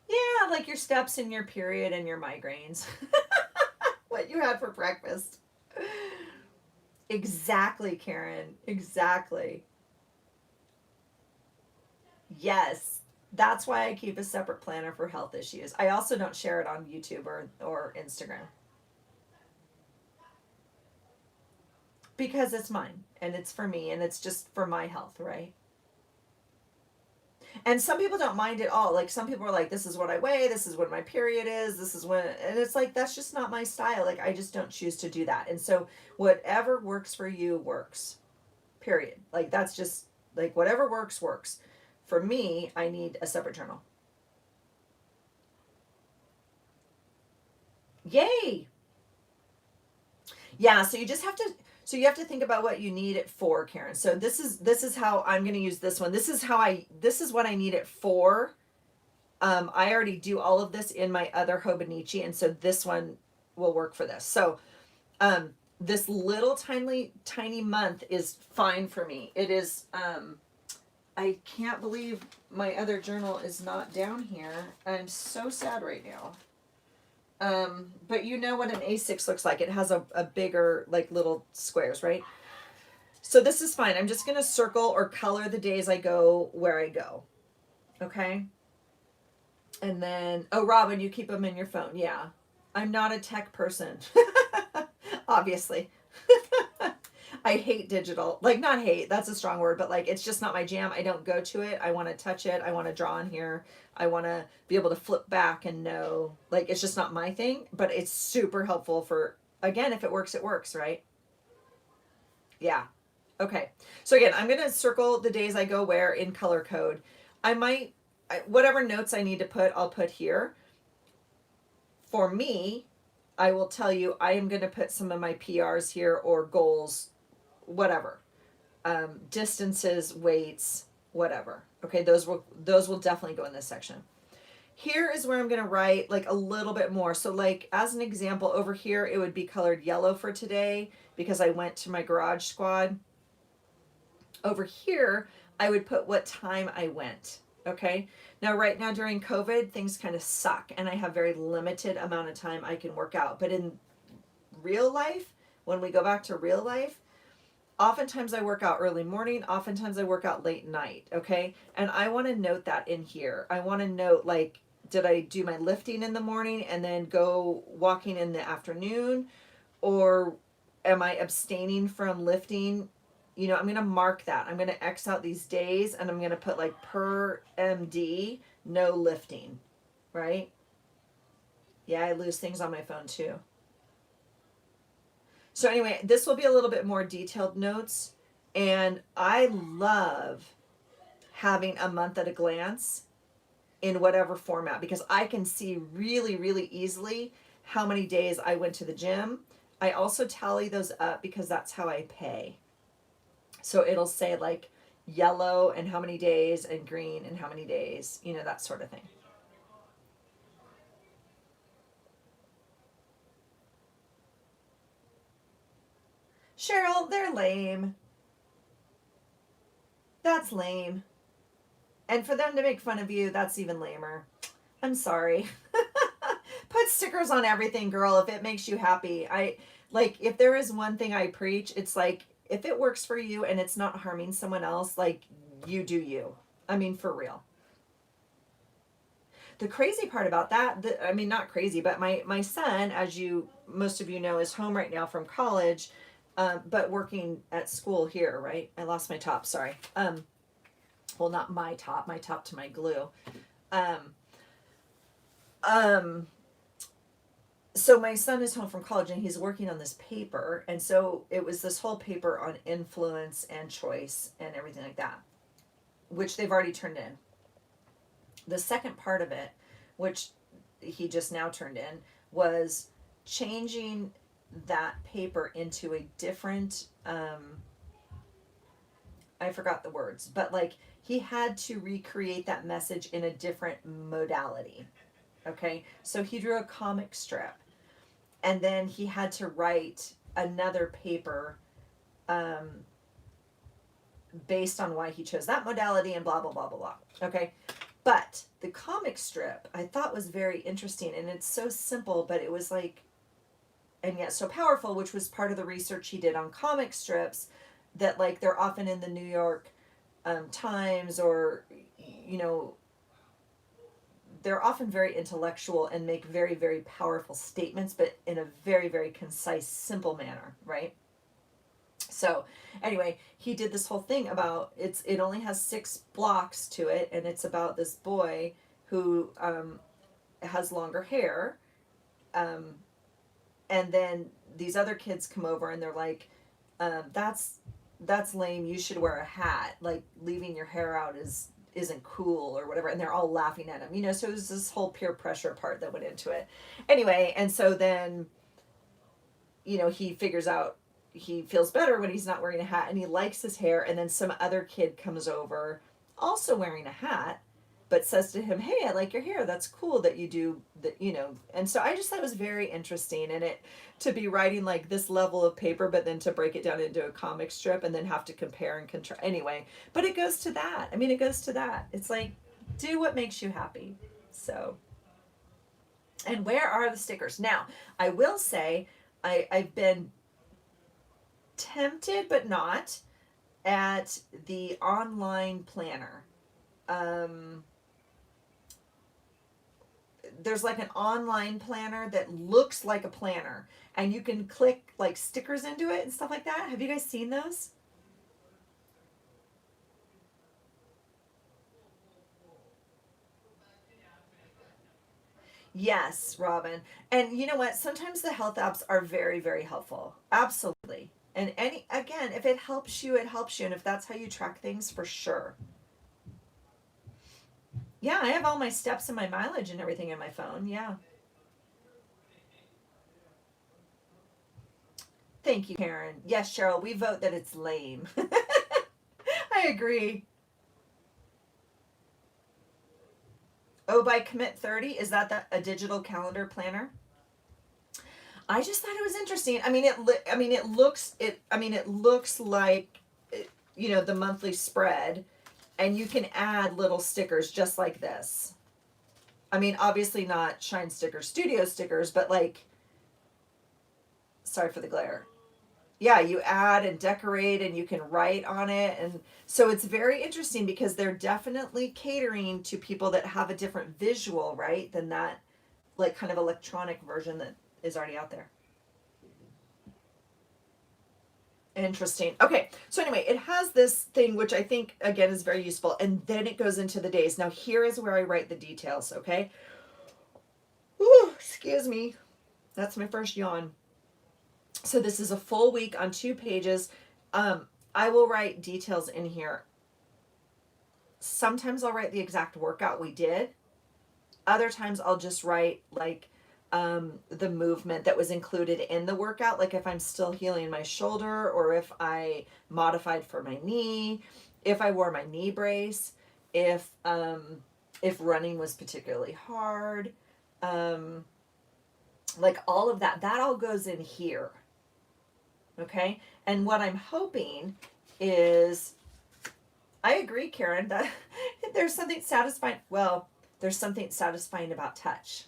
Yeah, like your steps and your period and your migraines. What you had for breakfast. Exactly, Karen. Exactly. Yes. That's why I keep a separate planner for health issues. I also don't share it on YouTube or Instagram. Because it's mine and it's for me and it's just for my health, right? And some people don't mind at all. Like some people are like, this is what I weigh, this is what my period is, this is when, and it's like, that's just not my style. Like I just don't choose to do that. And so whatever works for you works, period. Like that's just like whatever works, works. For me, I need a separate journal. Yay. Yeah, so you have to think about what you need it for, Karen. So this is how I'm going to use this one. This is what I need it for. I already do all of this in my other Hobonichi, and so this one will work for this. So this little tiny month is fine for me. It is I can't believe my other journal is not down here. I'm so sad right now. But you know what an A6 looks like. It has a bigger, like little squares, right? So this is fine. I'm just going to circle or color the days I go where I go. Okay. And then, oh, Robin, you keep them in your phone. Yeah. I'm not a tech person. Obviously. I hate digital. Like, not hate, that's a strong word, but like, it's just not my jam. I don't go to it. I want to touch it. I want to draw in here. I want to be able to flip back and know, like, it's just not my thing, but it's super helpful for, again, if it works, right? Yeah. Okay. So again, I'm going to circle the days I go where in color code. Whatever notes I need to put, I'll put here. For me, I will tell you, I am going to put some of my PRs here or goals, whatever. Distances, weights, whatever. Okay, those will definitely go in this section. Here is where I'm going to write like a little bit more. So like as an example over here, it would be colored yellow for today because I went to my garage squad. Over here, I would put what time I went. Okay. Now, right now during COVID, things kind of suck and I have very limited amount of time I can work out. But in real life, when we go back to real life, oftentimes I work out early morning, oftentimes I work out late night, okay? And I want to note that in here. I want to note, like, did I do my lifting in the morning and then go walking in the afternoon? Or am I abstaining from lifting? You know, I'm going to mark that. I'm going to X out these days and I'm going to put like per MD, no lifting, right? Yeah, I lose things on my phone too. So anyway, this will be a little bit more detailed notes. And I love having a month at a glance in whatever format, because I can see really, really easily how many days I went to the gym. I also tally those up because that's how I pay. So it'll say like yellow and how many days and green and how many days, you know, that sort of thing. Cheryl, they're lame. That's lame. And for them to make fun of you, that's even lamer. I'm sorry. Put stickers on everything, girl, if it makes you happy. I like, if there is one thing I preach, it's like, if it works for you and it's not harming someone else, like, you do you. I mean, for real. The crazy part about that, I mean, not crazy, but my son, as you most of you know, is home right now from college, but working at school here, right? I lost my top, sorry. Well, not my top to my glue. Um, um, so my son is home from college and he's working on this paper, and so it was this whole paper on influence and choice and everything like that, which they've already turned in. The second part of it, which he just now turned in, was changing that paper into a different I forgot the words, but like he had to recreate that message in a different modality. Okay, so he drew a comic strip, and then he had to write another paper um, based on why he chose that modality and blah blah blah blah blah. Okay, but the comic strip I thought was very interesting, and it's so simple, but it was like, and yet so powerful, which was part of the research he did on comic strips, that like they're often in the New York Times, or you know, they're often very intellectual and make very, very powerful statements, but in a very, very concise, simple manner, right? So anyway, he did this whole thing about it only has 6 blocks to it, and it's about this boy who has longer hair, um, and then these other kids come over and they're like, that's lame, you should wear a hat, like leaving your hair out isn't cool or whatever, and they're all laughing at him, you know. So it was this whole peer pressure part that went into it anyway. And so then, you know, he figures out he feels better when he's not wearing a hat, and he likes his hair, and then some other kid comes over also wearing a hat, but says to him, hey, I like your hair, that's cool that you do that, you know. And so I just thought it was very interesting, and it, to be writing like this level of paper, but then to break it down into a comic strip and then have to compare and contrast anyway. But it goes to that, I mean, it goes to that, it's like, do what makes you happy. So, and where are the stickers now? I will say I've been tempted but not at the online planner. um there's like an online planner that looks like a planner, and you can click like stickers into it and stuff like that. Have you guys seen those? Yes, Robin. And you know what? Sometimes the health apps are very, very helpful. Absolutely. And any, again, if it helps you, it helps you. And if that's how you track things, for sure. Yeah, I have all my steps and my mileage and everything in my phone. Yeah. Thank you, Karen. Yes, Cheryl, we vote that it's lame. I agree. Oh, by Commit 30, is that a digital calendar planner? I just thought it was interesting. I mean, it looks like, you know, the monthly spread, and you can add little stickers just like this. I mean, obviously not Shine Sticker Studio stickers, but like, sorry for the glare. Yeah, you add and decorate, and you can write on it, and so it's very interesting because they're definitely catering to people that have a different visual, right, than that like kind of electronic version that is already out there. Interesting. Okay, so anyway, it has this thing which I think again is very useful, and then it goes into the days. Now here is where I write the details, okay? Ooh, excuse me. That's my first yawn. So this is a full week on 2 pages. I will write details in here. sometimes I'll write the exact workout we did. Other times I'll just write like the movement that was included in the workout, like if I'm still healing my shoulder, or if I modified for my knee, if I wore my knee brace, if running was particularly hard, like all of that, that all goes in here. Okay. And what I'm hoping is, I agree, Karen, that there's something satisfying. Well, there's something satisfying about touch.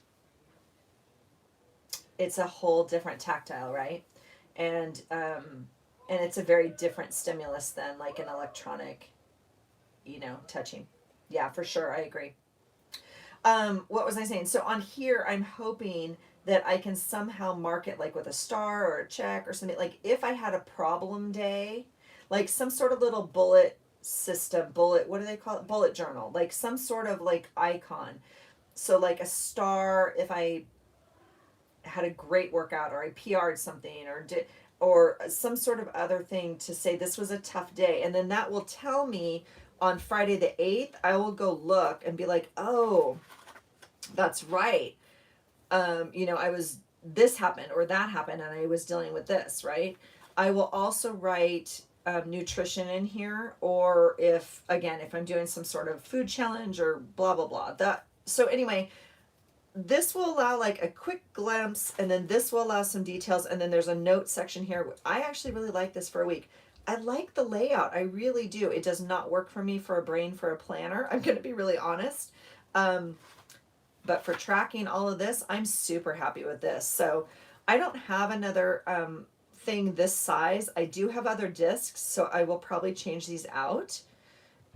It's a whole different tactile, right? And it's a very different stimulus than like an electronic, touching. Yeah, for sure. I agree. What was I saying? So on here, I'm hoping that I can somehow mark it like with a star or a check or something. Like if I had a problem day, like some sort of little bullet system, what do they call it? Bullet journal, like some sort of like icon. So like a star if I had a great workout, or I PR'd something, or some sort of other thing to say this was a tough day. And then that will tell me on Friday the 8th, I will go look and be like, oh, that's right. This happened or that happened and I was dealing with this, right? I will also write nutrition in here, or if I'm doing some sort of food challenge or blah, blah, blah. So anyway, this will allow like a quick glimpse, and then this will allow some details, and then there's a note section here. I actually really like this for a week. I like the layout. I really do. It does not work for me for a planner. I'm going to be really honest. But for tracking all of this, I'm super happy with this. So I don't have another thing this size. I do have other discs, so I will probably change these out.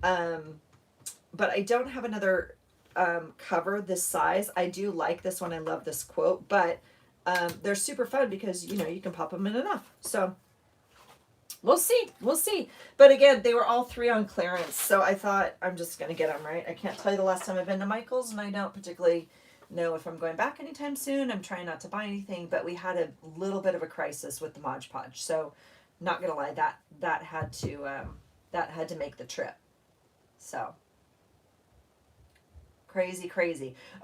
But I don't have another cover this size. I do like this one. I love this quote, but they're super fun because you can pop them in enough. So we'll see. But again, they were all 3 on clearance, so I thought I'm just gonna get them, right? I can't tell you the last time I've been to Michael's, and I don't particularly know if I'm going back anytime soon. I'm trying not to buy anything, but we had a little bit of a crisis with the Mod Podge, so not gonna lie, that had to make the trip. So crazy.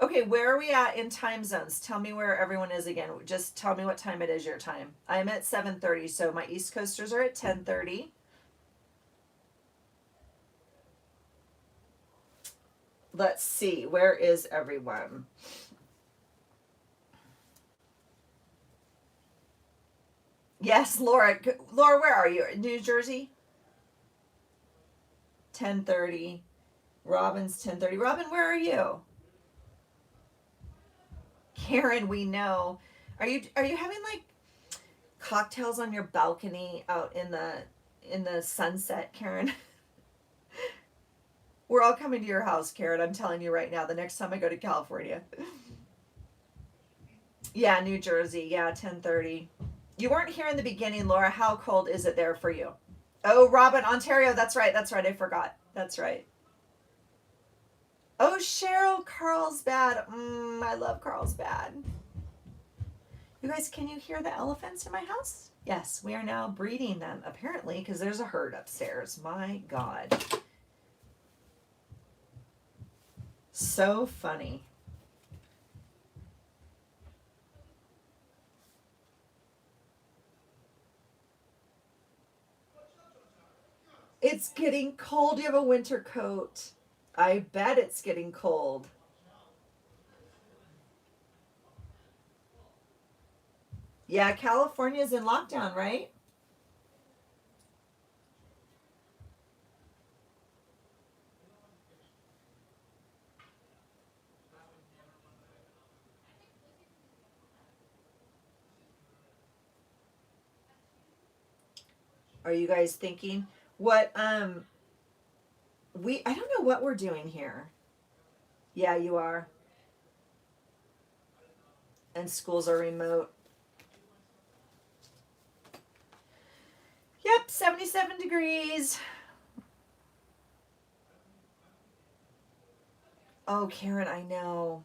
Okay, where are we at in time zones? Tell me where everyone is again. Just tell me what time it is your time. I'm at 7:30, so my East Coasters are at 10:30. Let's see, where is everyone? Yes, Laura. Laura, where are you? New Jersey? 10:30. Robin's 10:30. Robin, where are you? Karen, we know. Are you having like cocktails on your balcony out in the sunset, Karen? We're all coming to your house, Karen. I'm telling you right now, the next time I go to California. Yeah, New Jersey. Yeah, 10:30. You weren't here in the beginning, Laura. How cold is it there for you? Oh, Robin, Ontario. That's right. I forgot. That's right. Oh, Cheryl, Carlsbad. I love Carlsbad. You guys, can you hear the elephants in my house? Yes, we are now breeding them, apparently, because there's a herd upstairs. My God. So funny. It's getting cold. You have a winter coat. I bet it's getting cold. Yeah, California's in lockdown, right? Are you guys thinking what I don't know what we're doing here. Yeah, you are. And schools are remote. Yep, 77 degrees. Oh, Karen, I know.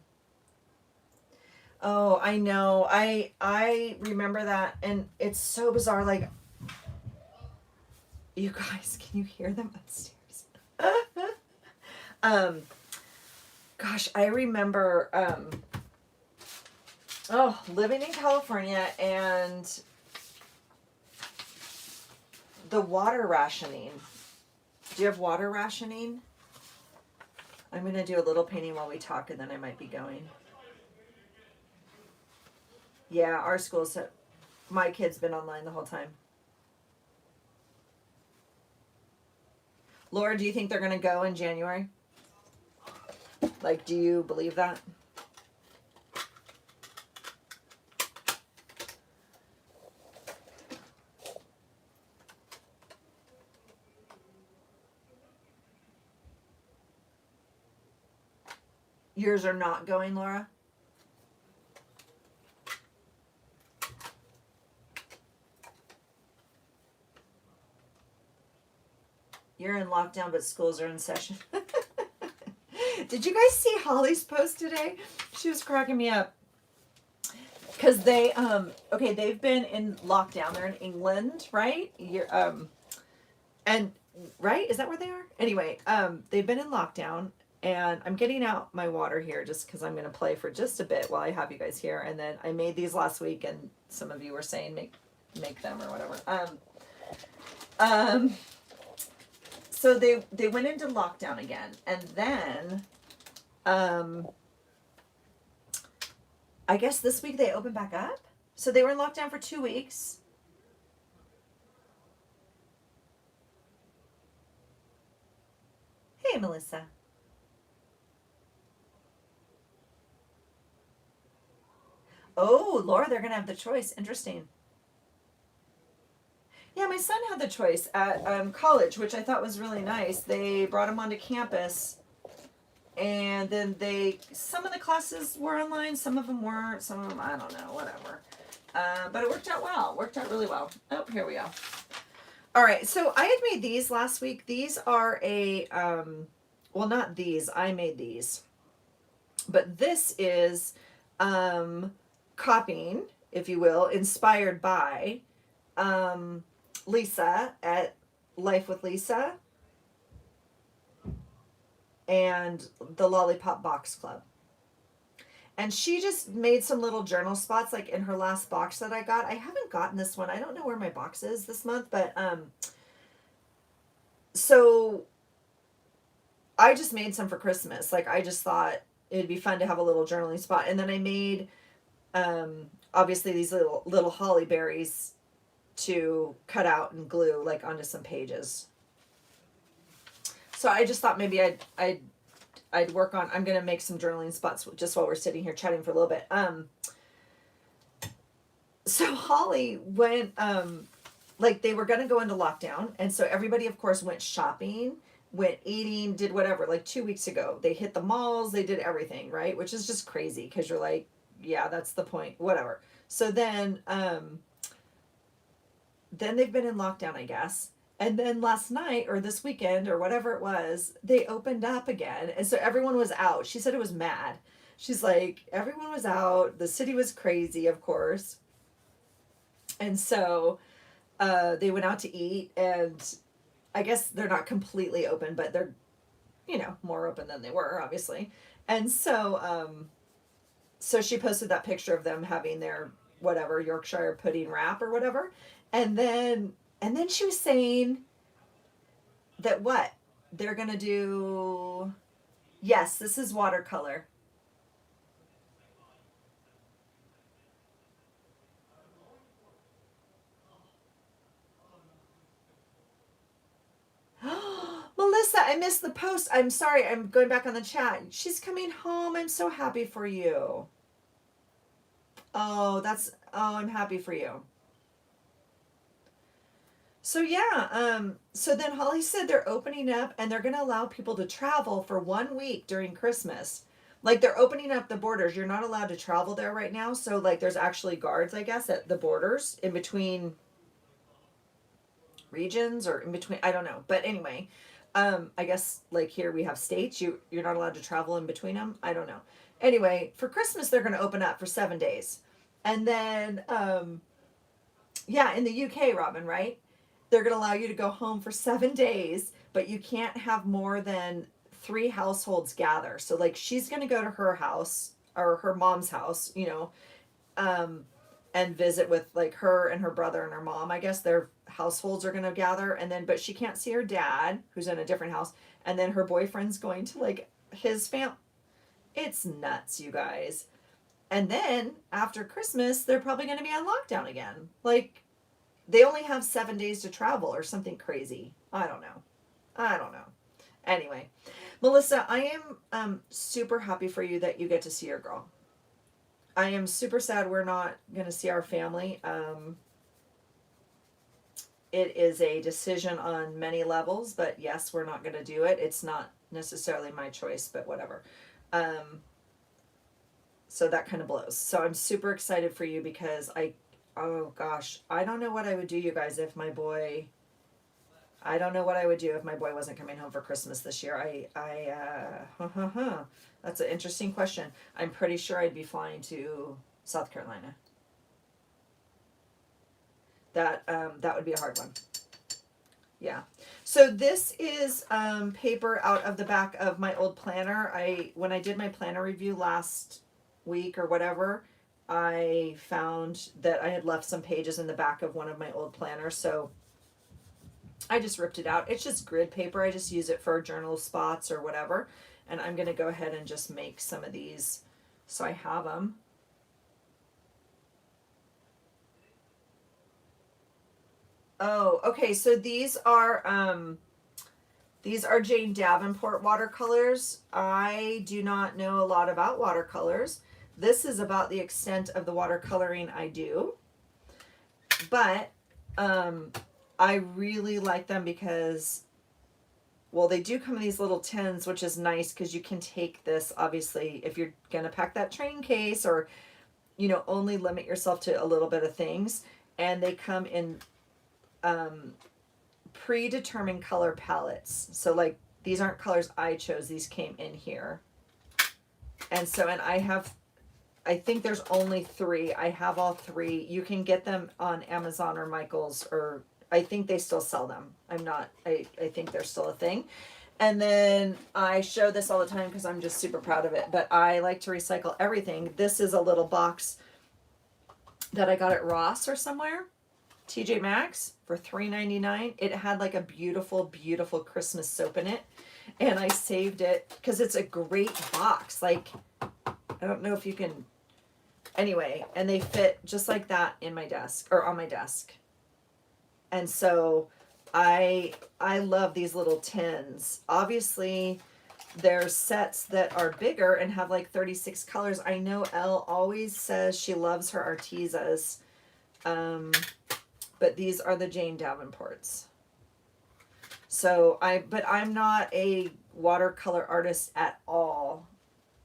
Oh, I know. I remember that, and it's so bizarre. Like, you guys, can you hear them upstairs? Um, gosh, I remember, living in California and the water rationing. Do you have water rationing? I'm going to do a little painting while we talk, and then I might be going. Yeah, our school's, my kid's been online the whole time. Laura, do you think they're going to go in January? Like, do you believe that? Yours are not going, Laura? You're in lockdown, but schools are in session. Did you guys see Holly's post today? She was cracking me up. Because they, okay, they've been in lockdown. They're in England, right? And, right? Is that where they are? Anyway, they've been in lockdown. And I'm getting out my water here just because I'm going to play for just a bit while I have you guys here. And then I made these last week, and some of you were saying make them or whatever. So they went into lockdown again, and then I guess this week they opened back up. So they were in lockdown for 2 weeks. Hey, Melissa. Oh, Laura, they're going to have the choice. Interesting. Yeah, my son had the choice at college, which I thought was really nice. They brought him onto campus, and then some of the classes were online, some of them weren't, some of them, I don't know, whatever. But it worked out well. It worked out really well. Oh, here we go. All right, so I had made these last week. These are well, not these. I made these. But this is copying, if you will, inspired by Lisa at Life with Lisa and the Lollipop Box Club. And she just made some little journal spots like in her last box that I got. I haven't gotten this one. I don't know where my box is this month, but so I just made some for Christmas. Like I just thought it'd be fun to have a little journaling spot. And then I made obviously these little holly berries to cut out and glue like onto some pages. So I just thought maybe I'd work on, I'm going to make some journaling spots just while we're sitting here chatting for a little bit. So Holly went, like they were going to go into lockdown. And so everybody, of course, went shopping, went eating, did whatever. Like 2 weeks ago, they hit the malls, they did everything, right? Which is just crazy because you're like, yeah, that's the point, whatever. So then they've been in lockdown, I guess. And then last night or this weekend or whatever it was, they opened up again. And so everyone was out. She said it was mad. She's like, everyone was out. The city was crazy, of course. And so they went out to eat. And I guess they're not completely open, but they're, more open than they were, obviously. And so, so she posted that picture of them having their whatever Yorkshire pudding wrap or whatever. And then she was saying that what? They're going to do... Yes, this is watercolor. Melissa, I missed the post. I'm sorry. I'm going back on the chat. She's coming home. I'm so happy for you. Oh, I'm happy for you. So yeah, so then Holly said they're opening up and they're going to allow people to travel for 1 week during Christmas. Like they're opening up the borders. You're not allowed to travel there right now. So like there's actually guards, I guess, at the borders in between regions or in between, I don't know. But anyway, I guess like here we have states. You're not allowed to travel in between them. I don't know. Anyway, for Christmas, they're going to open up for 7 days. And then, yeah, in the UK, Robin, right? They're going to allow you to go home for 7 days, but you can't have more than 3 households gather. So like she's going to go to her house or her mom's house, you know, and visit with like her and her brother and her mom. I guess their households are going to gather, and then but she can't see her dad who's in a different house, and then her boyfriend's going to like his family. It's nuts, you guys. And then after Christmas, they're probably going to be on lockdown again. Like they only have 7 days to travel or something crazy. I don't know. I don't know. Anyway, Melissa, I am super happy for you that you get to see your girl. I am super sad we're not going to see our family. It is a decision on many levels, but yes, we're not going to do it. It's not necessarily my choice, but whatever. So that kind of blows. So I'm super excited for you because oh gosh, I don't know what I would do, you guys, if my boy, I don't know what I would do if my boy wasn't coming home for Christmas this year. That's an interesting question. I'm pretty sure I'd be flying to South Carolina. That would be a hard one. Yeah. So this is paper out of the back of my old planner. When I did my planner review last week or whatever, I found that I had left some pages in the back of one of my old planners. So I just ripped it out. It's just grid paper. I just use it for journal spots or whatever. And I'm going to go ahead and just make some of these so I have them. Oh, okay. So these are Jane Davenport watercolors. I do not know a lot about watercolors. This is about the extent of the watercoloring I do. But I really like them because, well, they do come in these little tins, which is nice because you can take this, obviously, if you're going to pack that train case or, you know, only limit yourself to a little bit of things. And they come in predetermined color palettes. So like these aren't colors I chose, these came in here. And so, and I think there's only 3. I have all 3. You can get them on Amazon or Michael's, or I think they still sell them. I think they're still a thing. And then I show this all the time because I'm just super proud of it, but I like to recycle everything. This is a little box that I got at Ross or somewhere, TJ Maxx, for $3.99. It had like a beautiful, beautiful Christmas soap in it. And I saved it because it's a great box. Like, I don't know if you can, anyway, and they fit just like that in my desk or on my desk. And so I love these little tins. Obviously, there's sets that are bigger and have like 36 colors. I know Elle always says she loves her Artezas. But these are the Jane Davenports. So but I'm not a watercolor artist at all.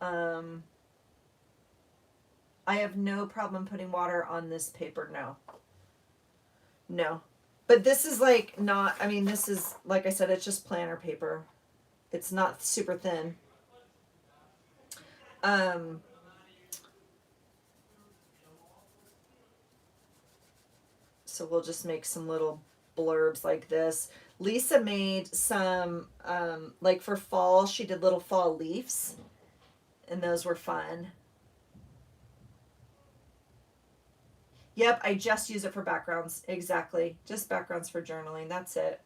I have no problem putting water on this paper. No. But this is like not, I mean, this is, like I said, it's just planner paper. It's not super thin. So we'll just make some little blurbs like this. Lisa made some, like for fall, she did little fall leaves, and those were fun. Yep, I just use it for backgrounds. Exactly. Just backgrounds for journaling. That's it.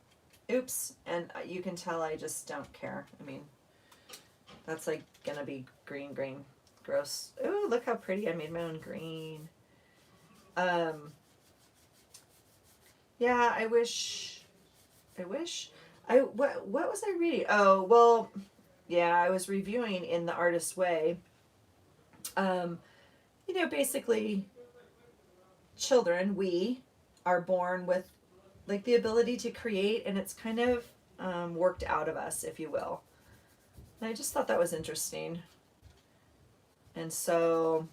Oops. And you can tell I just don't care. I mean, that's like going to be green. Gross. Ooh, look how pretty I made my own green. Yeah, I wish. What was I reading? Oh, well, yeah, I was reviewing In the Artist's Way. You know, basically, children, we are born with like the ability to create, and it's kind of worked out of us, if you will. And I just thought that was interesting. And so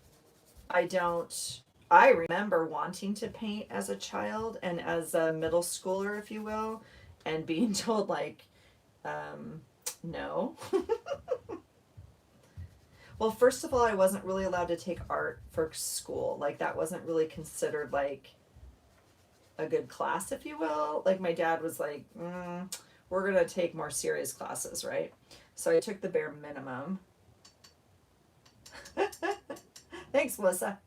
I remember wanting to paint as a child and as a middle schooler, if you will, and being told like, no. Well, first of all, I wasn't really allowed to take art for school. Like that wasn't really considered like a good class, if you will. Like my dad was like, we're going to take more serious classes, right? So I took the bare minimum. Thanks, Melissa.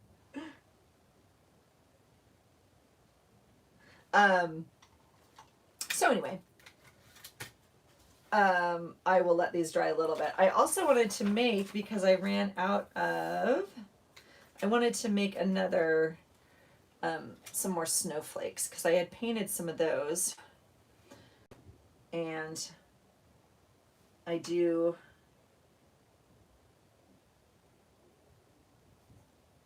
So anyway, I will let these dry a little bit. I also wanted to make, because I ran out of, I wanted to make another, some more snowflakes, because I had painted some of those. And I do,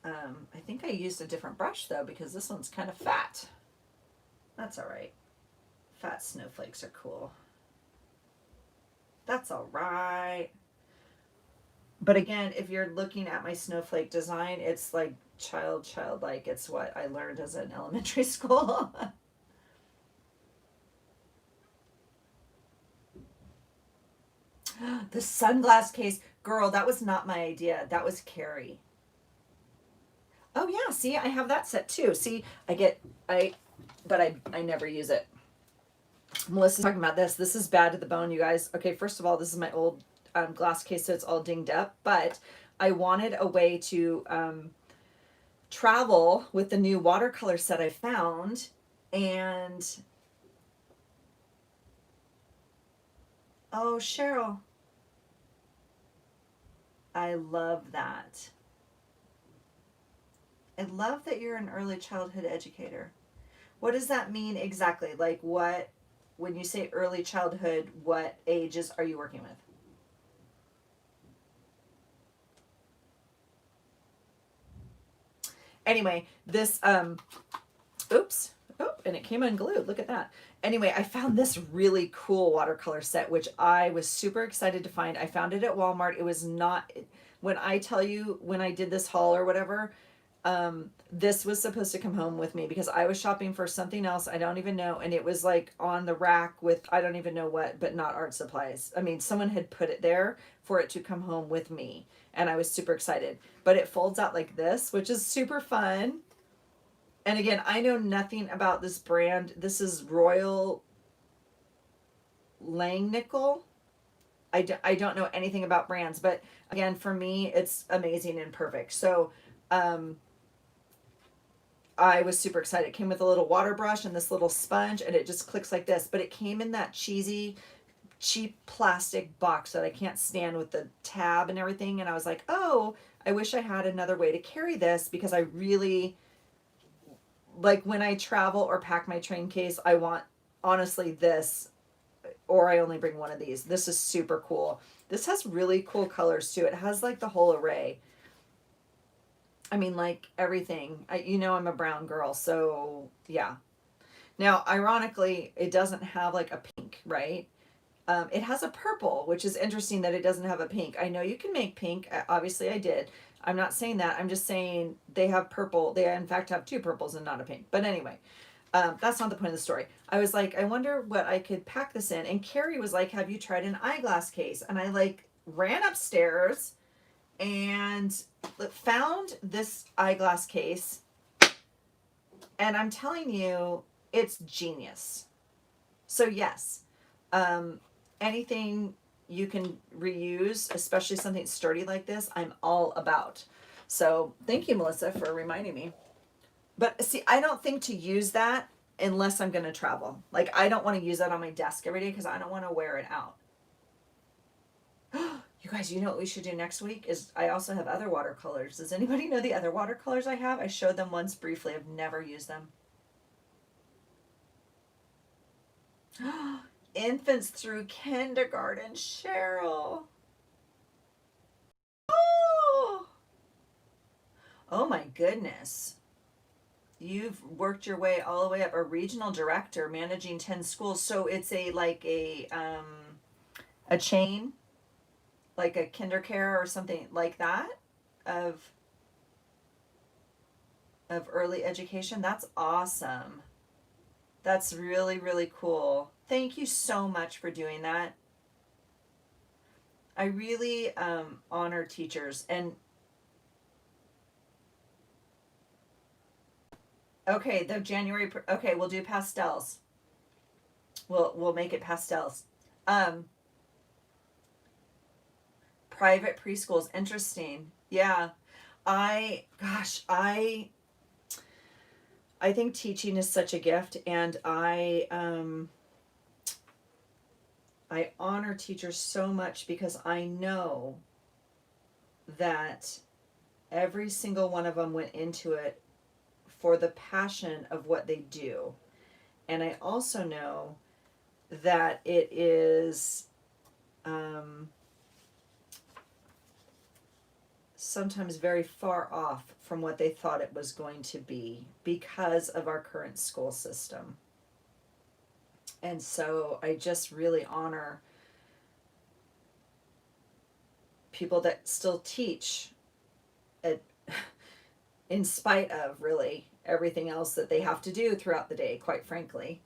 I think I used a different brush though, because this one's kind of fat. That's all right. Fat snowflakes are cool. That's all right. But again, if you're looking at my snowflake design, it's like childlike. It's what I learned as an elementary school. The sunglass case. Girl, that was not my idea. That was Carrie. Oh yeah, see, I have that set too. See, but I never use it. Melissa's talking about this. This is bad to the bone, you guys. Okay, first of all, this is my old glass case, so it's all dinged up. But I wanted a way to travel with the new watercolor set I found. And, oh, Cheryl. I love that. I love that you're an early childhood educator. What does that mean exactly? Like what, when you say early childhood, what ages are you working with? Anyway, this, oops, oh, and it came unglued. Look at that. Anyway, I found this really cool watercolor set, which I was super excited to find. I found it at Walmart. It was not, when I tell you, when I did this haul or whatever, this was supposed to come home with me because I was shopping for something else. I don't even know. And it was like on the rack with, I don't even know what, but not art supplies. I mean, someone had put it there for it to come home with me. And I was super excited, but it folds out like this, which is super fun. And again, I know nothing about this brand. This is Royal Langnickel. I don't know anything about brands, but again, for me, it's amazing and perfect. So, I was super excited. It came with a little water brush and this little sponge, and it just clicks like this. But it came in that cheesy, cheap plastic box that I can't stand with the tab and everything. And I was like, oh, I wish I had another way to carry this, because I really, like when I travel or pack my train case, I want, honestly, this, or I only bring one of these. This is super cool. This has really cool colors too. It has like the whole array. I mean, like everything. I'm a brown girl, so yeah. Now, ironically, it doesn't have like a pink, right? It has a purple, which is interesting that it doesn't have a pink. I know you can make pink. Obviously, I did. I'm not saying that. I'm just saying they have purple. They, in fact, have two purples and not a pink. But anyway, that's not the point of the story. I was like, I wonder what I could pack this in. And Carrie was like, have you tried an eyeglass case? And I like ran upstairs and found this eyeglass case, and I'm telling you, it's genius. So yes, anything you can reuse, especially something sturdy like this, I'm all about. So thank you, Melissa, for reminding me. But see, I don't think to use that unless I'm going to travel. Like, I don't want to use that on my desk every day because I don't want to wear it out. You guys, you know what we should do next week is I also have other watercolors. Does anybody know the other watercolors I have? I showed them once briefly. I've never used them. Infants through kindergarten, Cheryl. Oh, oh my goodness. You've worked your way all the way up, a regional director managing 10 schools. So it's a chain, like a KinderCare or something like that of early education. That's awesome. That's really, really cool. Thank you so much for doing that. I really honor teachers. And okay, the January, okay, we'll do pastels. We'll make it pastels. Um, Private preschools. Interesting. Yeah. Gosh, I think teaching is such a gift, and I honor teachers so much because I know that every single one of them went into it for the passion of what they do. And I also know that it is sometimes very far off from what they thought it was going to be because of our current school system. And so I just really honor people that still teach at, in spite of really everything else that they have to do throughout the day, quite frankly.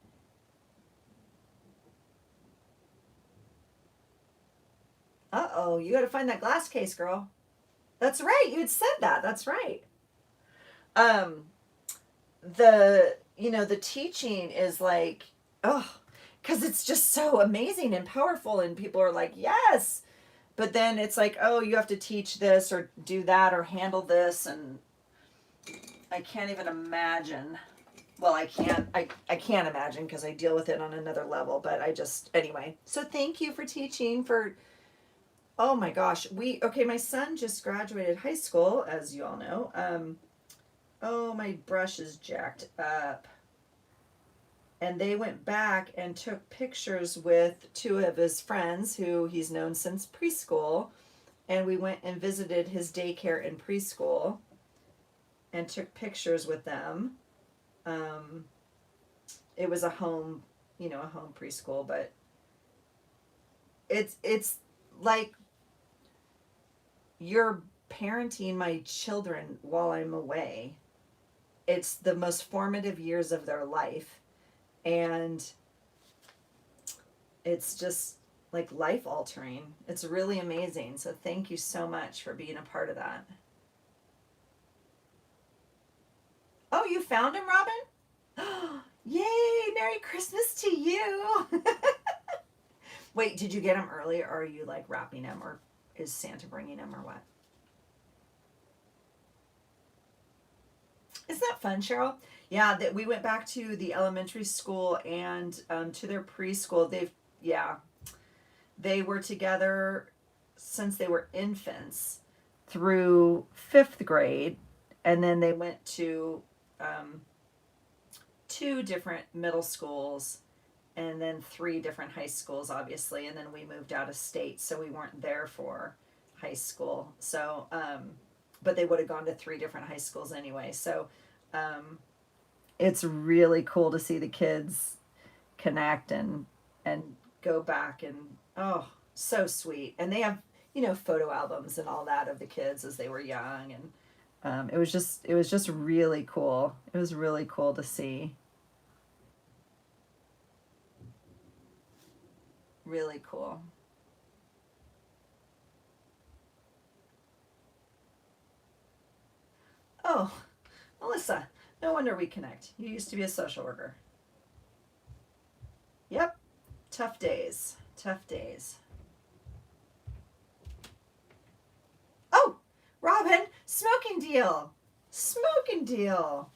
Uh-oh, you got to find that glass case, girl. That's right. You had said that. That's right. Um, the teaching is like, oh, because it's just so amazing and powerful, and people are like, yes. But then it's like, oh, you have to teach this or do that or handle this, and I can't even imagine. Well, I can't imagine because I deal with it on another level, but anyway. So thank you for teaching for, oh my gosh. My son just graduated high school, as you all know. Oh, my brush is jacked up. And they went back and took pictures with two of his friends who he's known since preschool. And we went and visited his daycare and preschool and took pictures with them. It was a home preschool, but it's like you're parenting my children while I'm away. It's the most formative years of their life, and it's just like life altering. It's really amazing. So thank you so much for being a part of that. Oh, you found him, Robin? Yay! Merry Christmas to you! Wait, did you get him early, or are you like wrapping him, or is Santa bringing him, or what? Isn't that fun, Cheryl? Yeah, that we went back to the elementary school and to their preschool. They were together since they were infants through 5th grade, and then they went to 2 different middle schools and then 3 different high schools, obviously, and then we moved out of state, so we weren't there for high school. So but they would have gone to 3 different high schools anyway. So it's really cool to see the kids connect and go back, and oh, so sweet. And they have photo albums and all that of the kids as they were young, and it was just really cool. It was really cool to see. Really cool. Oh, Melissa, no wonder we connect. You used to be a social worker. Yep. Tough days. Tough days. Oh, Robin, smoking deal. Smoking deal.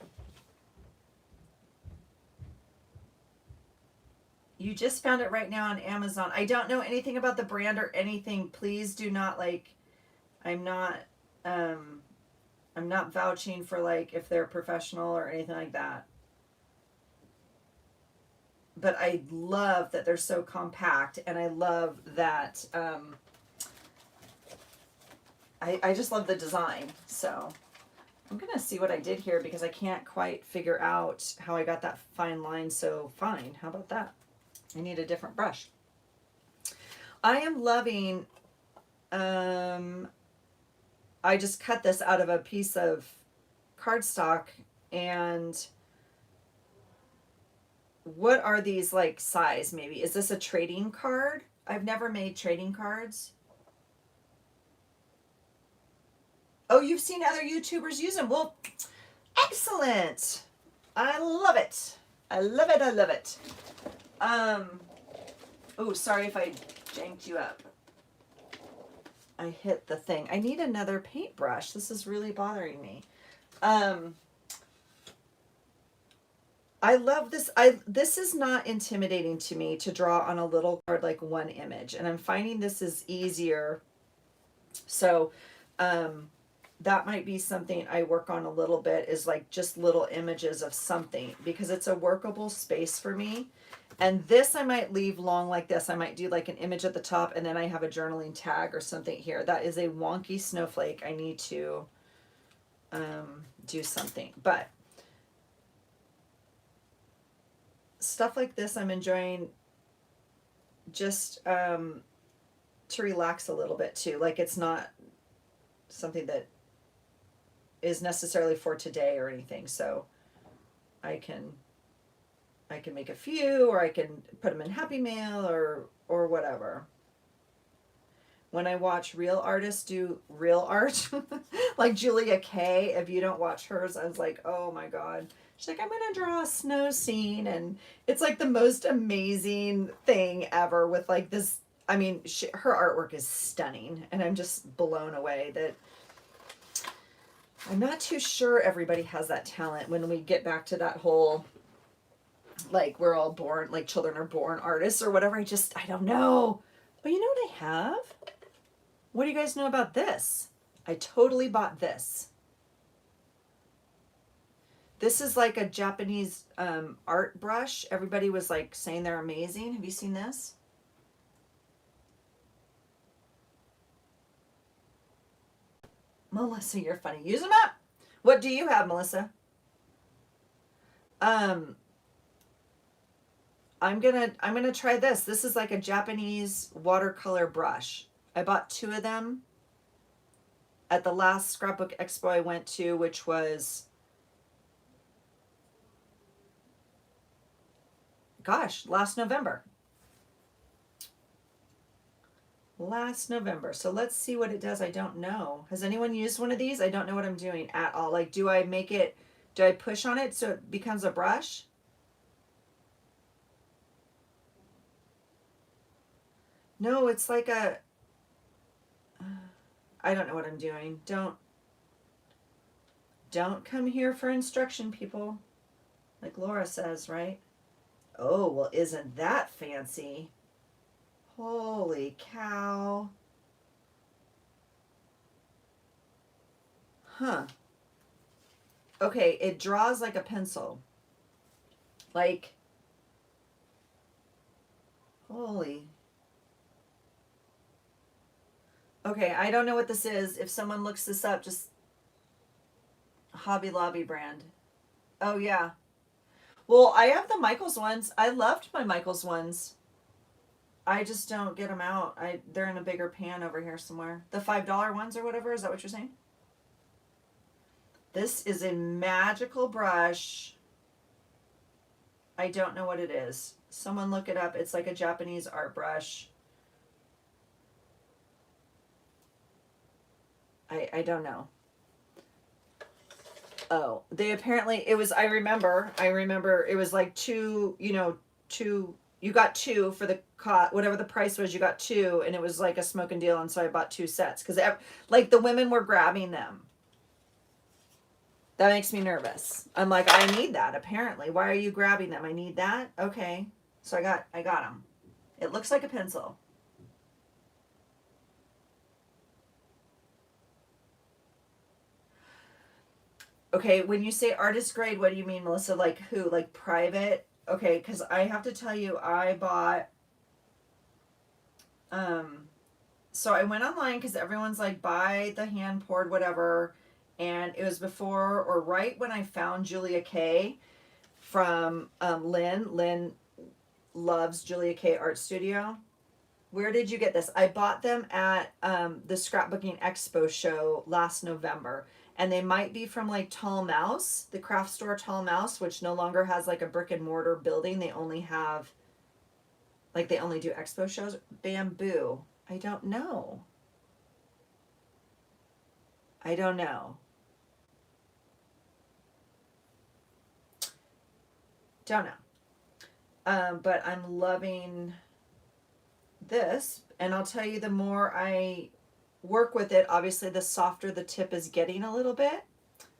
You just found it right now on Amazon. I don't know anything about the brand or anything. Please do not I'm not vouching for if they're professional or anything like that. But I love that they're so compact, and I love that I just love the design. So I'm gonna see what I did here because I can't quite figure out how I got that fine line so fine. How about that? I need a different brush. I am loving, I just cut this out of a piece of cardstock, and what are these size maybe? Is this a trading card? I've never made trading cards. Oh, you've seen other YouTubers use them. Well, excellent. I love it. I love it. I love it. Oh, sorry if I janked you up. I hit the thing. I need another paintbrush. This is really bothering me. I love this. This is not intimidating to me to draw on a little card, like one image, and I'm finding this is easier. So, that might be something I work on a little bit, is like just little images of something, because it's a workable space for me. And this I might leave long like this. I might do like an image at the top and then I have a journaling tag or something here. That is a wonky snowflake. I need to do something. But stuff like this I'm enjoying, just to relax a little bit too. Like, it's not something that is necessarily for today or anything. So I can make a few, or I can put them in Happy Mail or whatever. When I watch real artists do real art, like Julia Kay, if you don't watch hers, I was like, oh my God. She's like, I'm going to draw a snow scene. And it's like the most amazing thing ever with like this. I mean, her artwork is stunning. And I'm just blown away that I'm not too sure everybody has that talent when we get back to that whole, like, we're all born, like children are born artists or whatever. I don't know. But you know what I have? What do you guys know about this? I totally bought this. This is like a Japanese art brush. Everybody was like saying they're amazing. Have you seen this? Melissa, you're funny. Use them up. What do you have, Melissa? I'm gonna try this. This is like a Japanese watercolor brush. I bought 2 of them at the last scrapbook expo I went to, which was, gosh, last November. Last November. So let's see what it does. I don't know. Has anyone used one of these? I don't know what I'm doing at all. Like, do I push on it so it becomes a brush? No, it's like a, I don't know what I'm doing. Don't come here for instruction, people. Like Laura says, right? Oh, well, isn't that fancy? Holy cow. Huh. Okay, it draws like a pencil. Like, holy. Okay, I don't know what this is. If someone looks this up, just Hobby Lobby brand. Oh, yeah. Well, I have the Michaels ones. I loved my Michaels ones. I just don't get them out. They're in a bigger pan over here somewhere. The $5 ones or whatever. Is that what you're saying? This is a magical brush. I don't know what it is. Someone look it up. It's like a Japanese art brush. I don't know. Oh, they apparently, it was, I remember it was like 2, you got 2 for the whatever the price was, you got 2, and it was like a smoking deal. And so I bought 2 sets because like the women were grabbing them. That makes me nervous. I'm like, I need that apparently. Why are you grabbing them? I need that. Okay. So I got them. It looks like a pencil. Okay, when you say artist grade, what do you mean, Melissa? Like who? Like private? Okay, because I have to tell you, I bought, so I went online because everyone's like, buy the hand poured whatever, and it was before or right when I found Julia Kay from Lynn. Lynn loves Julia Kay Art Studio. Where did you get this? I bought them at the Scrapbooking Expo show last November. And they might be from like Tall Mouse, the craft store Tall Mouse, which no longer has like a brick and mortar building. They only have, like, they only do expo shows. Bamboo. I don't know. I don't know. Don't know. But I'm loving this. And I'll tell you, the more I work with it. Obviously, the softer the tip is getting a little bit.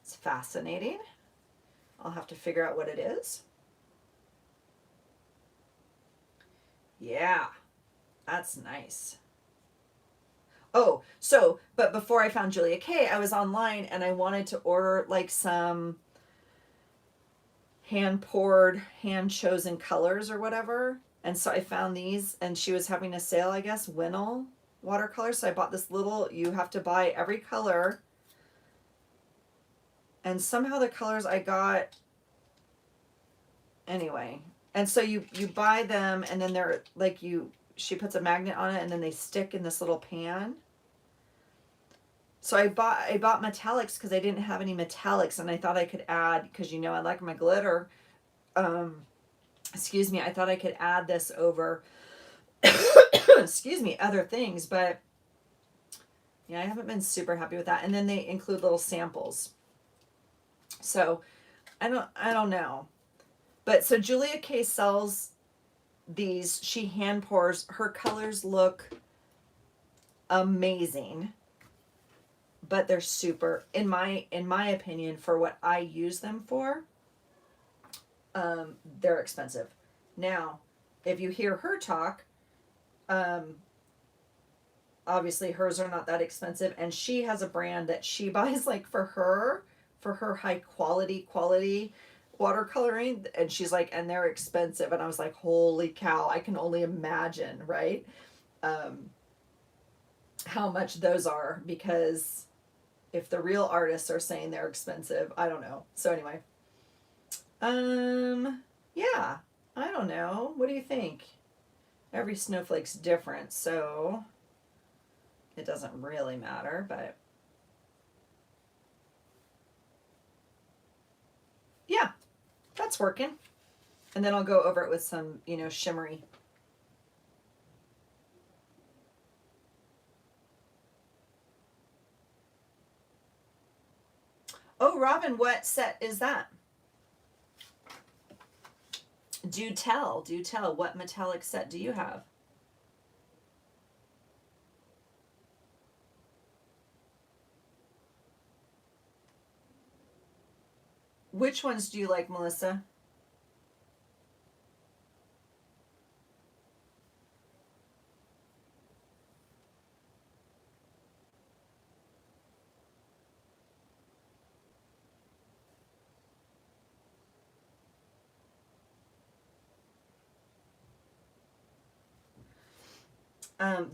It's fascinating. I'll have to figure out what it is. Yeah, that's nice. Oh, so, but before I found Julia Kay, I was online and I wanted to order like some hand poured, hand chosen colors or whatever. And so I found these and she was having a sale, I guess, Winnell watercolor. So I bought this little, you have to buy every color. And somehow the colors I got, anyway. And so you buy them and then they're like she puts a magnet on it and then they stick in this little pan. So I bought metallics because I didn't have any metallics and I thought I could add, because you know I like my glitter. Excuse me, I thought I could add this over excuse me, other things, but yeah, I haven't been super happy with that. And then they include little samples. So I don't know. But so Julia Kay sells these, she hand pours, her colors look amazing. But they're super, in my opinion, for what I use them for, they're expensive. Now, if you hear her talk, obviously hers are not that expensive, and she has a brand that she buys like for her high quality watercoloring, and she's like, and they're expensive, and I was like, holy cow, I can only imagine, right? How much those are, because if the real artists are saying they're expensive, I don't know. So anyway, yeah, I don't know. What do you think? Every snowflake's different, so it doesn't really matter, but yeah, that's working. And then I'll go over it with some, shimmery. Oh, Robin, what set is that? Do tell. What metallic set do you have? Which ones do you like, Melissa?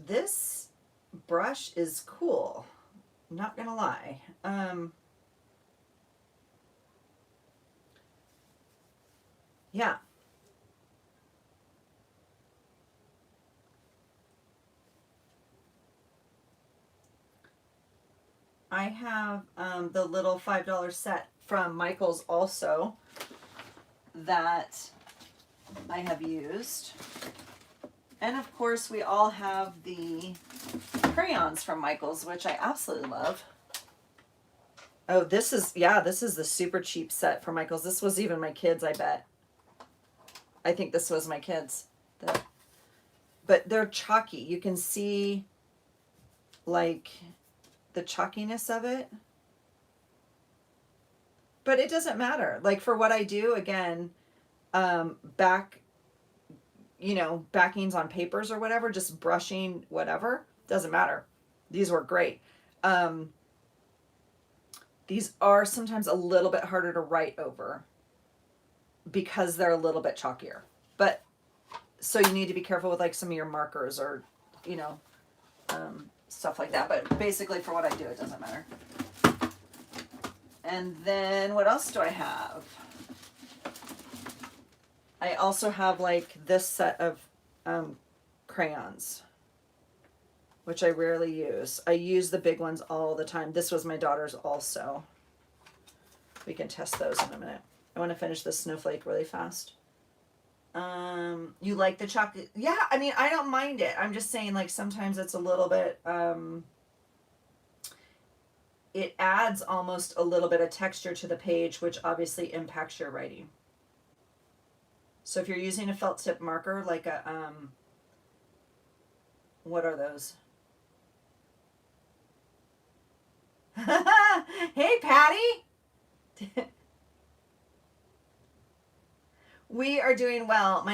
This brush is cool. I'm not gonna lie. Yeah. I have the little $5 set from Michael's also that I have used. And of course, we all have the crayons from Michael's, which I absolutely love. Oh, this is the super cheap set from Michael's. This was even my kids, I bet. I think this was my kids. But they're chalky. You can see, like, the chalkiness of it. But it doesn't matter. Like, for what I do, again, backings on papers or whatever, just brushing, whatever, doesn't matter. These work great. These are sometimes a little bit harder to write over because they're a little bit chalkier. But so you need to be careful with like some of your markers or, stuff like that. But basically for what I do, it doesn't matter. And then what else do I have? I also have like this set of crayons, which I rarely use. I use the big ones all the time. This was my daughter's also. We can test those in a minute. I want to finish this snowflake really fast. You like the chocolate? Yeah, I mean, I don't mind it. I'm just saying, like, sometimes it's a little bit, it adds almost a little bit of texture to the page, which obviously impacts your writing. So if you're using a felt tip marker, like a, what are those? Hey, Patty. We are doing well.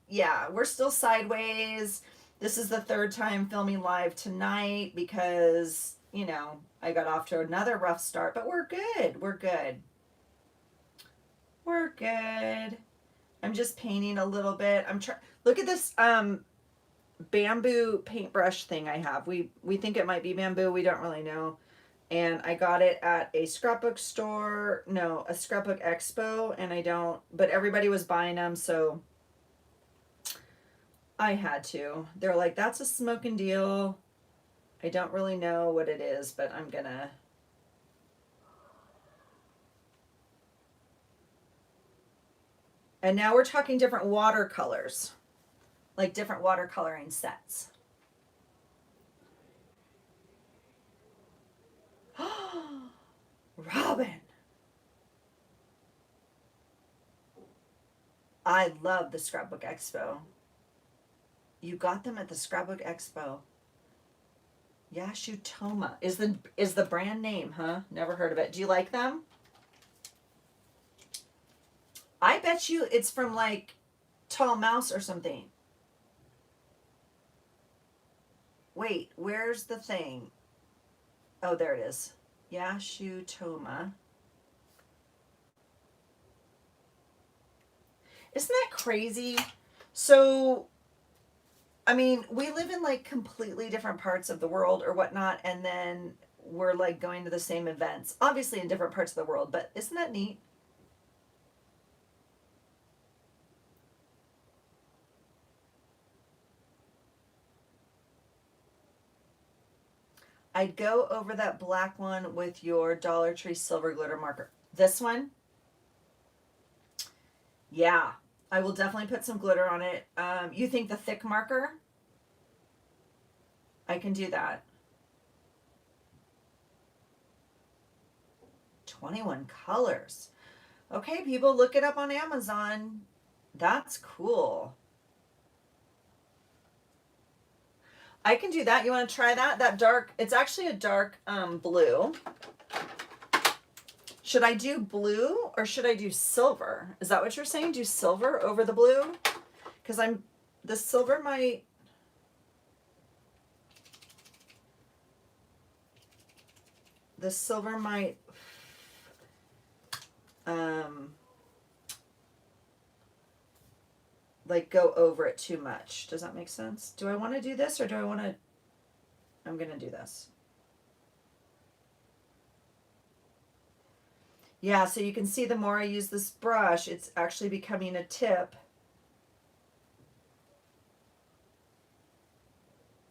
Yeah, we're still sideways. This is the third time filming live tonight because, I got off to another rough start, but we're good. We're good. We're good. I'm just painting a little bit. I'm trying. Look at this bamboo paintbrush thing I have. We think it might be bamboo. We don't really know. And I got it at a scrapbook store. No, a scrapbook expo, and but everybody was buying them, so I had to. They're like, that's a smoking deal. I don't really know what it is, but I'm gonna. And now we're talking different watercolors, like different watercoloring sets. Robin. I love the Scrapbook Expo. You got them at the Scrapbook Expo. Yashutoma is the brand name, huh? Never heard of it. Do you like them? I bet you it's from like Tall Mouse or something. Wait, where's the thing? Oh, there it is. Yashutoma. Isn't that crazy? So, I mean, we live in like completely different parts of the world or whatnot, and then we're like going to the same events, obviously in different parts of the world, but isn't that neat? I'd go over that black one with your Dollar Tree silver glitter marker. This one? Yeah, I will definitely put some glitter on it. You think the thick marker? I can do that. 21 colors. Okay, people, look it up on Amazon. That's cool. I can do that. You want to try that? That dark, it's actually a dark blue. Should I do blue or should I do silver? Is that what you're saying? Do silver over the blue? Because the silver might, like go over it too much. Does that make sense? Do I want to do this or do I want to, I'm going to do this. Yeah, so you can see the more I use this brush, it's actually becoming a tip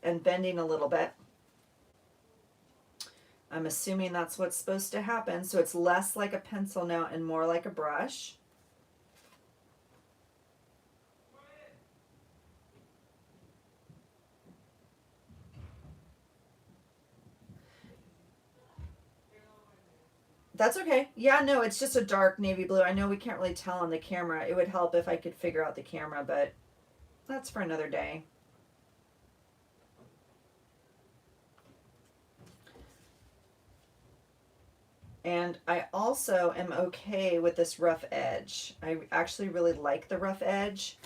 and bending a little bit. I'm assuming that's what's supposed to happen. So it's less like a pencil now and more like a brush. That's okay. Yeah, no, it's just a dark navy blue. I know we can't really tell on the camera. It would help if I could figure out the camera, but that's for another day. And I also am okay with this rough edge. I actually really like the rough edge.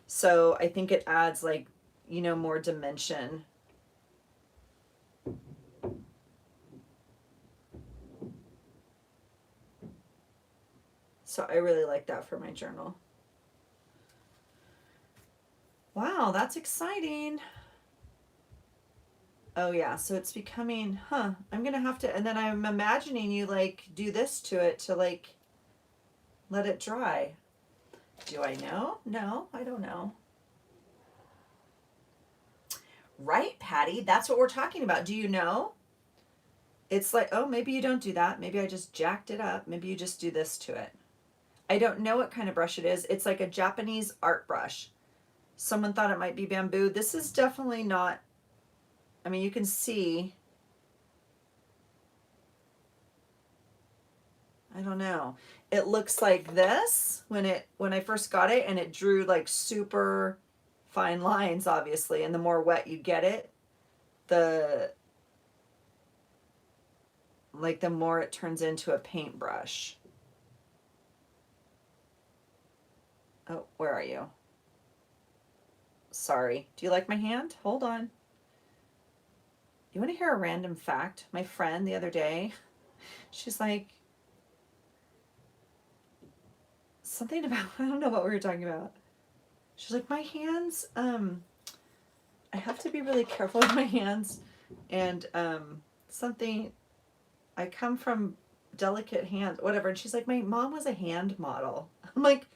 So I think it adds like, more dimension. So I really like that for my journal. Wow, that's exciting. Oh yeah, so it's becoming, I'm gonna have to, and then I'm imagining you like do this to it to like let it dry. Do I know? No, I don't know. Right, Patty, that's what we're talking about. Do you know? It's like, oh, maybe you don't do that. Maybe I just jacked it up. Maybe you just do this to it. I don't know what kind of brush it is. It's like a Japanese art brush. Someone thought it might be bamboo. This is definitely not, I mean, you can see, I don't know. It looks like this when I first got it, and it drew like super fine lines, obviously, and the more wet you get it, the like the more it turns into a paintbrush. Oh, where are you? Sorry. Do you like my hand? Hold on. You want to hear a random fact? My friend the other day, she's like, something about, I don't know what we were talking about. She's like, my hands, I have to be really careful with my hands. And something, I come from delicate hands, whatever. And she's like, my mom was a hand model. I'm like,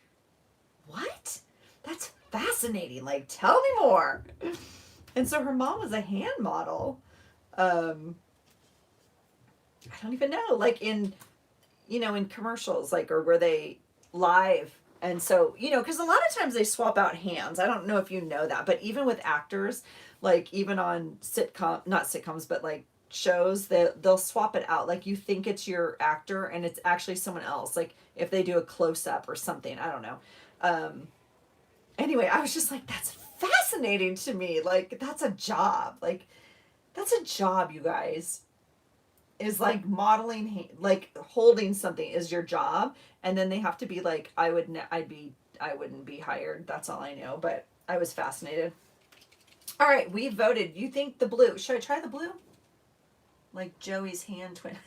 what? That's fascinating. Like, tell me more. And so her mom was a hand model. I don't even know, like in, you know, in commercials, like, or were they live? And so, you know, because a lot of times they swap out hands. I don't know if you know that, but even with actors, like even on not sitcoms, but like shows, they'll swap it out. Like you think it's your actor and it's actually someone else. Like if they do a close up or something, I don't know. Anyway, I was just like, that's fascinating to me. Like that's a job. Like that's a job, you guys. Is like modeling, like holding something is your job, and then they have to be like, I wouldn't be hired. That's all I know, but I was fascinated. All right, we voted. You think the blue? Should I try the blue? Like Joey's hand twin.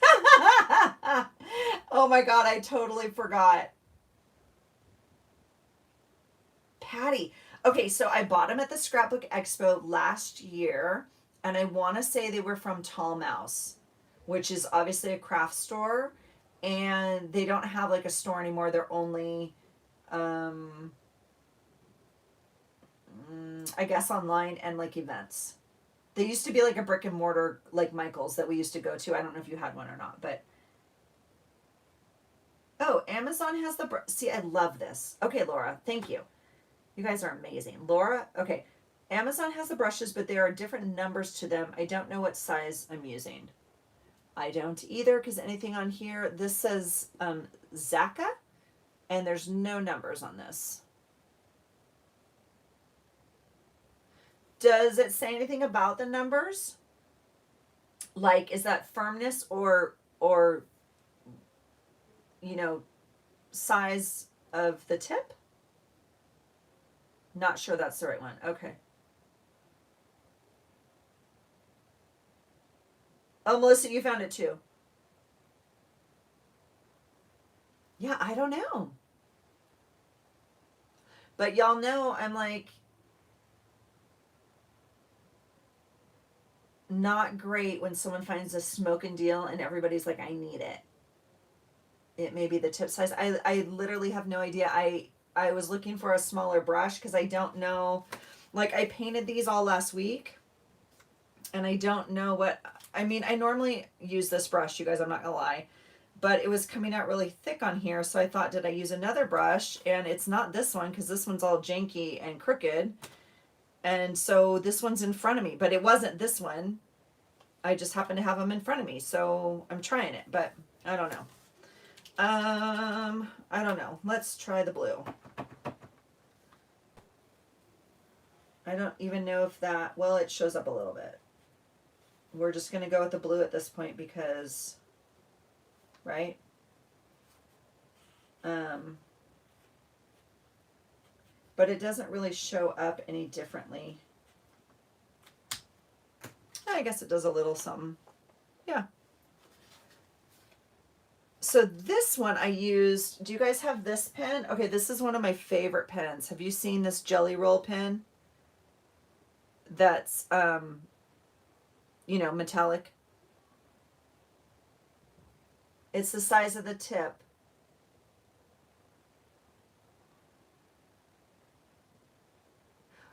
Oh my god, I totally forgot. Patty. Okay, so I bought them at the Scrapbook Expo last year, and I want to say they were from Tall Mouse, which is obviously a craft store, and they don't have like a store anymore. They're only, I guess, online and like events. They used to be like a brick and mortar, like Michael's that we used to go to. I don't know if you had one or not, but oh, Amazon has the see. I love this. Okay, Laura, thank you. You guys are amazing. Laura, okay. Amazon has the brushes, but there are different numbers to them. I don't know what size I'm using. I don't either, because anything on here, this says Zaka, and there's no numbers on this. Does it say anything about the numbers? Like, is that firmness or you know, size of the tip? Not sure that's the right one. Okay. Oh, Melissa, you found it too. Yeah, I don't know. But y'all know I'm like not great when someone finds a smoking deal and everybody's like, I need it. It may be the tip size. I literally have no idea. I was looking for a smaller brush because I don't know. Like I painted these all last week and I don't know what, I mean, I normally use this brush, you guys, I'm not gonna lie, but it was coming out really thick on here. So I thought, did I use another brush? And it's not this one because this one's all janky and crooked. And so this one's in front of me, but it wasn't this one. I just happened to have them in front of me. So I'm trying it, but I don't know. I don't know. Let's try the blue. I don't even know if that, well, it shows up a little bit. We're just going to go with the blue at this point because, right? But it doesn't really show up any differently. I guess it does a little something. Yeah. So this one I used, do you guys have this pen? Okay, this is one of my favorite pens. Have you seen this Jelly Roll pen? That's, you know, metallic. It's the size of the tip.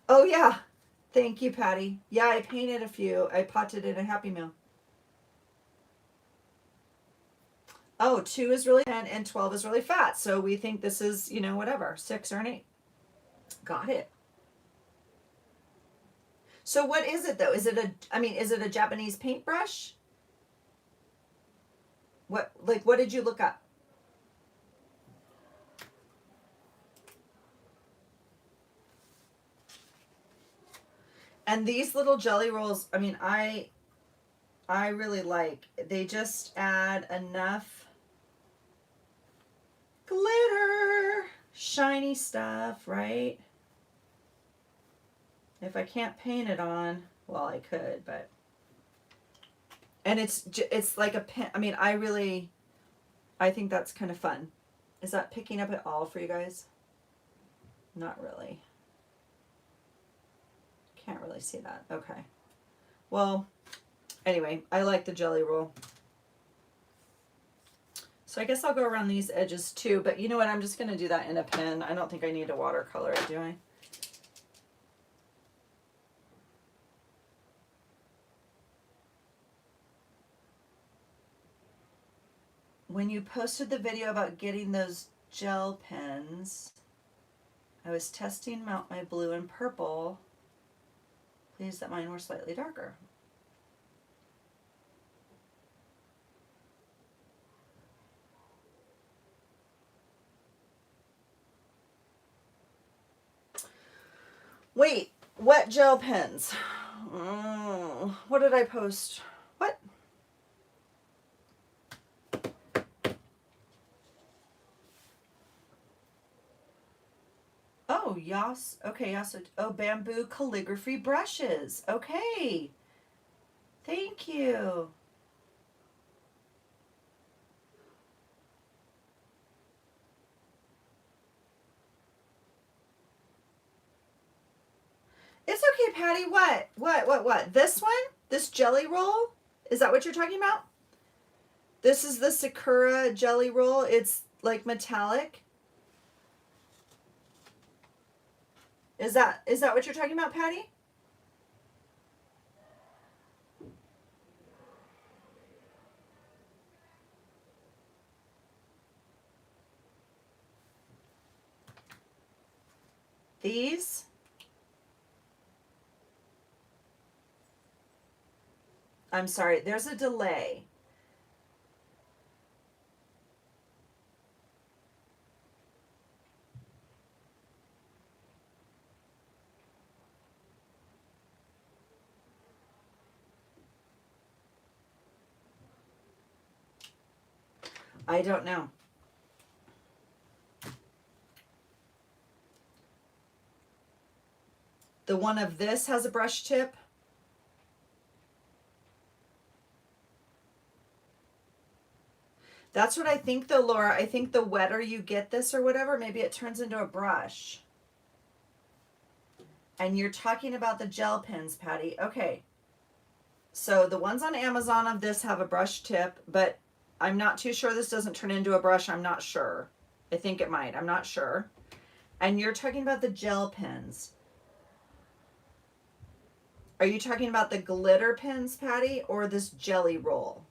Oh yeah. Thank you, Patty. Yeah, I painted a few. I potted in a Happy Meal. Oh, 2 is really thin and 12 is really fat. So we think this is, you know, whatever, 6 or an 8. Got it. So what is it though? Is it is it a Japanese paintbrush? What did you look up? And these little jelly rolls, I mean, I I really like. They just add enough glitter, shiny stuff, right? If I can't paint it on, well, I could, but. And it's like a pen. I mean, I think that's kind of fun. Is that picking up at all for you guys? Not really. Can't really see that. Okay. Well, anyway, I like the jelly roll. So I guess I'll go around these edges too, but you know what? I'm just going to do that in a pen. I don't think I need to watercolor it, do I? When you posted the video about getting those gel pens, I was testing out my blue and purple. Pleased that mine were slightly darker. Wait, what gel pens? What did I post? What? Oh, Yas. Okay, Yas. Oh, bamboo calligraphy brushes. Okay. Thank you. It's okay, Patty. What? This one? This jelly roll? Is that what you're talking about? This is the Sakura jelly roll. It's like metallic. Is that what you're talking about, Patty? These? I'm sorry, there's a delay. I don't know. The one of this has a brush tip. That's what I think though, Laura. I think the wetter you get this or whatever, maybe it turns into a brush. And you're talking about the gel pens, Patty. Okay. So the ones on Amazon of this have a brush tip, but I'm not too sure this doesn't turn into a brush. I'm not sure. I think it might. I'm not sure. And you're talking about the gel pens. Are you talking about the glitter pens, Patty, or this jelly roll?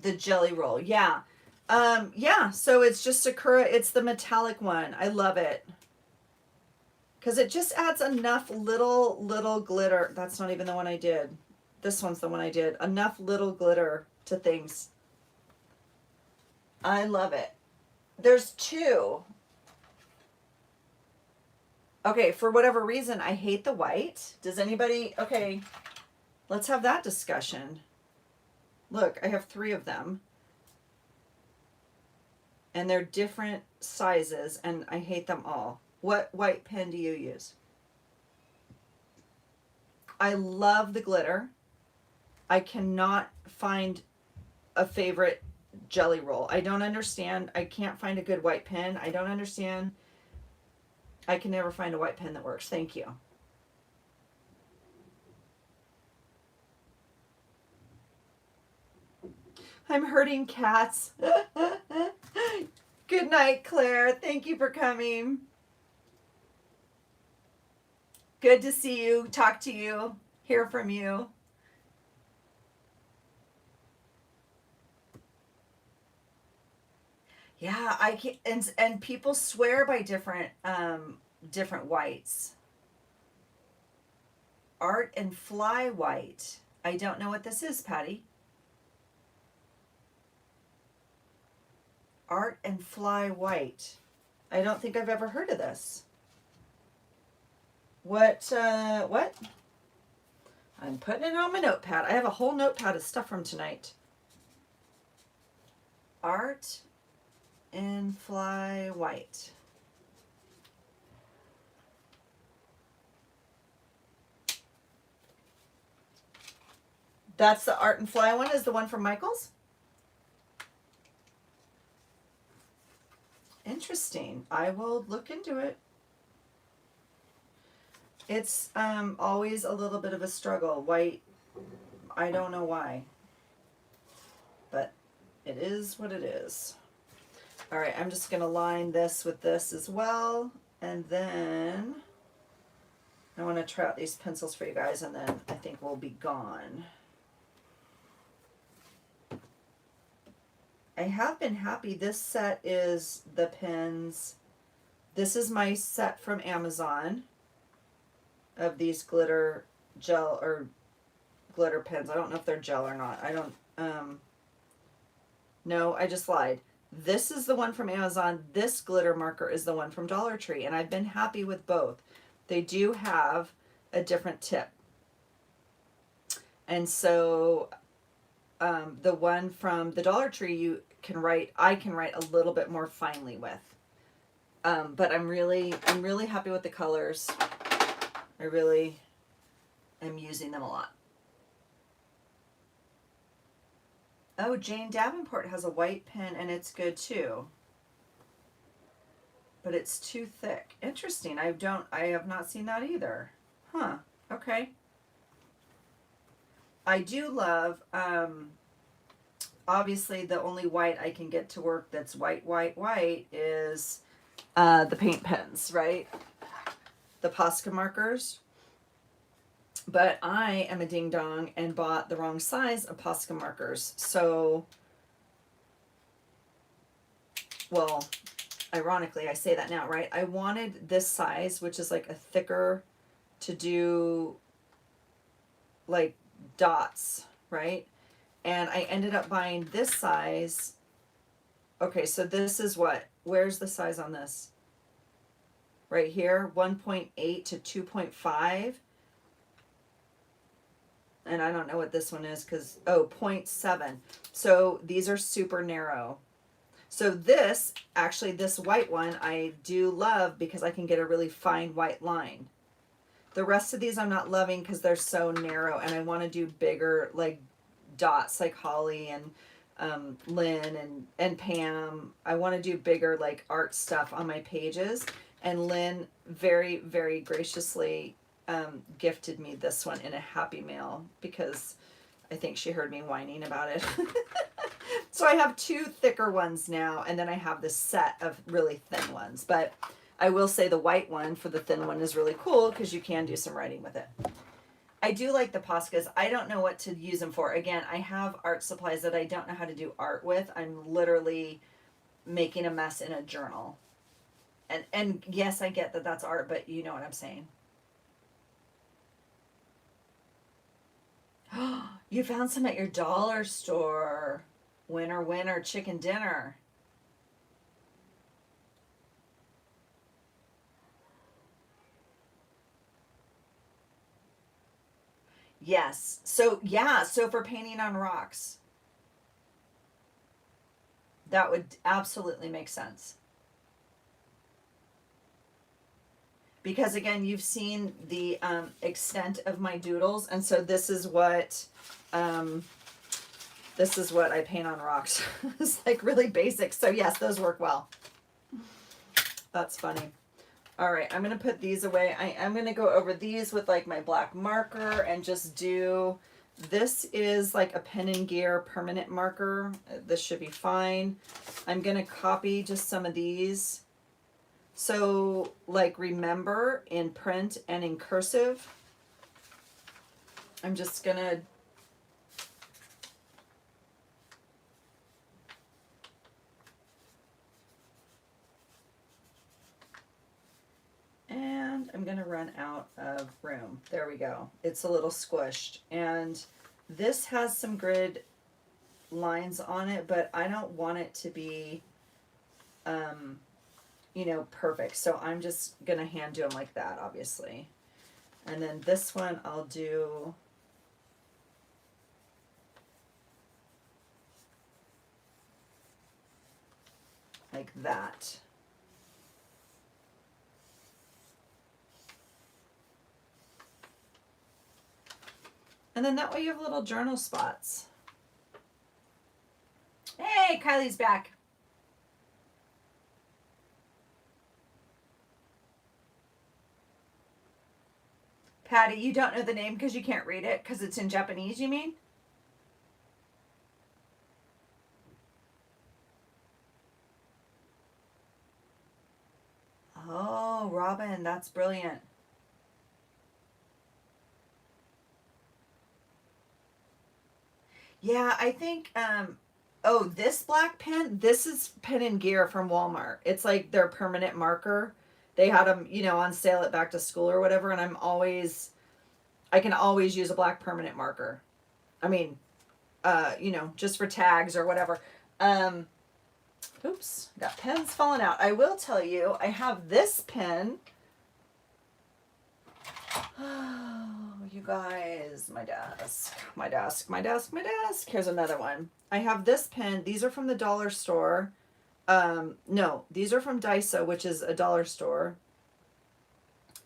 The jelly roll, yeah. Yeah, so it's just Sakura, it's the metallic one. I love it. Because it just adds enough little glitter. That's not even the one I did. This one's the one I did. Enough little glitter to things. I love it. There's two. Okay, for whatever reason, I hate the white. Does anybody, okay, let's have that discussion. Look, I have 3 of them. And they're different sizes, and I hate them all. What white pen do you use? I love the glitter. I cannot find a favorite jelly roll. I don't understand. I can't find a good white pen. I don't understand. I can never find a white pen that works. Thank you. I'm hurting cats. Good night, Claire. Thank you for coming. Good to see you, talk to you, hear from you. Yeah, I can, and people swear by different whites. Art and Fly White. I don't know what this is, Patty. Art and Fly White. I don't think I've ever heard of this. What? What? I'm putting it on my notepad. I have a whole notepad of stuff from tonight. Art and Fly White. That's the Art and Fly one, is the one from Michaels? Interesting. I will look into it. It's always a little bit of a struggle. White, I don't know why. But it is what it is. All right, I'm just going to line this with this as well. And then I want to try out these pencils for you guys, and then I think we'll be gone. I have been happy. This set is the pens. This is my set from Amazon of these glitter gel or glitter pens. I don't know if they're gel or not. I don't, no, I just lied. This is the one from Amazon. This glitter marker is the one from Dollar Tree, and I've been happy with both. They do have a different tip. And so the one from the Dollar Tree I can write a little bit more finely with. But I'm really happy with the colors. I really am using them a lot. Oh, Jane Davenport has a white pen, and it's good too. But it's too thick. Interesting. I have not seen that either. Huh. Okay. I do love, obviously the only white I can get to work that's white is the paint pens, right? The Posca markers. But I am a ding dong and bought the wrong size of Posca markers. So, well, ironically, I say that now, right? I wanted this size, which is like a thicker, to do like dots, right? And I ended up buying this size. Okay, so this is what? Where's the size on this? Right here, 1.8 to 2.5. And I don't know what this one is because, 0.7. So these are super narrow. So this, actually this white one, I do love because I can get a really fine white line. The rest of these I'm not loving because they're so narrow, and I want to do bigger like dots like Holly and Lynn and Pam. I want to do bigger like art stuff on my pages. And Lynn very, very graciously gifted me this one in a Happy Mail because I think she heard me whining about it. So I have two thicker ones now, and then I have this set of really thin ones. But I will say the white one for the thin one is really cool because you can do some writing with it. I do like the Poscas. I don't know what to use them for. Again, I have art supplies that I don't know how to do art with. I'm literally making a mess in a journal. And yes, I get that that's art, but you know what I'm saying. You found some at your dollar store. Winner, winner, chicken dinner. Yes. So, yeah. So for painting on rocks, that would absolutely make sense. Because again, you've seen the extent of my doodles. And so this is what I paint on rocks. It's like really basic. So yes, those work well. That's funny. All right, I'm going to put these away. I'm going to go over these with like my black marker and just do, this is like a Pen and Gear permanent marker. This should be fine. I'm going to copy just some of these. So like remember in print and in cursive, I'm just going to And I'm going to run out of room. There we go. It's a little squished. And this has some grid lines on it, but I don't want it to be, you know, perfect. So I'm just going to hand do them like that, obviously. And then this one I'll do like that. And then that way you have little journal spots. Hey, Kylie's back. Patty, you don't know the name because you can't read it because it's in Japanese, you mean? Oh, Robin, that's brilliant. Yeah, I think, oh, this black pen, this is Pen and Gear from Walmart. It's like their permanent marker. They had them, you know, on sale at back to school or whatever, and I can always use a black permanent marker. I mean, you know, just for tags or whatever. Oops, got pens falling out. I will tell you, I have this pen. Oh, you guys, my desk, my desk, my desk, my desk. Here's another one. I have this pen. These are from the dollar store. No, these are from Daiso, which is a dollar store.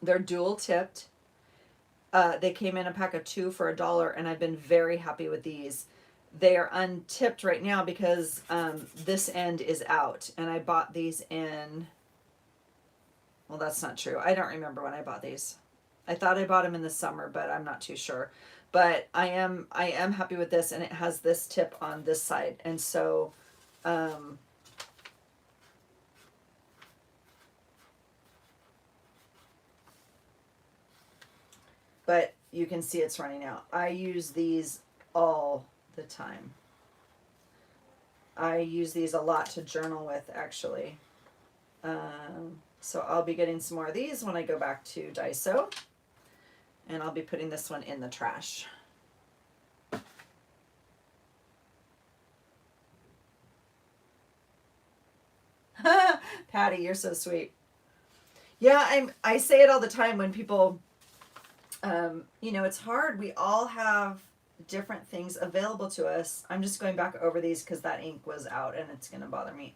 They're dual tipped. They came in a pack of 2 for $1, and I've been very happy with these. They are untipped right now because this end is out, and I bought these in, well, that's not true. I don't remember when I bought these. I thought I bought them in the summer, but I'm not too sure. But I am happy with this, and it has this tip on this side, and so but you can see it's running out. I use these all the time. I use these a lot to journal with, actually. So I'll be getting some more of these when I go back to Daiso. And I'll be putting this one in the trash. Patty, you're so sweet. Yeah, I say it all the time when people, you know, it's hard. We all have different things available to us. I'm just going back over these because that ink was out and it's going to bother me.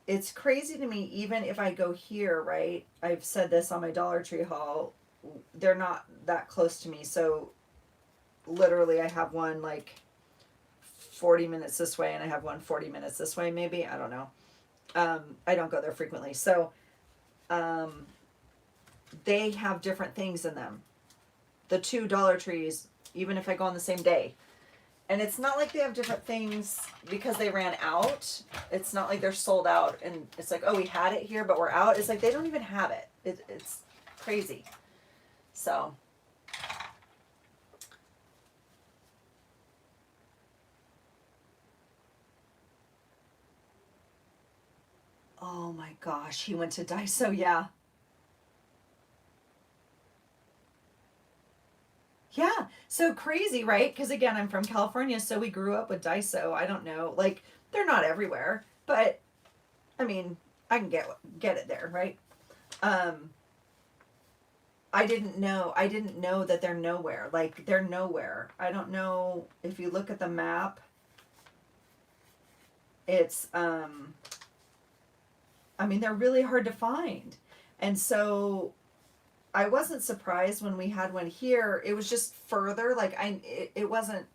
It's crazy to me, even if I go here, right? I've said this on my Dollar Tree haul. They're not that close to me. So literally I have one like 40 minutes this way and I have one 40 minutes this way, maybe. I don't know. I don't go there frequently. So they have different things in them. The 2 Dollar Trees, even if I go on the same day. And it's not like they have different things because they ran out. It's not like they're sold out and it's like, oh, we had it here, but we're out. It's like they don't even have it. It's crazy. So. Oh my gosh, he went to Daiso, yeah. Yeah, so crazy, right? Because again, I'm from California, so we grew up with Daiso. I don't know, like they're not everywhere, but I mean, I can get it there, right? Um, I didn't know that they're nowhere. Like they're nowhere. I don't know if you look at the map. It's I mean, they're really hard to find, and so I wasn't surprised when we had one here. It was just further, like it wasn't,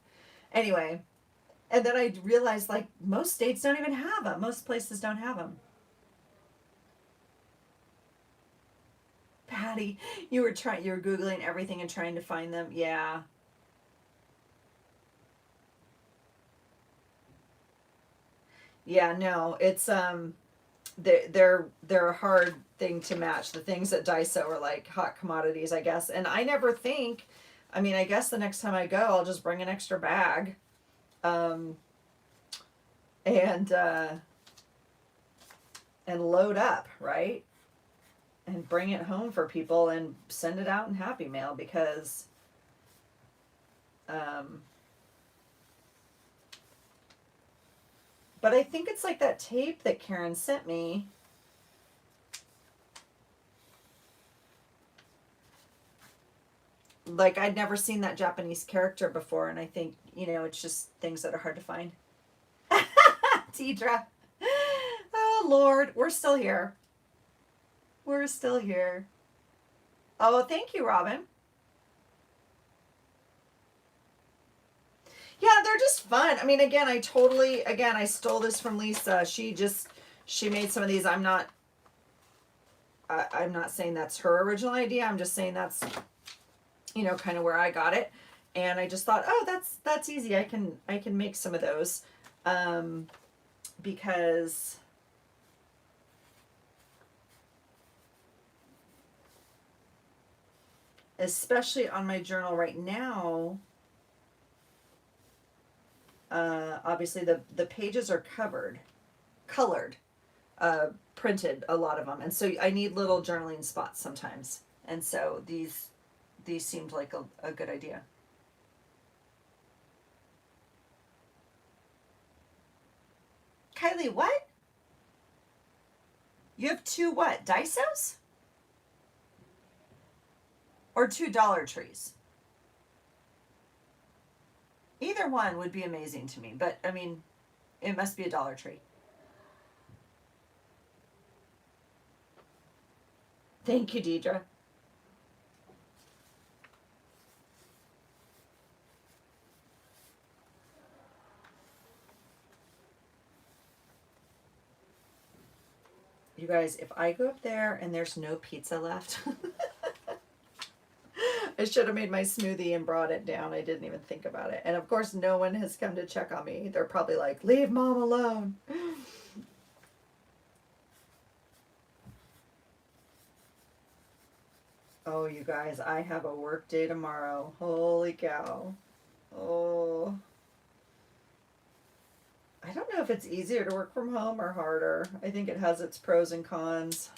anyway. And then I realized like most states don't even have them. Most places don't have them. Patty, you were Googling everything and trying to find them. Yeah. Yeah, no, it's they're a hard thing to match. The things at Daiso are like hot commodities, I guess. And I never think, I mean, I guess the next time I go, I'll just bring an extra bag, um, and load up, right? and bring it home for people and send it out in Happy Mail because but I think it's like that tape that Karen sent me. Like, I'd never seen that Japanese character before, and I think, you know, it's just things that are hard to find. Deidre. Oh, Lord. We're still here. We're still here. Oh, thank you, Robin. Yeah, they're just fun. I mean, again, I stole this from Lisa. She made some of these. I'm not saying that's her original idea. I'm just saying that's, you know, kind of where I got it. And I just thought, oh, that's easy. I can make some of those. Because especially on my journal right now, obviously the pages are colored, printed, a lot of them. And so I need little journaling spots sometimes. And so these seemed like a good idea. Kylie, what? You have two what? Daisos? Or two Dollar Trees? Either one would be amazing to me, but I mean, it must be a Dollar Tree. Thank you, Deidre. You guys, if I go up there and there's no pizza left, I should have made my smoothie and brought it down. I didn't even think about it. And of course, no one has come to check on me. They're probably like, leave Mom alone. Oh, you guys, I have a work day tomorrow. Holy cow. Oh. I don't know if it's easier to work from home or harder. I think it has its pros and cons.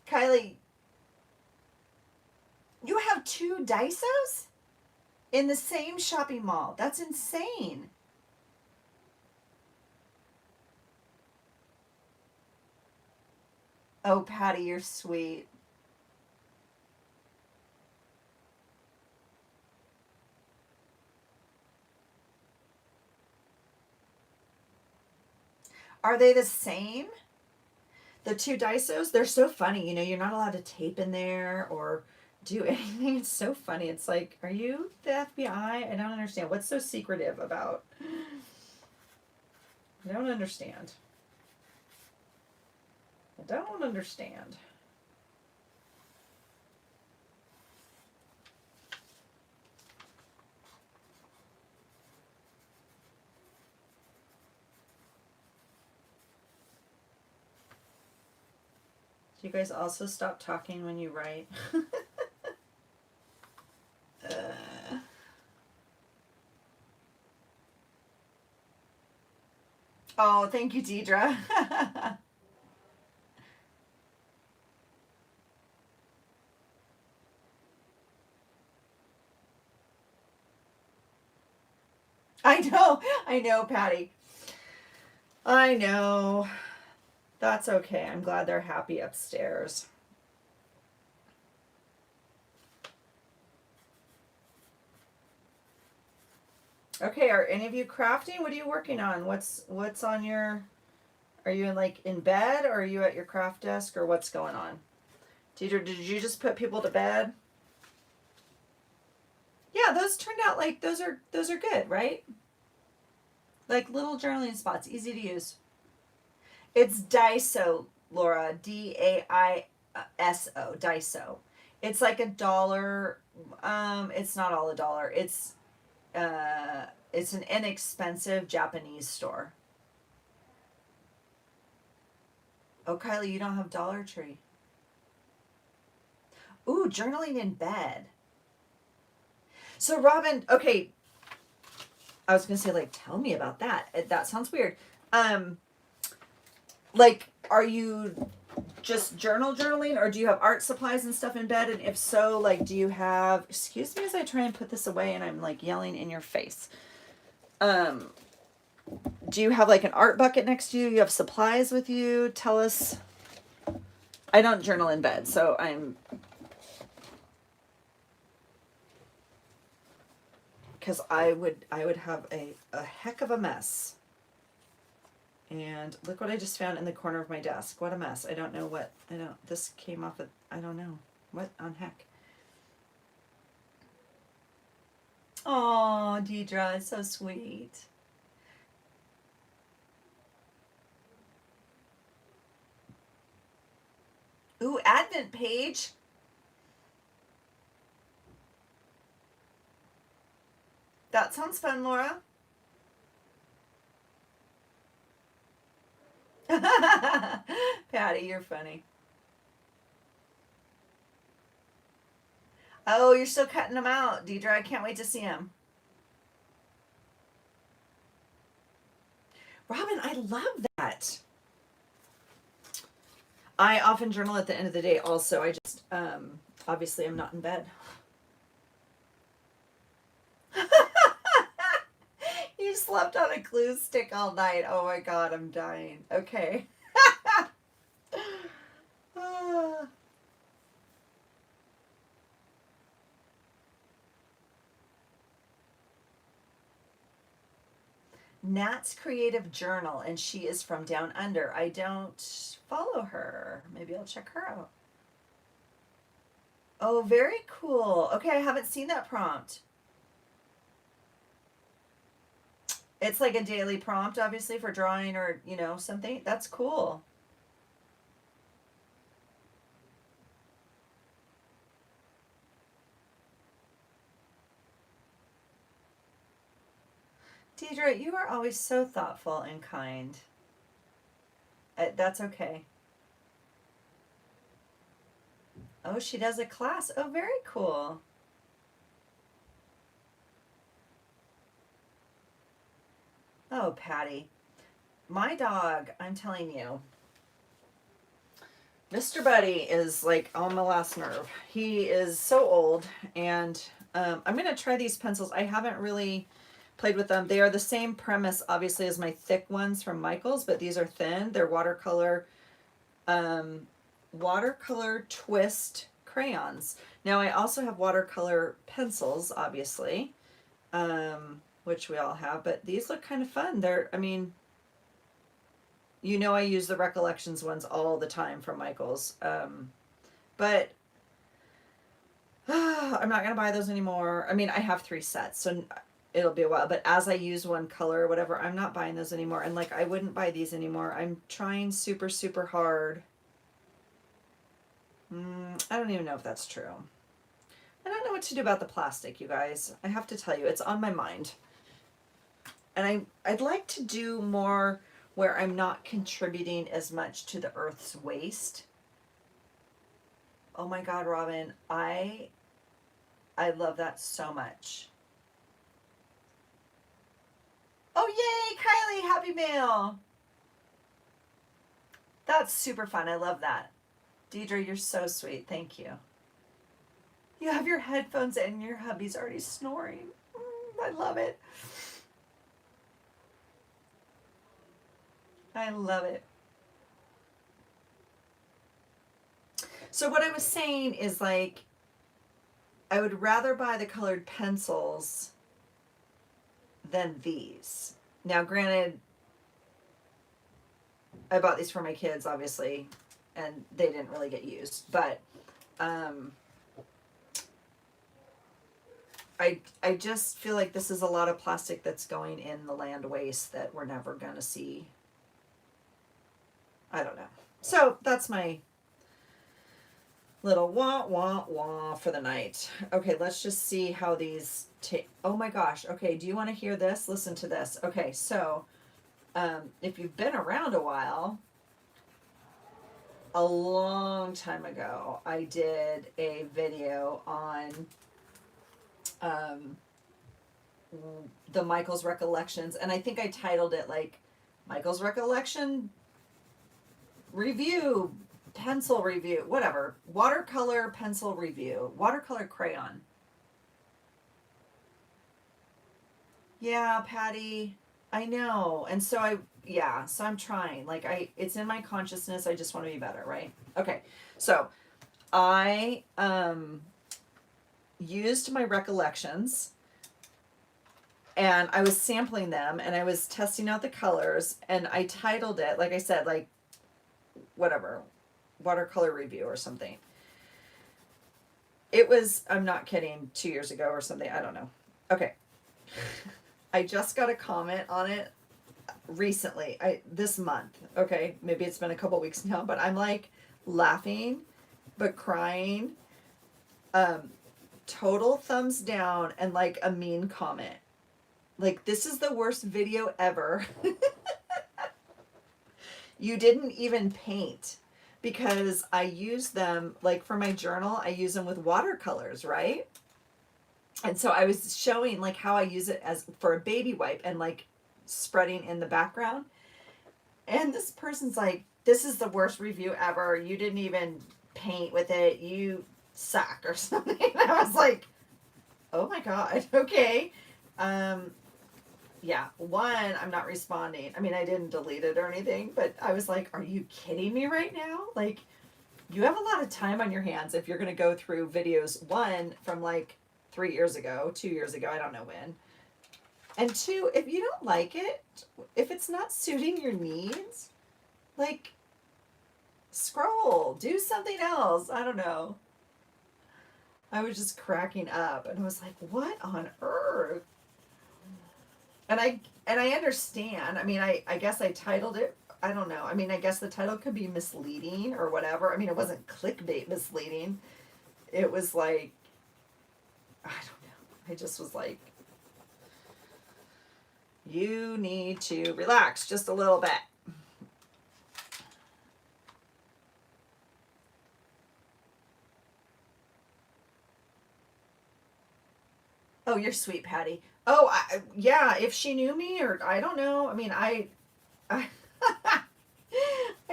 Kylie, you have two Daisos in the same shopping mall. That's insane. Oh, Patty, you're sweet. Are they the same? The two Daisos? They're so funny. You know, you're not allowed to tape in there or do anything. It's so funny. It's like, are you the FBI? I don't understand. What's so secretive about? I don't understand. I don't understand. Do you guys also stop talking when you write? Oh, thank you, Deidre. I know, Patty. I know. That's okay. I'm glad they're happy upstairs. Okay, are any of you crafting? What are you working on? What's on your, are you in bed or are you at your craft desk or what's going on? Deidre, did you just put people to bed? Yeah, those turned out like those are good, right? Like little journaling spots, easy to use. It's Daiso, Laura, Daiso, Daiso. It's like $1. It's not all $1. It's an inexpensive Japanese store. Oh, Kylie, you don't have Dollar Tree. Ooh, journaling in bed. So Robin, okay, I was gonna say like tell me about that. That sounds weird. Um, like, are you just journaling, or do you have art supplies and stuff in bed? And if so, like, do you have, excuse me as I try and put this away and I'm like yelling in your face. Um, do you have like an art bucket next to you? You have supplies with you? Tell us. I don't journal in bed, so because I would have a heck of a mess. And look what I just found in the corner of my desk. What a mess. I don't know what, this came off of, I don't know. What on heck? Oh, Deidre, it's so sweet. Ooh, Advent page. That sounds fun, Laura. Patty, you're funny. Oh, you're still cutting them out, Deidre. I can't wait to see them. Robin, I love that. I often journal at the end of the day also. I just, obviously I'm not in bed. You slept on a glue stick all night. Oh my God, I'm dying. Okay. Nat's Creative Journal, and she is from Down Under. I don't follow her. Maybe I'll check her out. Oh, very cool. Okay, I haven't seen that prompt. It's like a daily prompt, obviously, for drawing or, something. That's cool. Deidre, you are always so thoughtful and kind. That's okay. Oh, she does a class. Oh, very cool. Oh, Patty. My dog, I'm telling you, Mr. Buddy is like on my last nerve. He is so old, and I'm going to try these pencils. I haven't really played with them. They are the same premise, obviously, as my thick ones from Michaels, but these are thin. They're um, watercolor twist crayons. Now, I also have watercolor pencils, obviously, which we all have, but these look kind of fun. I mean, I use the Recollections ones all the time from Michaels. But I'm not going to buy those anymore. I mean, I have 3 sets, so it'll be a while. But as I use one color or whatever, I'm not buying those anymore. And like, I wouldn't buy these anymore. I'm trying super, super hard. I don't even know if that's true. I don't know what to do about the plastic, you guys. I have to tell you, it's on my mind. And I'd like to do more where I'm not contributing as much to the Earth's waste. Oh my God, Robin, I love that so much. Oh yay, Kylie, happy mail. That's super fun. I love that. Deidre, you're so sweet. Thank you. You have your headphones and your hubby's already snoring. I love it. I love it. So what I was saying is like, I would rather buy the colored pencils than these. Now, granted, I bought these for my kids, obviously, and they didn't really get used, but I just feel like this is a lot of plastic that's going in the land waste that we're never going to see. I don't know. So that's my little wah wah wah for the night. Okay, let's just see how these take. Oh my gosh. Okay, do you want to hear this? Listen to this. Okay, so if you've been around a while, a long time ago, I did a video on the Michaels Recollections, and I think I titled it like Michael's Recollection review, pencil review, whatever. Watercolor pencil review, watercolor crayon. Yeah, Patty, I know. And so so I'm trying. Like it's in my consciousness. I just want to be better, right? Okay. So I used my recollections and I was sampling them and I was testing out the colors and I titled it, like I said, like whatever, watercolor review or something. It was, I'm not kidding, 2 years ago or something. I don't know. Okay. I just got a comment on it recently. This month. Okay. Maybe it's been a couple weeks now, but I'm like laughing, but crying. Total thumbs down and like a mean comment. Like, this is the worst video ever. You didn't even paint, because I use them, like for my journal, I use them with watercolors, right? And so I was showing like how I use it as for a baby wipe and like spreading in the background. And this person's like, this is the worst review ever. You didn't even paint with it. You suck or something. And I was like, oh my God. Okay. Yeah, one, I'm not responding. I mean, I didn't delete it or anything, but I was like, are you kidding me right now? Like, you have a lot of time on your hands if you're going to go through videos, one, from like 3 years ago, 2 years ago, I don't know when. And two, if you don't like it, if it's not suiting your needs, like, scroll, do something else. I don't know. I was just cracking up and I was like, what on earth? And I understand. I mean, I guess I titled it, I don't know. I mean, I guess the title could be misleading or whatever. I mean, it wasn't clickbait misleading. It was like, I don't know. I just was like, you need to relax just a little bit. Oh, you're sweet, Patty. Oh, yeah, if she knew me, or I don't know. I mean, I I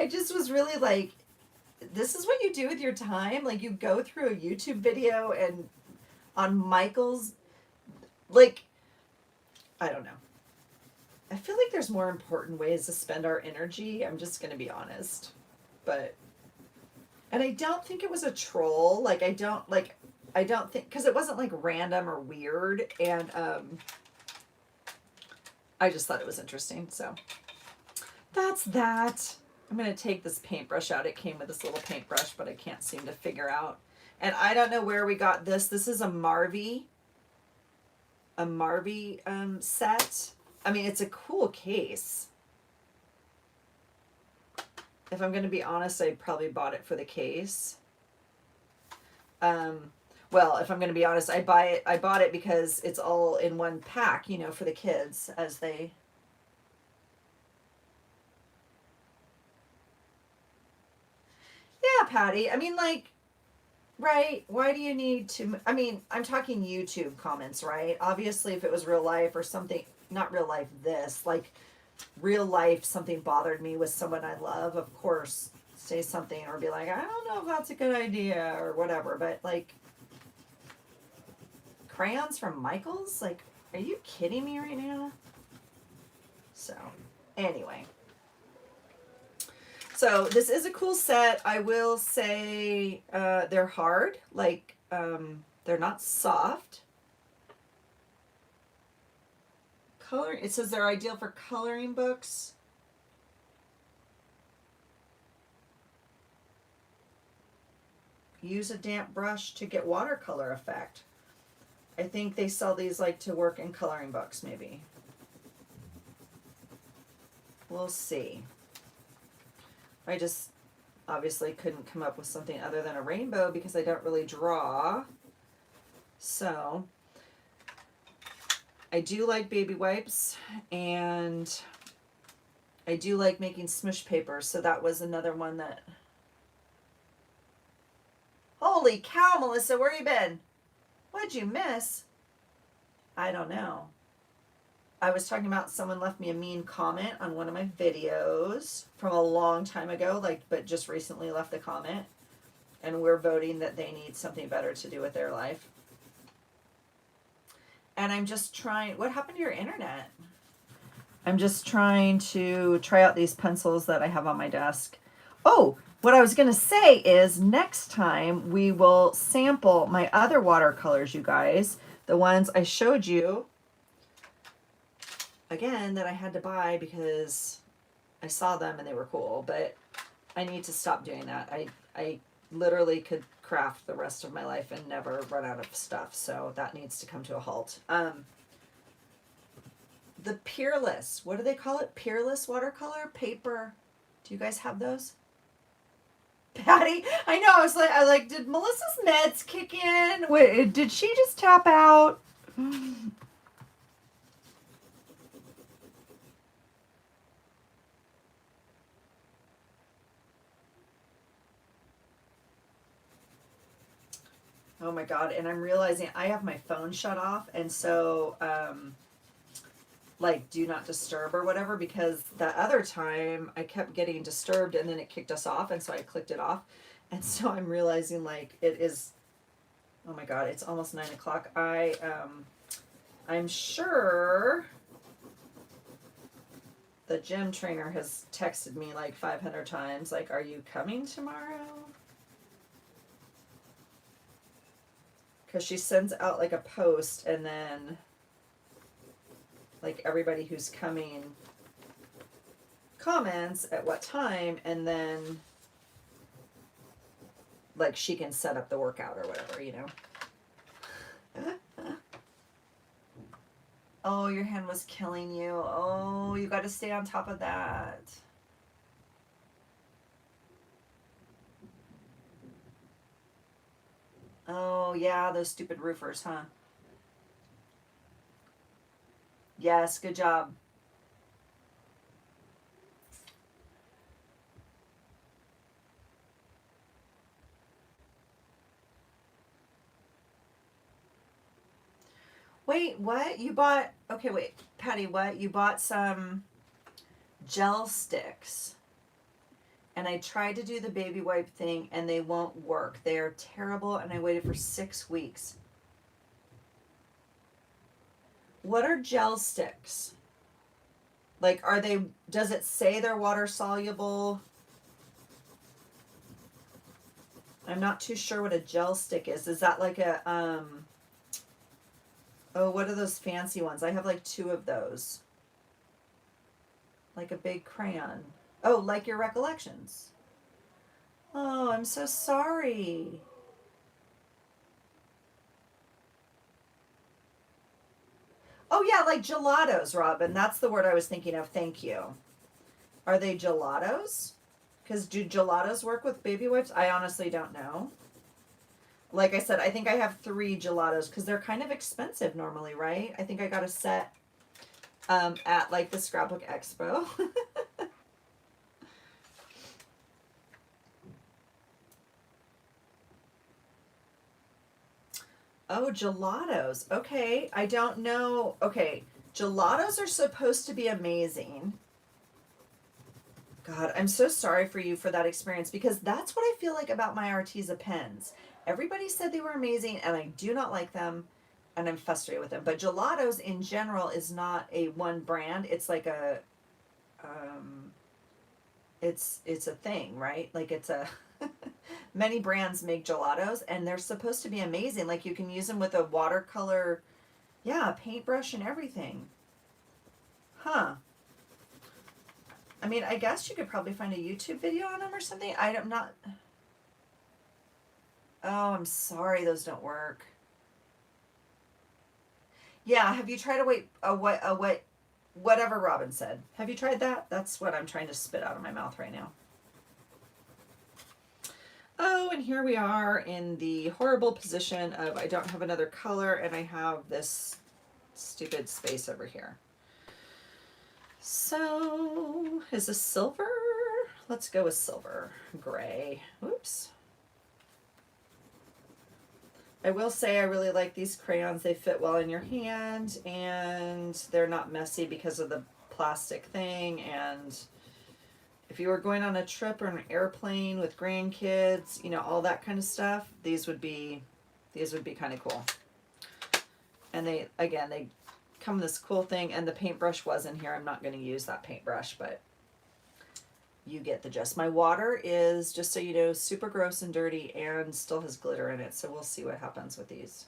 just was really like, this is what you do with your time? Like, you go through a YouTube video and on Michael's, like, I don't know. I feel like there's more important ways to spend our energy. I'm just going to be honest. But, and I don't think it was a troll. Like, I don't think, because it wasn't like random or weird. And I just thought it was interesting. So that's that. I'm going to take this paintbrush out. It came with this little paintbrush, but I can't seem to figure out. And I don't know where we got this. This is a Marvy set. I mean, it's a cool case. If I'm going to be honest, I probably bought it for the case. Well, if I'm going to be honest, I bought it because it's all in one pack, you know, for the kids as they... Yeah, Patty. I mean, like, right, why do you need to... I mean, I'm talking YouTube comments, right? Obviously, if it was real life or something, not real life this, like real life, something bothered me with someone I love, of course, say something or be like, I don't know if that's a good idea or whatever, but like... crayons from Michael's? Like, are you kidding me right now? So, anyway. So, this is a cool set. I will say they're hard. Like, they're not soft. Coloring, it says they're ideal for coloring books. Use a damp brush to get watercolor effect. I think they sell these like to work in coloring books, maybe. We'll see. I just obviously couldn't come up with something other than a rainbow because I don't really draw. So I do like baby wipes and I do like making smush papers. So that was another one that... Holy cow, Melissa, where you been? What'd you miss? I don't know. I was talking about someone left me a mean comment on one of my videos from a long time ago, like, but just recently left the comment. And we're voting that they need something better to do with their life. And I'm just trying, what happened to your internet? I'm just trying to try out these pencils that I have on my desk. Oh, what I was going to say is next time we will sample my other watercolors, you guys. The ones I showed you, again, that I had to buy because I saw them and they were cool. But I need to stop doing that. I literally could craft the rest of my life and never run out of stuff. So that needs to come to a halt. The Peerless, what do they call it? Peerless watercolor paper. Do you guys have those? Patty, I know. I was like, did Melissa's meds kick in? Wait, did she just tap out? Oh my God. And I'm realizing I have my phone shut off. And so, like, do not disturb or whatever, because that other time I kept getting disturbed and then it kicked us off. And so I clicked it off. And so I'm realizing, like, it is, oh my God, it's almost 9 o'clock. I'm sure the gym trainer has texted me like 500 times, like, are you coming tomorrow? Because she sends out like a post and then like everybody who's coming comments at what time, and then like she can set up the workout or whatever, you know. Oh, your hand was killing you. Oh, you got to stay on top of that. Oh, yeah, those stupid roofers, huh? Yes, good job. Wait, what? You bought, okay, wait, Patty, what? You bought some gel sticks. And I tried to do the baby wipe thing and they won't work. They are terrible and I waited for 6 weeks. What are gel sticks? Like, are they, does it say they're water soluble? I'm not too sure what a gel stick is. Is that like a, oh, what are those fancy ones? I have like 2 of those. Like a big crayon. Oh, like your recollections. Oh, I'm so sorry. Oh, yeah, like gelatos, Robin. That's the word I was thinking of. Thank you. Are they gelatos? Because do gelatos work with baby wipes? I honestly don't know. Like I said, I think I have 3 gelatos because they're kind of expensive normally, right? I think I got a set at like the Scrapbook Expo. Oh, gelatos. Okay, I don't know. Okay, gelatos are supposed to be amazing. God, I'm so sorry for you for that experience, because that's what I feel like about my Arteza pens. Everybody said they were amazing and I do not like them and I'm frustrated with them. But gelatos in general is not a one brand. It's like a it's a thing, right? Like it's a many brands make gelatos and they're supposed to be amazing. Like you can use them with a watercolor, yeah, paintbrush and everything. Huh. I mean, I guess you could probably find a YouTube video on them or something. I'm not. Oh, I'm sorry, those don't work. Yeah, have you tried whatever Robin said? Have you tried that? That's what I'm trying to spit out of my mouth right now. Oh, and here we are in the horrible position of I don't have another color and I have this stupid space over here. So, is this silver? Let's go with silver. Gray. Oops. I will say I really like these crayons. They fit well in your hand and they're not messy because of the plastic thing. And if you were going on a trip or an airplane with grandkids, you know, all that kind of stuff, these would be kind of cool. And they come this cool thing, and the paintbrush was in here. I'm not going to use that paintbrush, but you get the gist. My water is, just so you know, super gross and dirty and still has glitter in it. So we'll see what happens with these.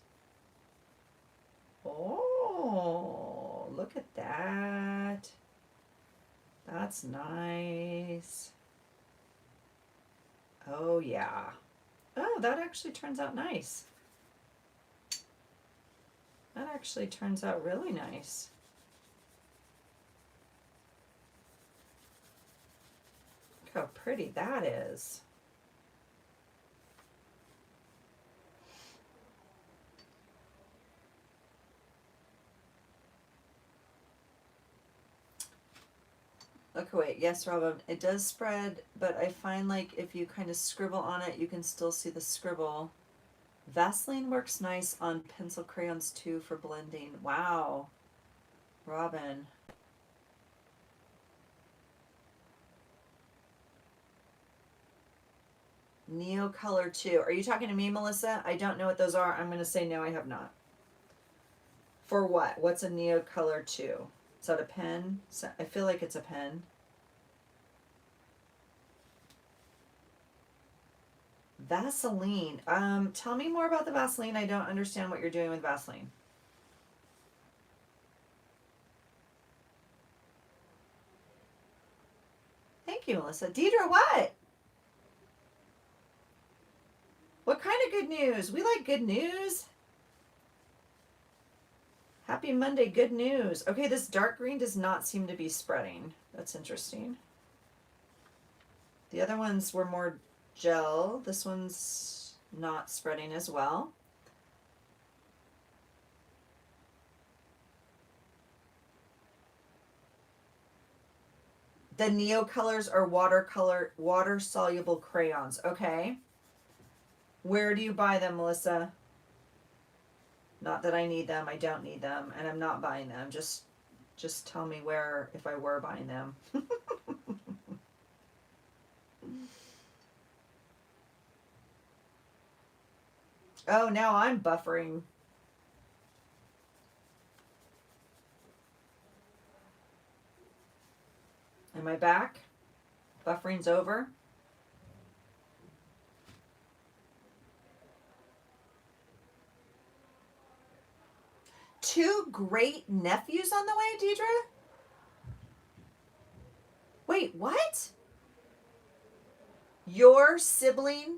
Oh, look at that. That's nice. Oh, yeah. Oh, that actually turns out nice. That actually turns out really nice. Look how pretty that is. Okay, wait, yes, Robin, it does spread, but I find like if you kind of scribble on it, you can still see the scribble. Vaseline works nice on pencil crayons too for blending. Wow, Robin. Neo Color 2. Are you talking to me, Melissa? I don't know what those are. I'm going to say no, I have not. For what? What's a Neo Color 2? Is that a pen? I feel like it's a pen. Vaseline. Tell me more about the Vaseline. I don't understand what you're doing with Vaseline. Thank you, Melissa. Deidre, what? What kind of good news? We like good news. Happy Monday, good news. Okay, this dark green does not seem to be spreading. That's interesting. The other ones were more gel. This one's not spreading as well. The Neo colors are water soluble crayons. Okay. Where do you buy them, Melissa? Not that I need them. I don't need them, and I'm not buying them. Just tell me where if I were buying them. Oh, now I'm buffering. Am I back? Buffering's over. Two great nephews on the way, Deidre? Wait, what? Your sibling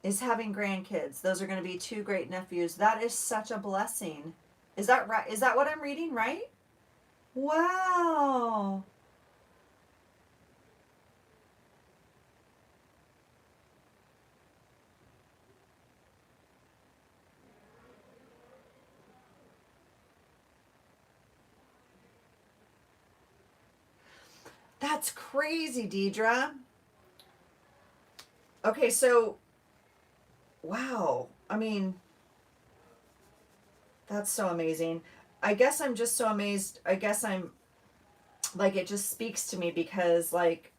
is having grandkids. Those are going to be two great nephews. That is such a blessing. Is that right? Is that what I'm reading right? Wow. That's crazy, Deidre. Okay, so, wow. I mean, that's so amazing. I guess I'm just so amazed. I guess I'm, like, it just speaks to me because, like,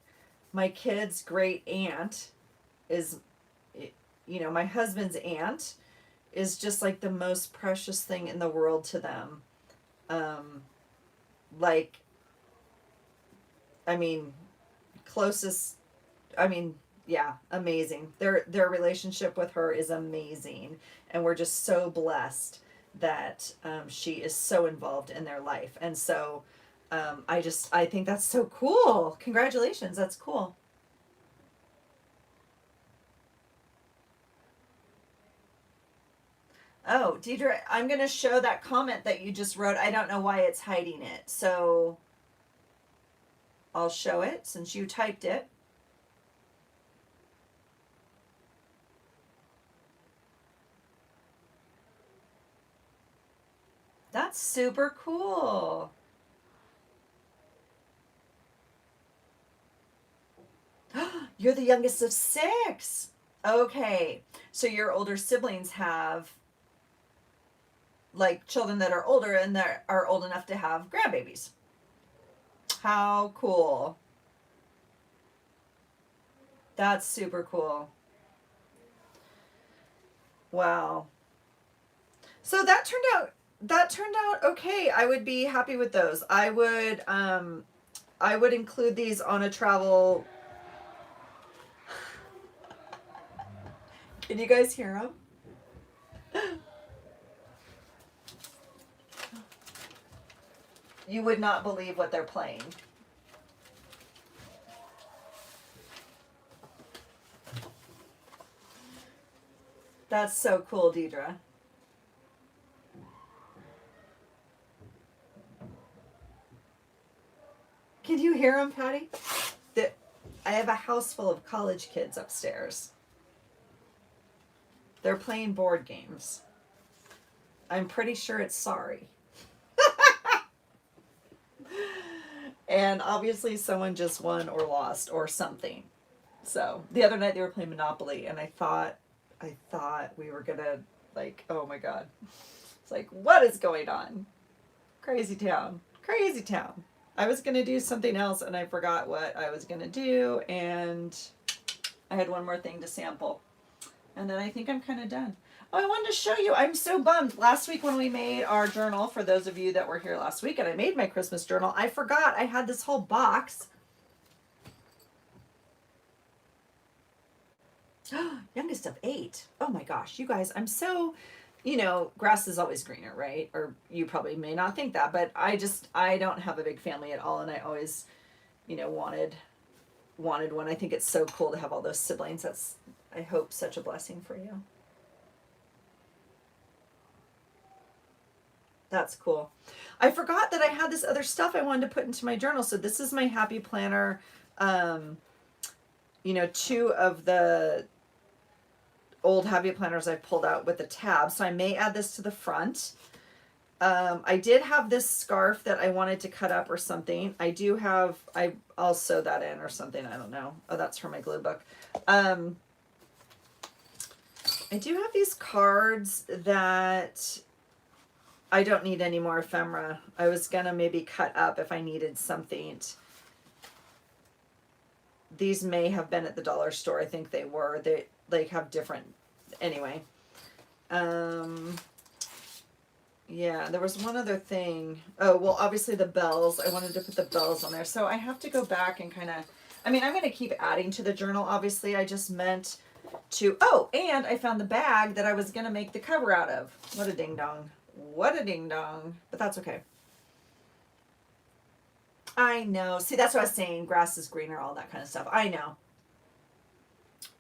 my kid's great aunt is, you know, my husband's aunt is just like the most precious thing in the world to them. Like, I mean, closest, I mean, yeah, amazing. Their relationship with her is amazing, and we're just so blessed that she is so involved in their life. And so I think that's so cool. Congratulations, that's cool. Oh, Deidre, I'm going to show that comment that you just wrote. I don't know why it's hiding it. So I'll show it since you typed it. That's super cool. You're the youngest of six. Okay. So your older siblings have like children that are older and that are old enough to have grandbabies. How cool. That's super cool. Wow. So that turned out okay. I would be happy with those. I would include these on a travel. Can you guys hear them? You would not believe what they're playing. That's so cool, Deidre. Can you hear them, Patty? The, I have a house full of college kids upstairs. They're playing board games. I'm pretty sure it's Sorry. And obviously someone just won or lost or something. So the other night they were playing Monopoly and I thought we were gonna like, oh my god. It's like, what is going on? Crazy town. Crazy town. I was gonna do something else and I forgot what I was gonna do, and I had one more thing to sample. And then I think I'm kind of done. Oh, I wanted to show you. I'm so bummed. Last week when we made our journal, for those of you that were here last week, and I made my Christmas journal, I forgot I had this whole box. Youngest of 8. Oh my gosh, you guys, I'm so, grass is always greener, right? Or you probably may not think that, but I don't have a big family at all, and I always, wanted one. I think it's so cool to have all those siblings. That's, I hope, such a blessing for you. That's cool. I forgot that I had this other stuff I wanted to put into my journal. So this is my happy planner. Um, 2 of the old happy planners I've pulled out with the tab. So I may add this to the front. I did have this scarf that I wanted to cut up or something. I'll sew that in or something. I don't know. Oh, that's for my glue book. I do have these cards that I don't need any more ephemera. I was gonna maybe cut up if I needed something. These may have been at the dollar store. I think they were. They like have different. Anyway. Yeah, there was one other thing. Oh, well, obviously the bells. I wanted to put the bells on there. So I have to go back and kind of, I'm going to keep adding to the journal, obviously. I just meant to, oh, and I found the bag that I was going to make the cover out of. What a ding dong. What a ding dong. But that's okay. I know. See, that's what I was saying. Grass is greener, all that kind of stuff. I know.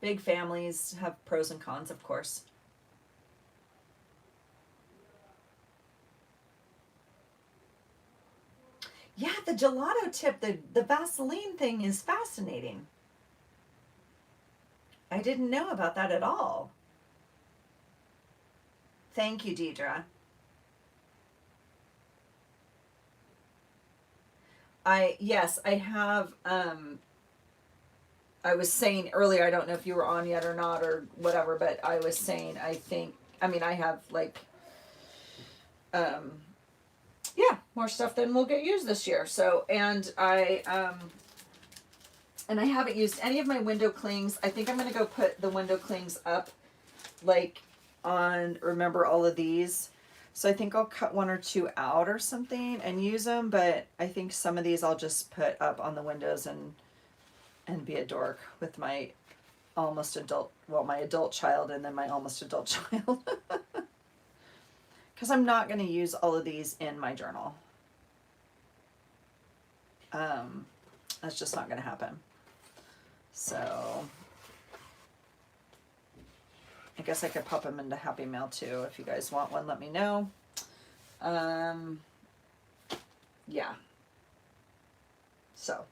Big families have pros and cons, of course. Yeah, the gelato tip, the Vaseline thing is fascinating. I didn't know about that at all. Thank you, Deidre. Yes, I have. I was saying earlier, I don't know if you were on yet or not or whatever, but I was saying, I have like, um, yeah, more stuff than will get used this year. So, and I haven't used any of my window clings. I think I'm going to go put the window clings up like on, remember all of these. So I think I'll cut 1 or 2 out or something and use them, but I think some of these I'll just put up on the windows and be a dork with my almost adult, well, my adult child and then my almost adult child. Because I'm not going to use all of these in my journal. That's just not going to happen. So I guess I could pop them into Happy Mail too. If you guys want one, let me know. Yeah. So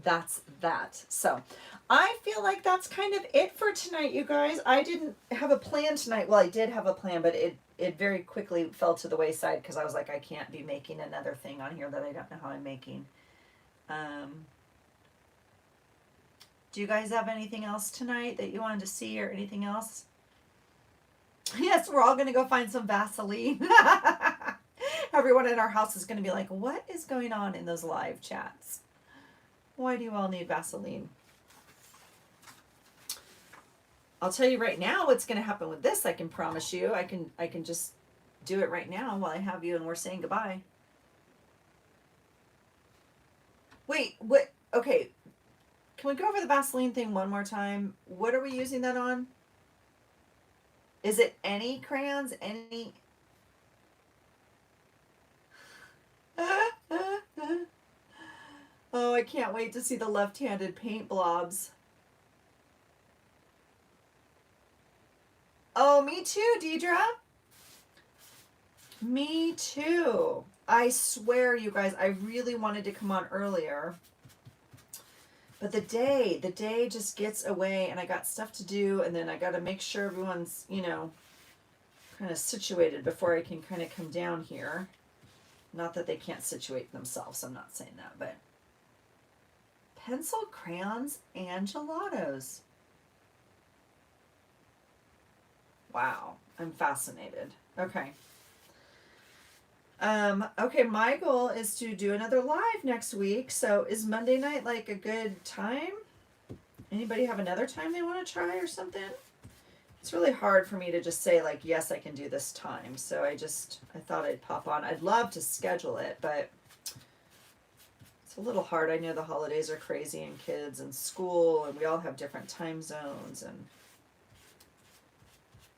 that's that. So I feel like that's kind of it for tonight, you guys. I didn't have a plan tonight. Well, I did have a plan, but it very quickly fell to the wayside because I was like, I can't be making another thing on here that I don't know how I'm making. Do you guys have anything else tonight that you wanted to see or anything else? Yes, we're all going to go find some Vaseline. Everyone in our house is going to be like, what is going on in those live chats? Why do you all need Vaseline? I'll tell you right now what's going to happen with this. I can promise you. I can just do it right now while I have you and we're saying goodbye. Wait, what? Okay. Can we go over the Vaseline thing one more time? What are we using that on? Is it any crayons? Any? Oh, I can't wait to see the left-handed paint blobs. Oh, me too, Deidre. Me too. I swear, you guys, I really wanted to come on earlier. But the day just gets away and I got stuff to do and then I got to make sure everyone's, you know, kind of situated before I can kind of come down here. Not that they can't situate themselves, I'm not saying that, but pencil, crayons, and gelatos. Wow, I'm fascinated. Okay. Okay, my goal is to do another live next week. So is Monday night like a good time? Anybody have another time they want to try or something? It's really hard for me to just say like, yes, I can do this time. So I thought I'd pop on. I'd love to schedule it, but it's a little hard. I know the holidays are crazy and kids and school and we all have different time zones. And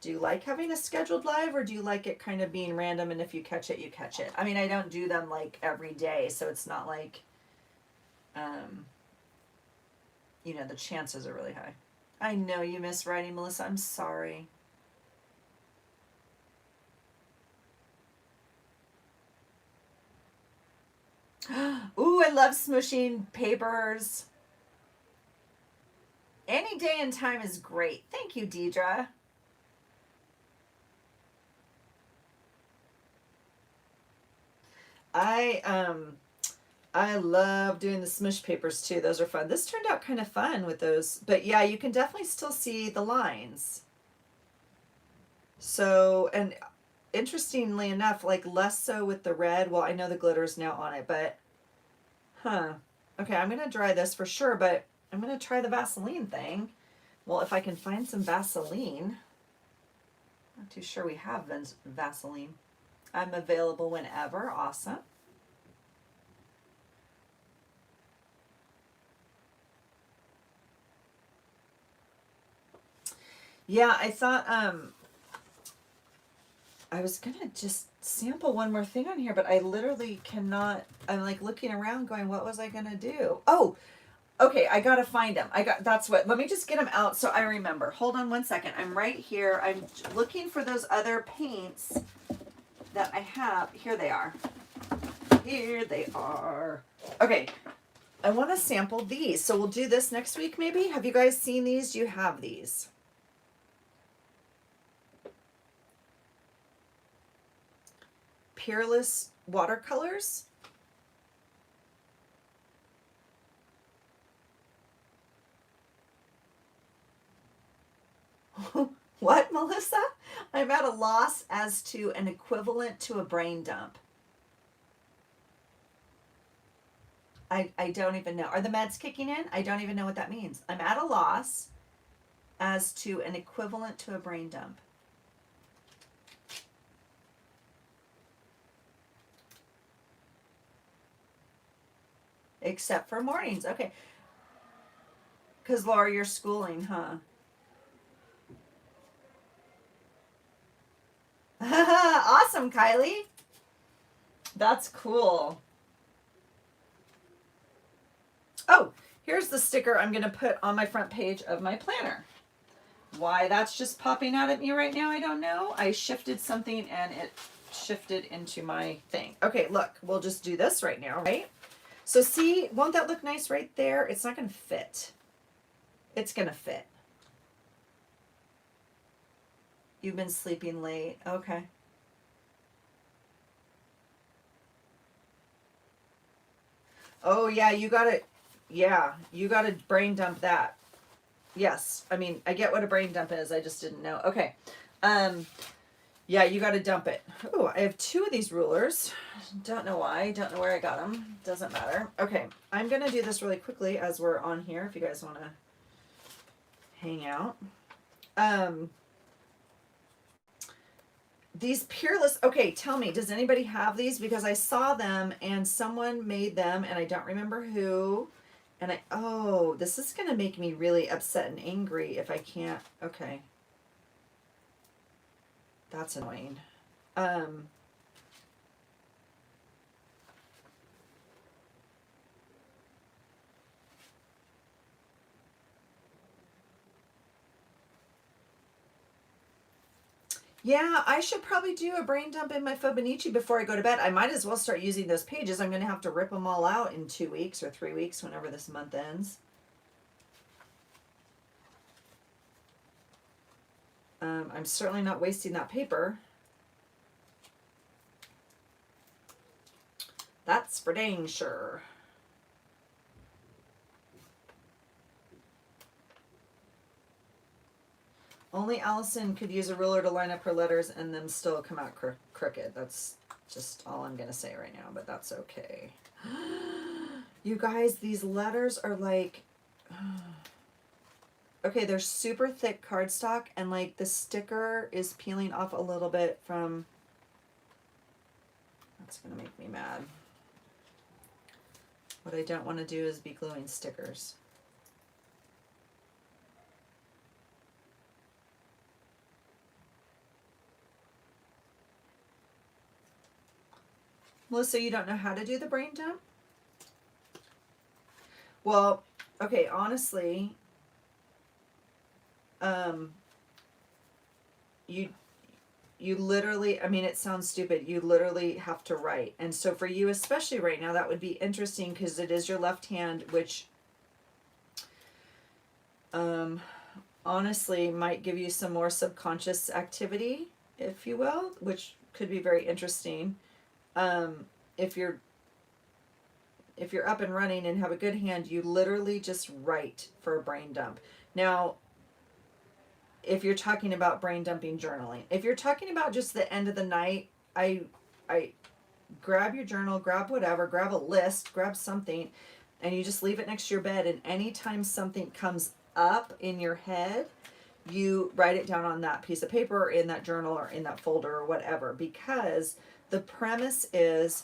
do you like having a scheduled live or do you like it kind of being random and if you catch it, you catch it? I mean, I don't do them like every day, so it's not like, you know, the chances are really high. I know you miss writing, Melissa. I'm sorry. Ooh, I love smooshing papers. Any day and time is great. Thank you, Deidre. I love doing the smush papers too. Those are fun. This turned out kind of fun with those. But yeah, you can definitely still see the lines. So, and interestingly enough, like less so with the red. Well, I know the glitter is now on it, but okay, I'm going to dry this for sure, but I'm going to try the Vaseline thing. Well, if I can find some Vaseline. Not too sure we have Vaseline. I'm available whenever. Awesome. Yeah, I thought I was gonna just sample one more thing on here, but I literally cannot. I'm like looking around going, what was I gonna do? Oh, okay, I gotta find them. That's what, let me just get them out so I remember. Hold on one second. I'm right here. I'm looking for those other paints that I have. Here they are. Here they are. Okay, I want to sample these. So we'll do this next week maybe. Have you guys seen these? Do you have these? Peerless watercolors. What, Melissa? I'm at a loss as to an equivalent to a brain dump. I don't even know. Are the meds kicking in? I don't even know what that means. I'm at a loss as to an equivalent to a brain dump. Except for mornings. Okay. Because, Laura, you're schooling, huh? Awesome, Kylie. That's cool. Oh, here's the sticker I'm going to put on my front page of my planner. Why that's just popping out at me right now, I don't know. I shifted something and it shifted into my thing. Okay, look, we'll just do this right now, right? So see, won't that look nice right there? It's not going to fit. It's going to fit. You've been sleeping late. Okay. Oh, yeah, you got to brain dump that. Yes. I mean, I get what a brain dump is. I just didn't know. Okay. Yeah, you got to dump it. Oh, I have 2 of these rulers. Don't know why. Don't know where I got them. Doesn't matter. Okay. I'm going to do this really quickly as we're on here if you guys want to hang out. These Peerless, okay, tell me, does anybody have these? Because I saw them and someone made them and I don't remember who. And oh, this is going to make me really upset and angry if I can't. Okay. That's annoying. Yeah, I should probably do a brain dump in my Fibonacci before I go to bed. I might as well start using those pages. I'm going to have to rip them all out in 2 weeks or 3 weeks, whenever this month ends. I'm certainly not wasting that paper. That's for dang sure. Only Allison could use a ruler to line up her letters and them still come out crooked. That's just all I'm going to say right now, but that's okay. You guys, these letters are like... Okay, they're super thick cardstock and like the sticker is peeling off a little bit from... That's going to make me mad. What I don't want to do is be gluing stickers. Melissa, you don't know how to do the brain dump? Well, okay, honestly, you literally, I mean, it sounds stupid. You literally have to write. And so for you, especially right now, that would be interesting because it is your left hand, which honestly might give you some more subconscious activity, if you will, which could be very interesting. If you're up and running and have a good hand, you literally just write for a brain dump. Now, if you're talking about brain dumping journaling, if you're talking about just the end of the night, I grab your journal, grab whatever, grab a list, grab something, and you just leave it next to your bed. And anytime something comes up in your head, you write it down on that piece of paper or in that journal or in that folder or whatever, because the premise is,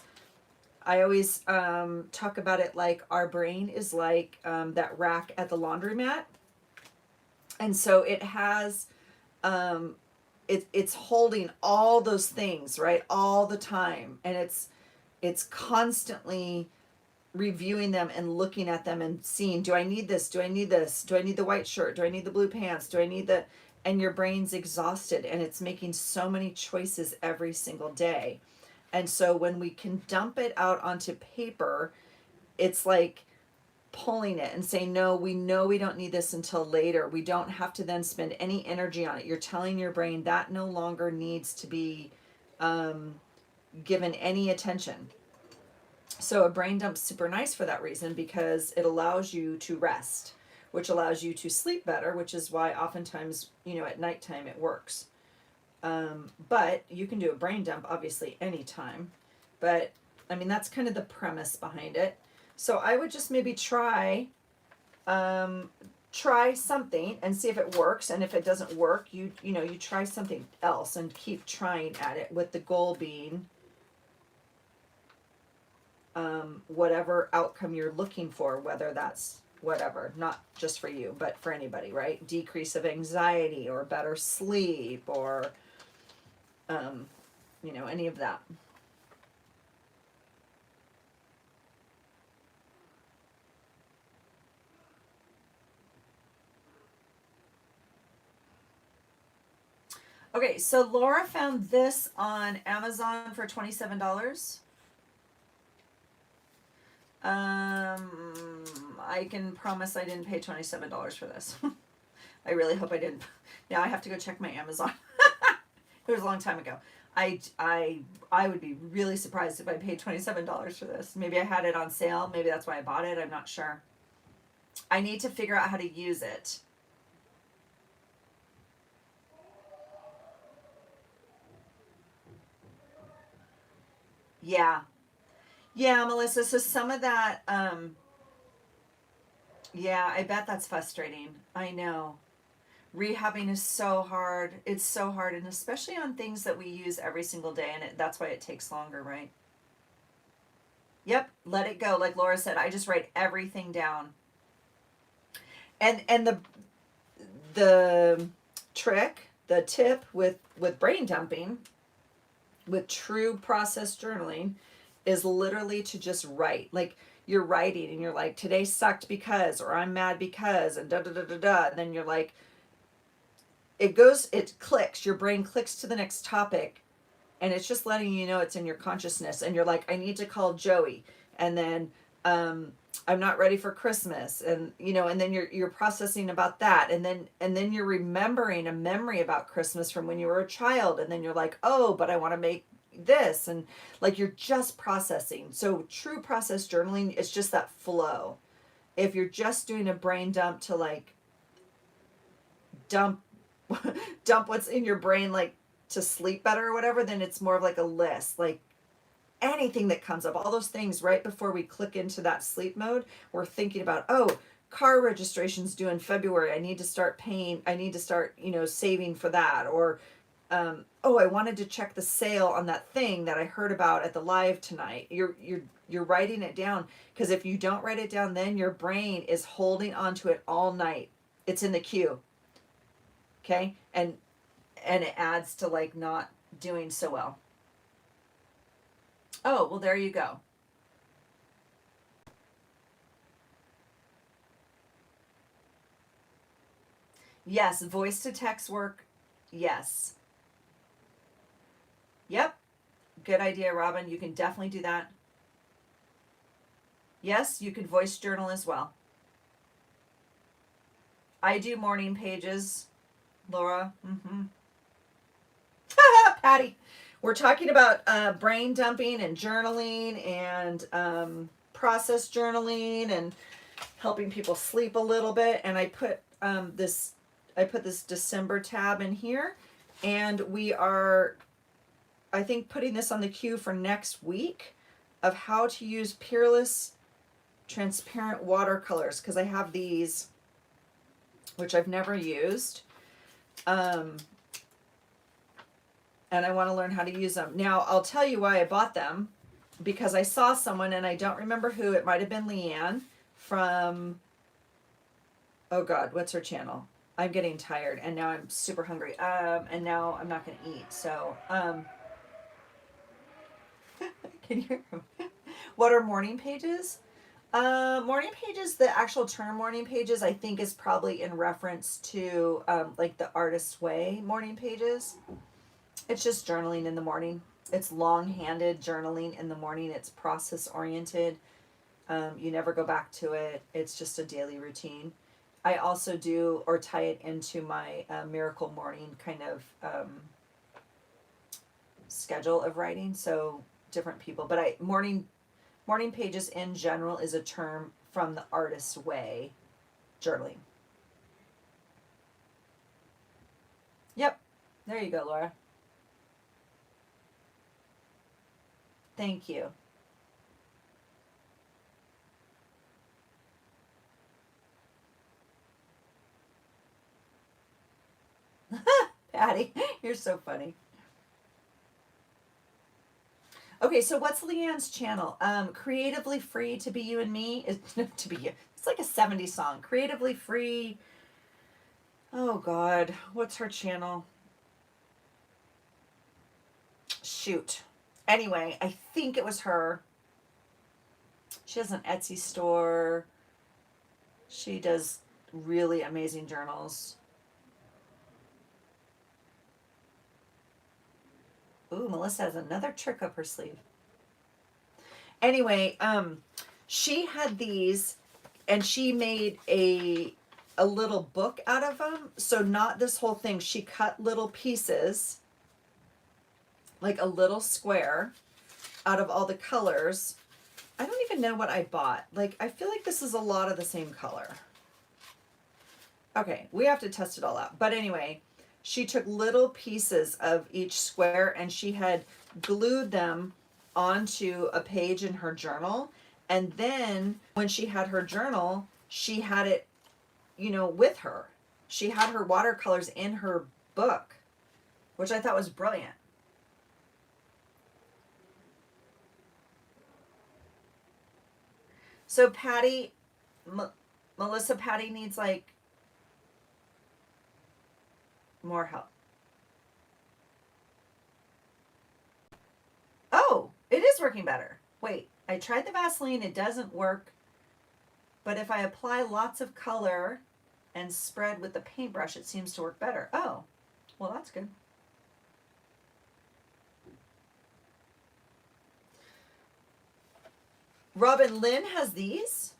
I always talk about it like our brain is like that rack at the laundromat. And so it has, it's holding all those things, right, all the time. And it's constantly reviewing them and looking at them and seeing, do I need this? Do I need this? Do I need the white shirt? Do I need the blue pants? Do I need the... And your brain's exhausted and it's making so many choices every single day. And so when we can dump it out onto paper, it's like pulling it and saying, no, we know we don't need this until later. We don't have to then spend any energy on it. You're telling your brain that no longer needs to be given any attention. So a brain dump's super nice for that reason, because it allows you to rest, which allows you to sleep better, which is why oftentimes, at nighttime it works. But you can do a brain dump obviously anytime. But I mean, that's kind of the premise behind it. So I would just maybe try something and see if it works. And if it doesn't work, you try something else and keep trying at it, with the goal being whatever outcome you're looking for, whether that's whatever, not just for you, but for anybody, right? Decrease of anxiety or better sleep or, any of that. Okay, so Laura found this on Amazon for $27. I can promise I didn't pay $27 for this. I really hope I didn't. Now I have to go check my Amazon. It was a long time ago. I would be really surprised if I paid $27 for this. Maybe I had it on sale. Maybe that's why I bought it. I'm not sure. I need to figure out how to use it. Yeah. Yeah, Melissa. So some of that, yeah, I bet that's frustrating. I know. Rehabbing is so hard. It's so hard, and especially on things that we use every single day, and that's why it takes longer, right? Yep, let it go. Like Laura said, I just write everything down. And the trick, the tip with brain dumping, with true process journaling, is literally to just write. Like you're writing and you're like, today sucked because, or I'm mad because, and da da da da da. And then you're like, it clicks. Your brain clicks to the next topic, and it's just letting you know it's in your consciousness. And you're like, I need to call Joey, and then I'm not ready for Christmas, and and then you're processing about that, and then you're remembering a memory about Christmas from when you were a child, and then you're like, oh, but I want to make this, and like you're just processing. So true process journaling is just that flow. If you're just doing a brain dump to like dump dump what's in your brain, like to sleep better or whatever, then it's more of like a list, like anything that comes up, all those things right before we click into that sleep mode, we're thinking about, oh, car registration's due in February. I need to start paying, I need to start, saving for that. Or, oh, I wanted to check the sale on that thing that I heard about at the live tonight. You're writing it down, because if you don't write it down, then your brain is holding on to it all night. It's in the queue. Okay. And it adds to like not doing so well. Oh, well, there you go. Yes, voice to text work. Yes. Yep. Good idea, Robin. You can definitely do that. Yes, you could voice journal as well. I do morning pages, Laura. Mm-hmm. Patty. We're talking about brain dumping and journaling and process journaling and helping people sleep a little bit. And I put this December tab in here, and we are, I think, putting this on the queue for next week of how to use Peerless transparent watercolors, because I have these, which I've never used. And I want to learn how to use them. Now, I'll tell you why I bought them, because I saw someone, and I don't remember who, it might have been Leanne from, oh God, what's her channel? I'm getting tired, and now I'm super hungry. And now I'm not going to eat. So, can you hear them? What are morning pages? Morning pages, the actual term morning pages, I think is probably in reference to like the Artist's Way morning pages. It's just journaling in the morning. It's long-handed journaling in the morning. It's process oriented. You never go back to it. It's just a daily routine. I also do, or tie it into my miracle morning kind of schedule of writing. So different people, but morning pages in general is a term from the Artist's Way journaling. Yep, there you go, Laura. Thank you. Patty, you're so funny. Okay, so what's Leanne's channel? Creatively Free to Be You and Me is to be you. It's like a '70s song. Creatively Free. Oh God, what's her channel? Shoot. Anyway, I think it was her. She has an Etsy store. She does really amazing journals. Ooh, Melissa has another trick up her sleeve. Anyway, she had these, and she made a little book out of them. So not this whole thing. She cut little pieces, like a little square, out of all the colors. I don't even know what I bought. Like, I feel like this is a lot of the same color. Okay, we have to test it all out. But anyway, she took little pieces of each square, and she had glued them onto a page in her journal. And then when she had her journal, she had it, with her. She had her watercolors in her book, which I thought was brilliant. So Patty, Melissa, Patty needs like more help. Oh, it is working better. Wait, I tried the Vaseline, it doesn't work. But if I apply lots of color and spread with the paintbrush, it seems to work better. Oh, well, that's good. Robin, Lynn has these.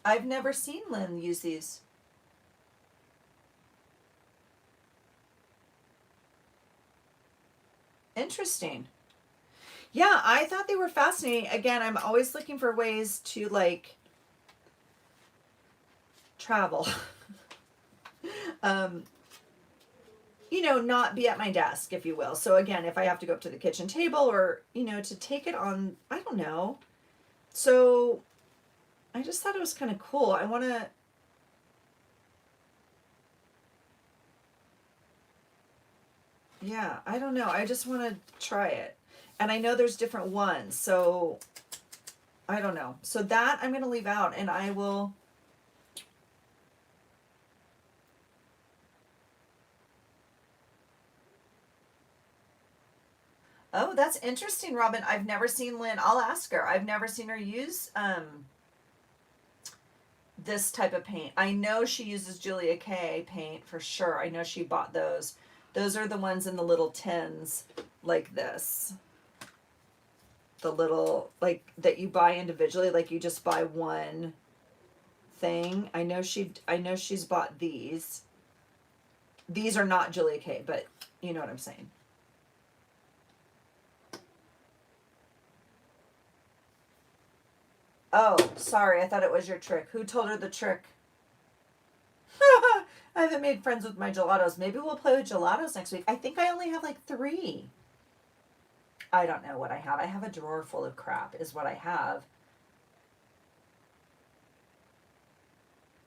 I've never seen Lynn use these. Interesting. Yeah, I thought they were fascinating. Again, I'm always looking for ways to like travel. Not be at my desk, if you will. So again, if I have to go up to the kitchen table or, to take it on, I don't know. So I just thought it was kind of cool. I want to, yeah, I don't know. I just want to try it. And I know there's different ones, so I don't know. So that I'm going to leave out, and I will. Oh, that's interesting, Robin. I've never seen Lynn. I'll ask her. I've never seen her use this type of paint. I know she uses Julia K paint for sure. I know she bought those. Those are the ones in the little tins like this. The little, like, that you buy individually, like you just buy one thing. I know she's bought these. These are not Julia K, but you know what I'm saying. Oh, sorry, I thought it was your trick. Who told her the trick? I haven't made friends with my gelatos. Maybe we'll play with gelatos next week. I think I only have like 3. I don't know what I have. I have a drawer full of crap is what I have.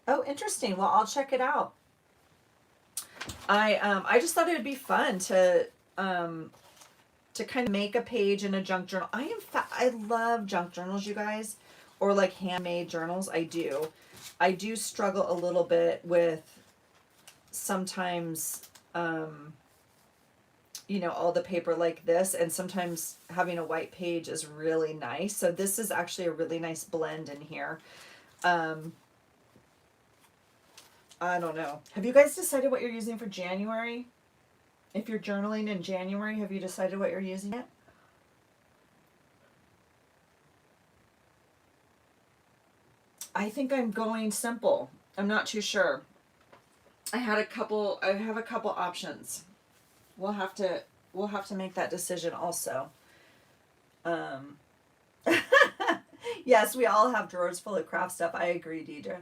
Oh, interesting. Well, I'll check it out. I just thought it would be fun to kind of make a page in a junk journal. I love junk journals, you guys, or like handmade journals. I do struggle a little bit with sometimes all the paper like this, and sometimes having a white page is really nice. So this is actually a really nice blend in here. I don't know. Have you guys decided what you're using for January? If you're journaling in January, have you decided what you're using yet? I think I'm going simple. I'm not too sure. I have a couple options. We'll have to make that decision also. Yes, we all have drawers full of craft stuff. I agree, Deidre.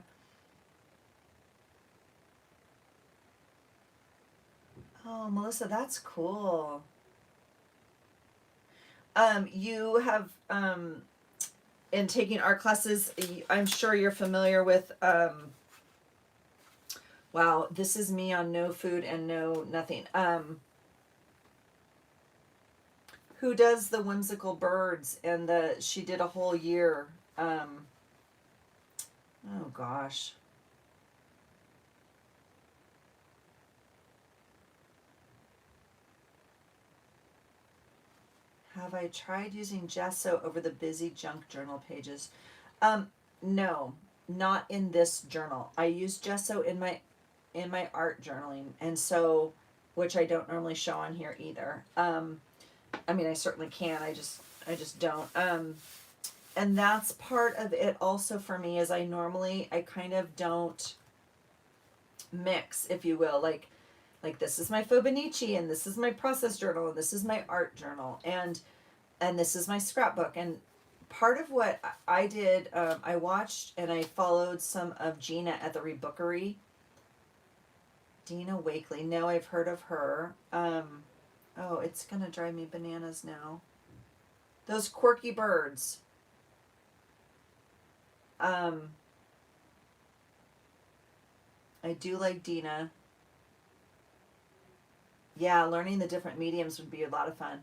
Oh, Melissa, that's cool. You have in taking art classes, I'm sure you're familiar with wow, this is me on no food and no nothing. Who does the whimsical birds, and she did a whole year. Oh gosh. Have I tried using gesso over the busy junk journal pages? No, not in this journal. I use gesso in my art journaling, and so, which I don't normally show on here either. I mean, I certainly can. I just don't. And that's part of it also for me, is I kind of don't mix, if you will, like this is my Fibonacci, and this is my process journal, and this is my art journal, and this is my scrapbook. And part of what I did, I watched and I followed some of Gina at the Rebookery. Dina Wakely. No, I've heard of her. Oh, it's gonna drive me bananas now. Those quirky birds. Um, I do like Dina. Yeah, learning the different mediums would be a lot of fun.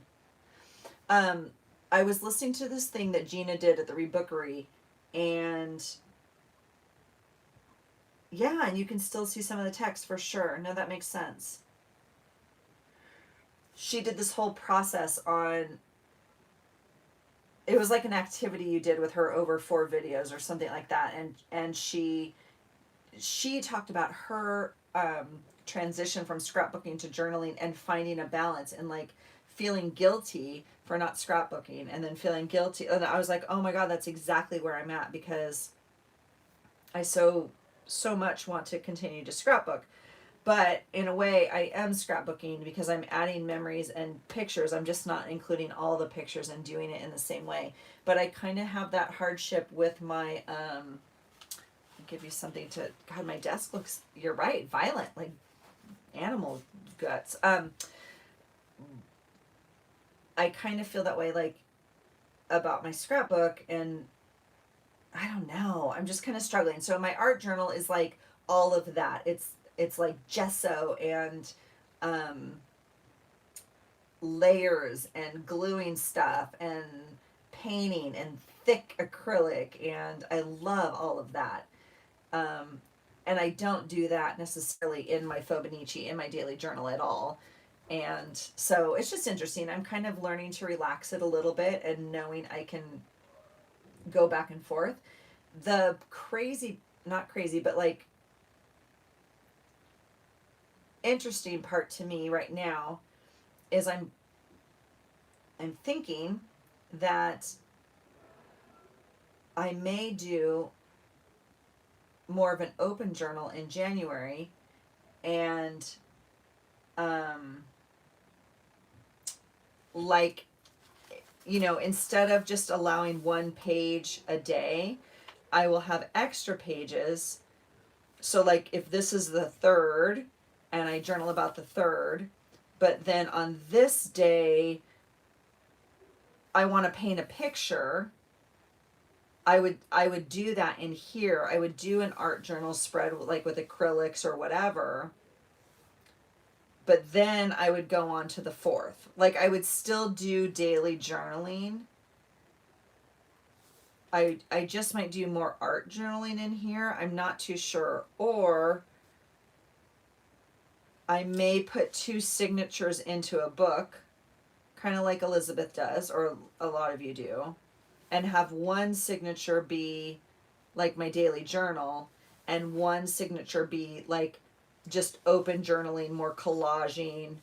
Um, I was listening to this thing that Gina did at the Rebookery, and yeah, and you can still see some of the text for sure. No, that makes sense. She did this whole process on, it was like an activity you did with her over 4 videos or something like that, and she talked about her transition from scrapbooking to journaling and finding a balance and like feeling guilty for not scrapbooking and then feeling guilty, and I was like, oh my god, that's exactly where I'm at, because I so much want to continue to scrapbook. But in a way, I am scrapbooking because I'm adding memories and pictures. I'm just not including all the pictures and doing it in the same way. But I kind of have that hardship with my, I'll give you something to, God, my desk looks, you're right, violent, like animal guts. I kind of feel that way, like, about my scrapbook, and I don't know. I'm just kind of struggling. So my art journal is like all of that. It's like gesso and um, layers and gluing stuff and painting and thick acrylic, and I love all of that. Um, and I don't do that necessarily in my Fobonichi, in my daily journal at all. And so it's just interesting. I'm kind of learning to relax it a little bit and knowing I can go back and forth. The crazy, not crazy, but like interesting part to me right now is I'm thinking that I may do more of an open journal in January, and um like, you know, instead of just allowing 1 page a day, I will have extra pages. So like if this is the third and I journal about the third, but then on this day I want to paint a picture, I would do that in here. I would do an art journal spread like with acrylics or whatever. But then I would go on to the fourth. Like I would still do daily journaling. I just might do more art journaling in here. I'm not too sure. Or I may put 2 signatures into a book, kind of like Elizabeth does, or a lot of you do, and have one signature be like my daily journal, and one signature be like just open journaling, more collaging.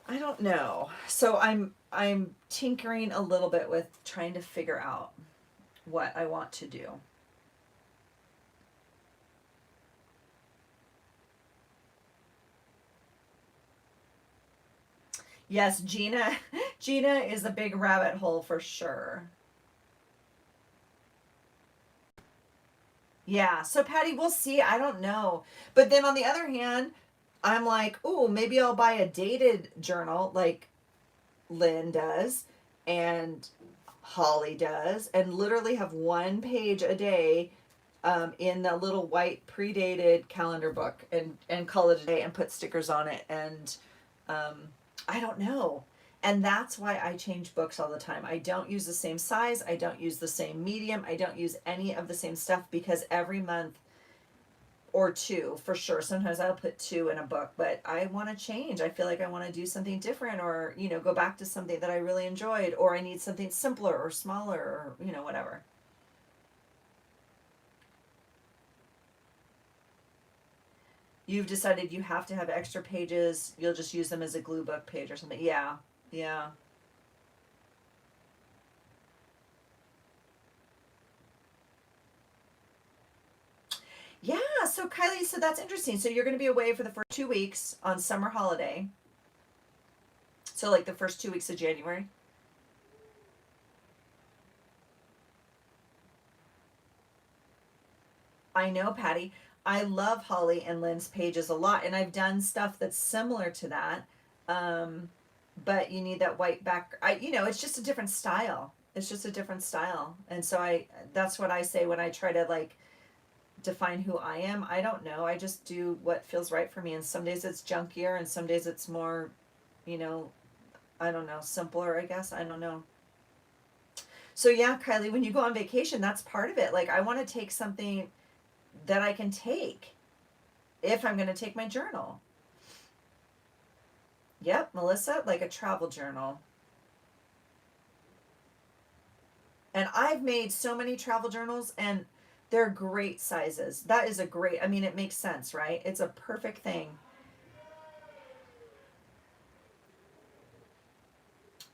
I don't know. So I'm tinkering a little bit with trying to figure out what I want to do. Yes, Gina Gina is a big rabbit hole for sure. Yeah, so Patty, we'll see. I don't know. But then on the other hand, I'm like, oh, maybe I'll buy a dated journal like Lynn does and Holly does, and literally have 1 page a day in the little white predated calendar book, and call it a day and put stickers on it. And um, I don't know. And that's why I change books all the time. I don't use the same size. I don't use the same medium. I don't use any of the same stuff, because every month or two for sure. Sometimes I'll put 2 in a book, but I want to change. I feel like I want to do something different, or, you know, go back to something that I really enjoyed, or I need something simpler or smaller, or, you know, whatever. You've decided you have to have extra pages. You'll just use them as a glue book page or something. Yeah. Yeah. Yeah, so Kylie, so that's interesting. So you're going to be away for the first 2 weeks on summer holiday. So like the first 2 weeks of January. I know, Patty. I love Holly and Lynn's pages a lot, and I've done stuff that's similar to that. Um, but you need that white back. It's just a different style. It's just a different style, and so that's what I say when I try to like define who I am. I don't know. I just do what feels right for me, and some days it's junkier, and some days it's more, you know, I don't know, simpler. I guess I don't know. So yeah, Kylie, when you go on vacation, that's part of it. Like I want to take something that I can take if I'm going to take my journal. Yep, Melissa, like a travel journal. And I've made so many travel journals and they're great sizes. That is a great, I mean, it makes sense, right? It's a perfect thing.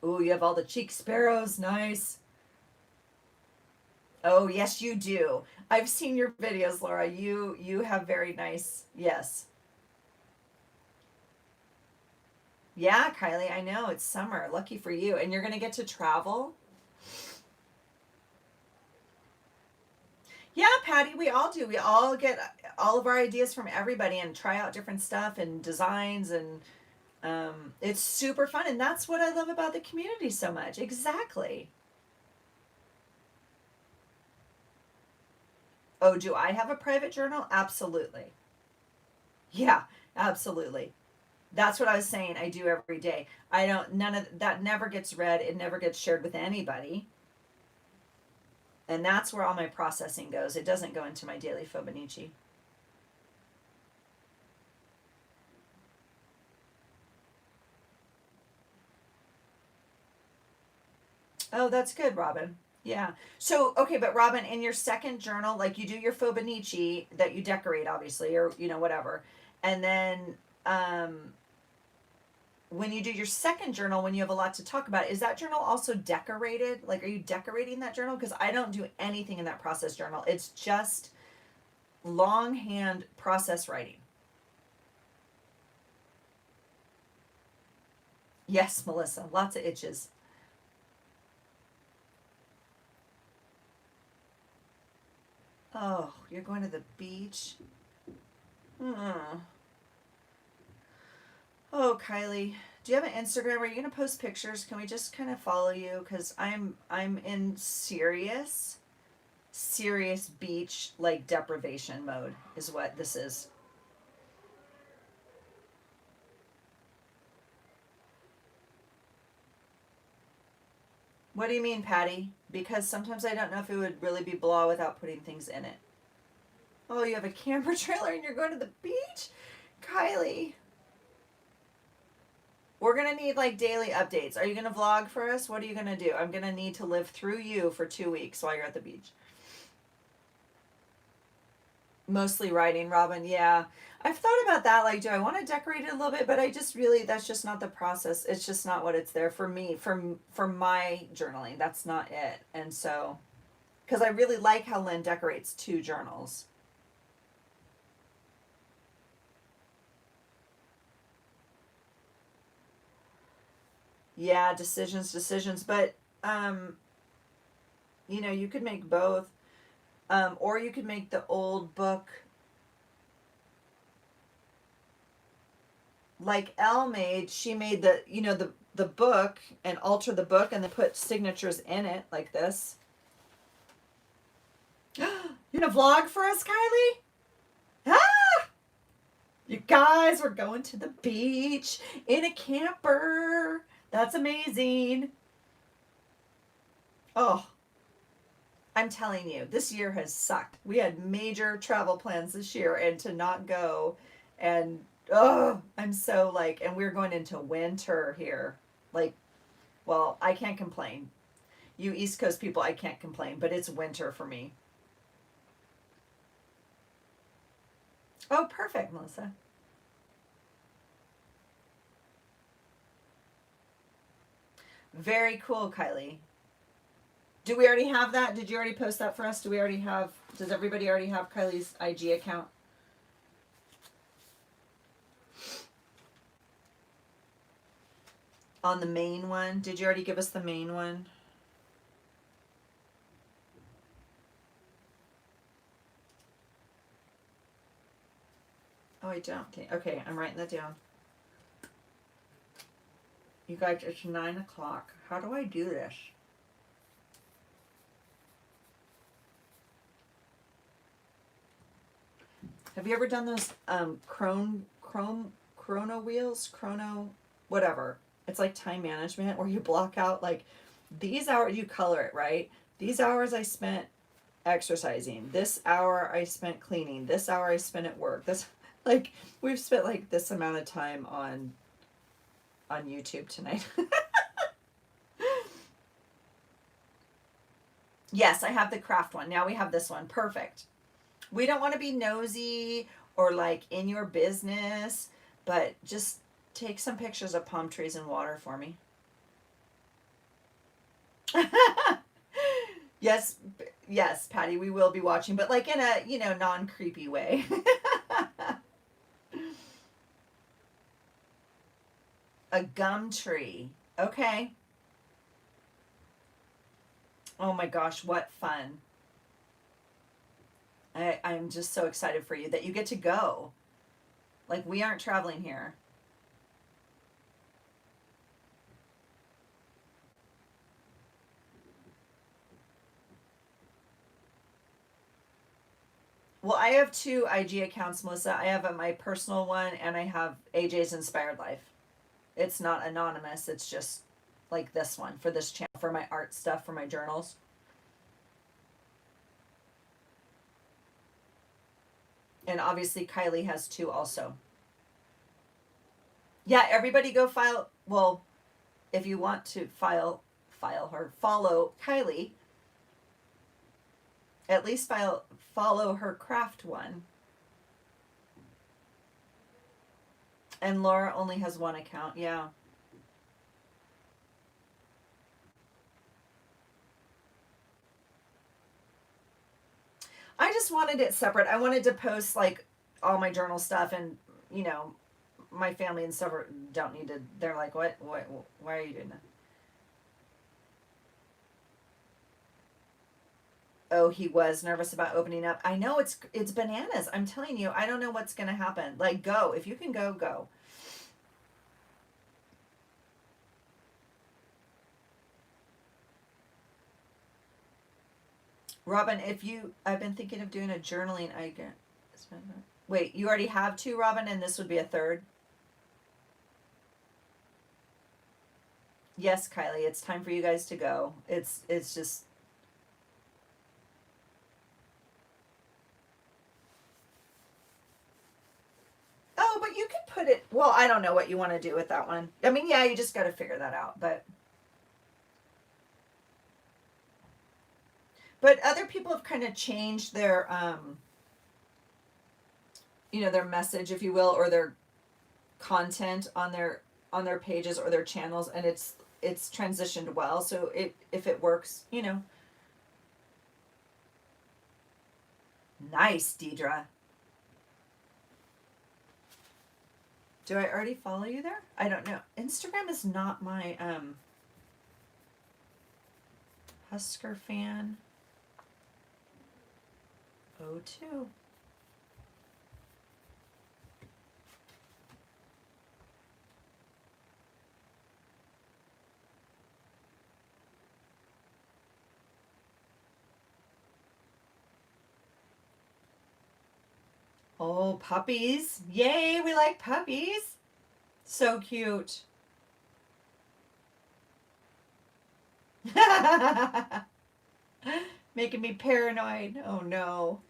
Ooh, you have all the cheek sparrows. Nice. Oh, yes, you do. I've seen your videos, Laura. You have very nice. Yes. Yeah, Kylie, I know it's summer. Lucky for you. And you're going to get to travel. Yeah, Patty, we all do. We all get all of our ideas from everybody and try out different stuff and designs and it's super fun and that's what I love about the community so much. Exactly. Oh, do I have a private journal? Absolutely. Yeah, absolutely. That's what I was saying. I do every day. I don't, none of that never gets read. It never gets shared with anybody. And that's where all my processing goes. It doesn't go into my daily Fibonacci. Oh, that's good, Robin. Yeah. So, okay, but Robin, in your second journal, like you do your Fibonacci that you decorate, obviously, or, whatever. And then when you do your second journal, when you have a lot to talk about, is that journal also decorated? Like, are you decorating that journal? Because I don't do anything in that process journal. It's just longhand process writing. Yes, Melissa, lots of itches. Oh, you're going to the beach? Hmm. Oh, Kylie, do you have an Instagram? Are you gonna post pictures? Can we just kind of follow you? Cause I'm in serious beach like deprivation mode is what this is. What do you mean, Patty? Because sometimes I don't know if it would really be blah without putting things in it. Oh, you have a camper trailer and you're going to the beach? Kylie. We're gonna need like daily updates. Are you gonna vlog for us? What are you gonna do? I'm gonna need to live through you for 2 weeks while you're at the beach. Mostly writing, Robin. Yeah. I've thought about that. Like, do I want to decorate it a little bit? But I just really, that's just not the process. It's just not what it's there for me, for my journaling. That's not it. And so, because I really like how Lynn decorates two journals. Yeah, decisions. But, um, you could make both. Or you could make the old book like Elle made. She made the book and alter the book and then put signatures in it like this. You gonna vlog for us, Kylie? Ah! You guys, we're going to the beach in a camper. That's amazing. Oh, I'm telling you, this year has sucked. We had major travel plans this year, and to not go, and oh, I'm so like, and we're going into winter here. Like, well, I can't complain. You East Coast people, I can't complain, but it's winter for me. Oh, perfect, Melissa. Very cool, Kylie. Do we already have that? Did you already post that for us? Does everybody already have Kylie's IG account? On the main one? Did you already give us the main one? Oh, I don't think. Okay, I'm writing that down. You guys, it's 9 o'clock. How do I do this? Have you ever done those chrono wheels? Chrono, whatever. It's like time management where you block out like these hours, you color it, right? These hours I spent exercising. This hour I spent cleaning. This hour I spent at work. This, like, we've spent like this amount of time on YouTube tonight. Yes, I have the craft one. Now we have this one. Perfect. We don't want to be nosy or like in your business, but just take some pictures of palm trees and water for me. Yes, yes, Patty, we will be watching, but like in a, non-creepy way. A gum tree. Okay. Oh my gosh, what fun. I'm just so excited for you that you get to go. Like, we aren't traveling here. Well, I have 2 IG accounts, Melissa. I have my personal one and I have AJ's Inspired Life. It's not anonymous. It's just like this one for this channel, for my art stuff, for my journals. And obviously Kylie has 2 also. Yeah, everybody go file. Well, if you want to file her, follow Kylie. At least follow her craft one. And Laura only has 1 account. Yeah. I just wanted it separate. I wanted to post like all my journal stuff, and my family and stuff don't need to. They're like, what? Why are you doing that? Oh, he was nervous about opening up. I know it's bananas. I'm telling you, I don't know what's gonna happen. Like, go. If you can go, go. Robin, I've been thinking of doing a journaling. Wait, you already have 2, Robin, and this would be a 3rd? Yes, Kylie, it's time for you guys to go. It's just. Oh, but you could put it. Well, I don't know what you want to do with that one. I mean, yeah, you just got to figure that out. But other people have kind of changed their their message, if you will, or their content on their pages or their channels, and it's transitioned well. So if it works, Nice, Deidre. Do I already follow you there? I don't know. Instagram is not my Husker fan. 02. Oh, puppies. Yay, we like puppies. So cute. Making me paranoid. Oh no.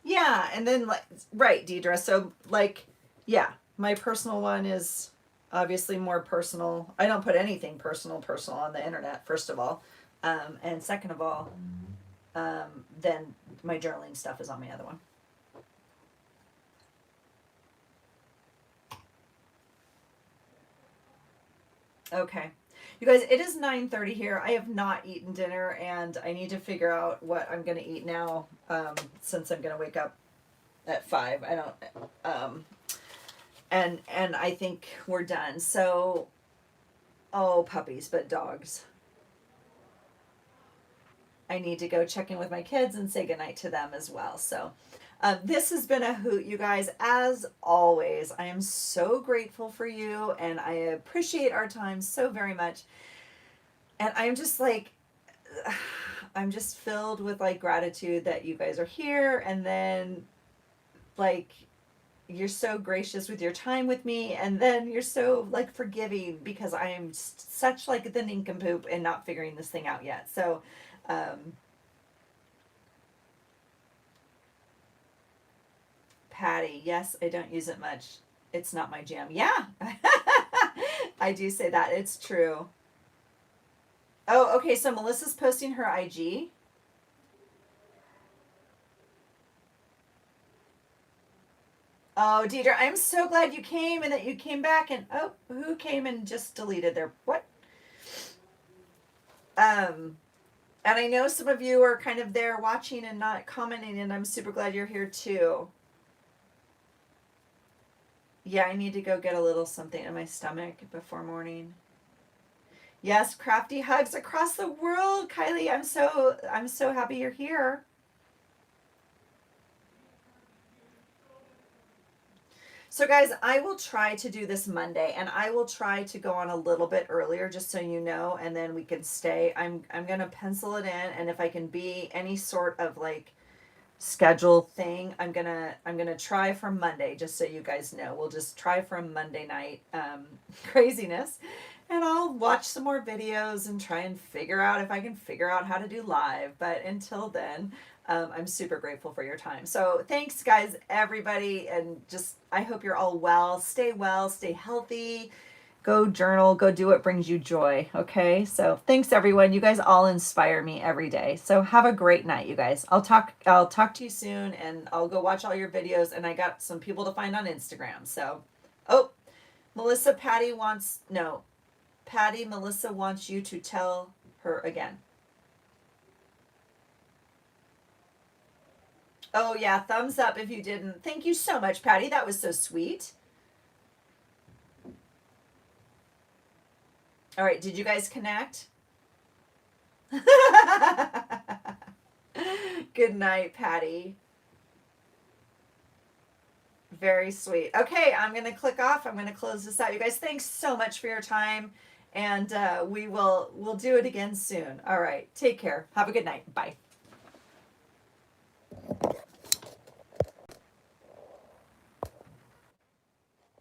Yeah, and then like right, Deidre. So like, yeah, my personal one is obviously more personal. I don't put anything personal on the internet, first of all. And second of all, then my journaling stuff is on my other one. Okay. You guys, it is 9:30 here. I have not eaten dinner, and I need to figure out what I'm going to eat now, since I'm going to wake up at 5. I don't, and I think we're done. So, oh, puppies, but dogs. I need to go check in with my kids and say goodnight to them as well. So this has been a hoot, you guys. As always, I am so grateful for you, and I appreciate our time so very much. And I'm just like, I'm just filled with like gratitude that you guys are here, and then like you're so gracious with your time with me, and then you're so like forgiving because I am such like the nincompoop and not figuring this thing out yet. So Patty, yes, I don't use it much. It's not my jam. Yeah. I do say that. It's true. Oh, okay. So Melissa's posting her IG. Oh, Deidre, I'm so glad you came and that you came back. And oh, who came and just deleted their what? Um, and I know some of you are kind of there watching and not commenting, and I'm super glad you're here too. Yeah, I need to go get a little something in my stomach before morning. Yes, crafty hugs across the world, Kylie. I'm so happy you're here. So guys, I will try to do this Monday, and I will try to go on a little bit earlier just so you know, and then we can stay. I'm going to pencil it in, and if I can be any sort of like schedule thing, I'm going to try from Monday just so you guys know. We'll just try from Monday night craziness. And I'll watch some more videos and try and figure out if I can figure out how to do live. But until then, I'm super grateful for your time. So thanks, guys, everybody. And just, I hope you're all well, stay healthy, go journal, go do what brings you joy. Okay. So thanks, everyone. You guys all inspire me every day. So have a great night, you guys. I'll talk to you soon, and I'll go watch all your videos. And I got some people to find on Instagram. So, oh, Melissa, Patty, Melissa wants you to tell her again. Oh, yeah, thumbs up if you didn't. Thank you so much, Patty. That was so sweet. All right, did you guys connect? Good night, Patty. Very sweet. Okay, I'm going to click off. I'm going to close this out. You guys, thanks so much for your time, and we'll do it again soon. All right, take care. Have a good night. Bye.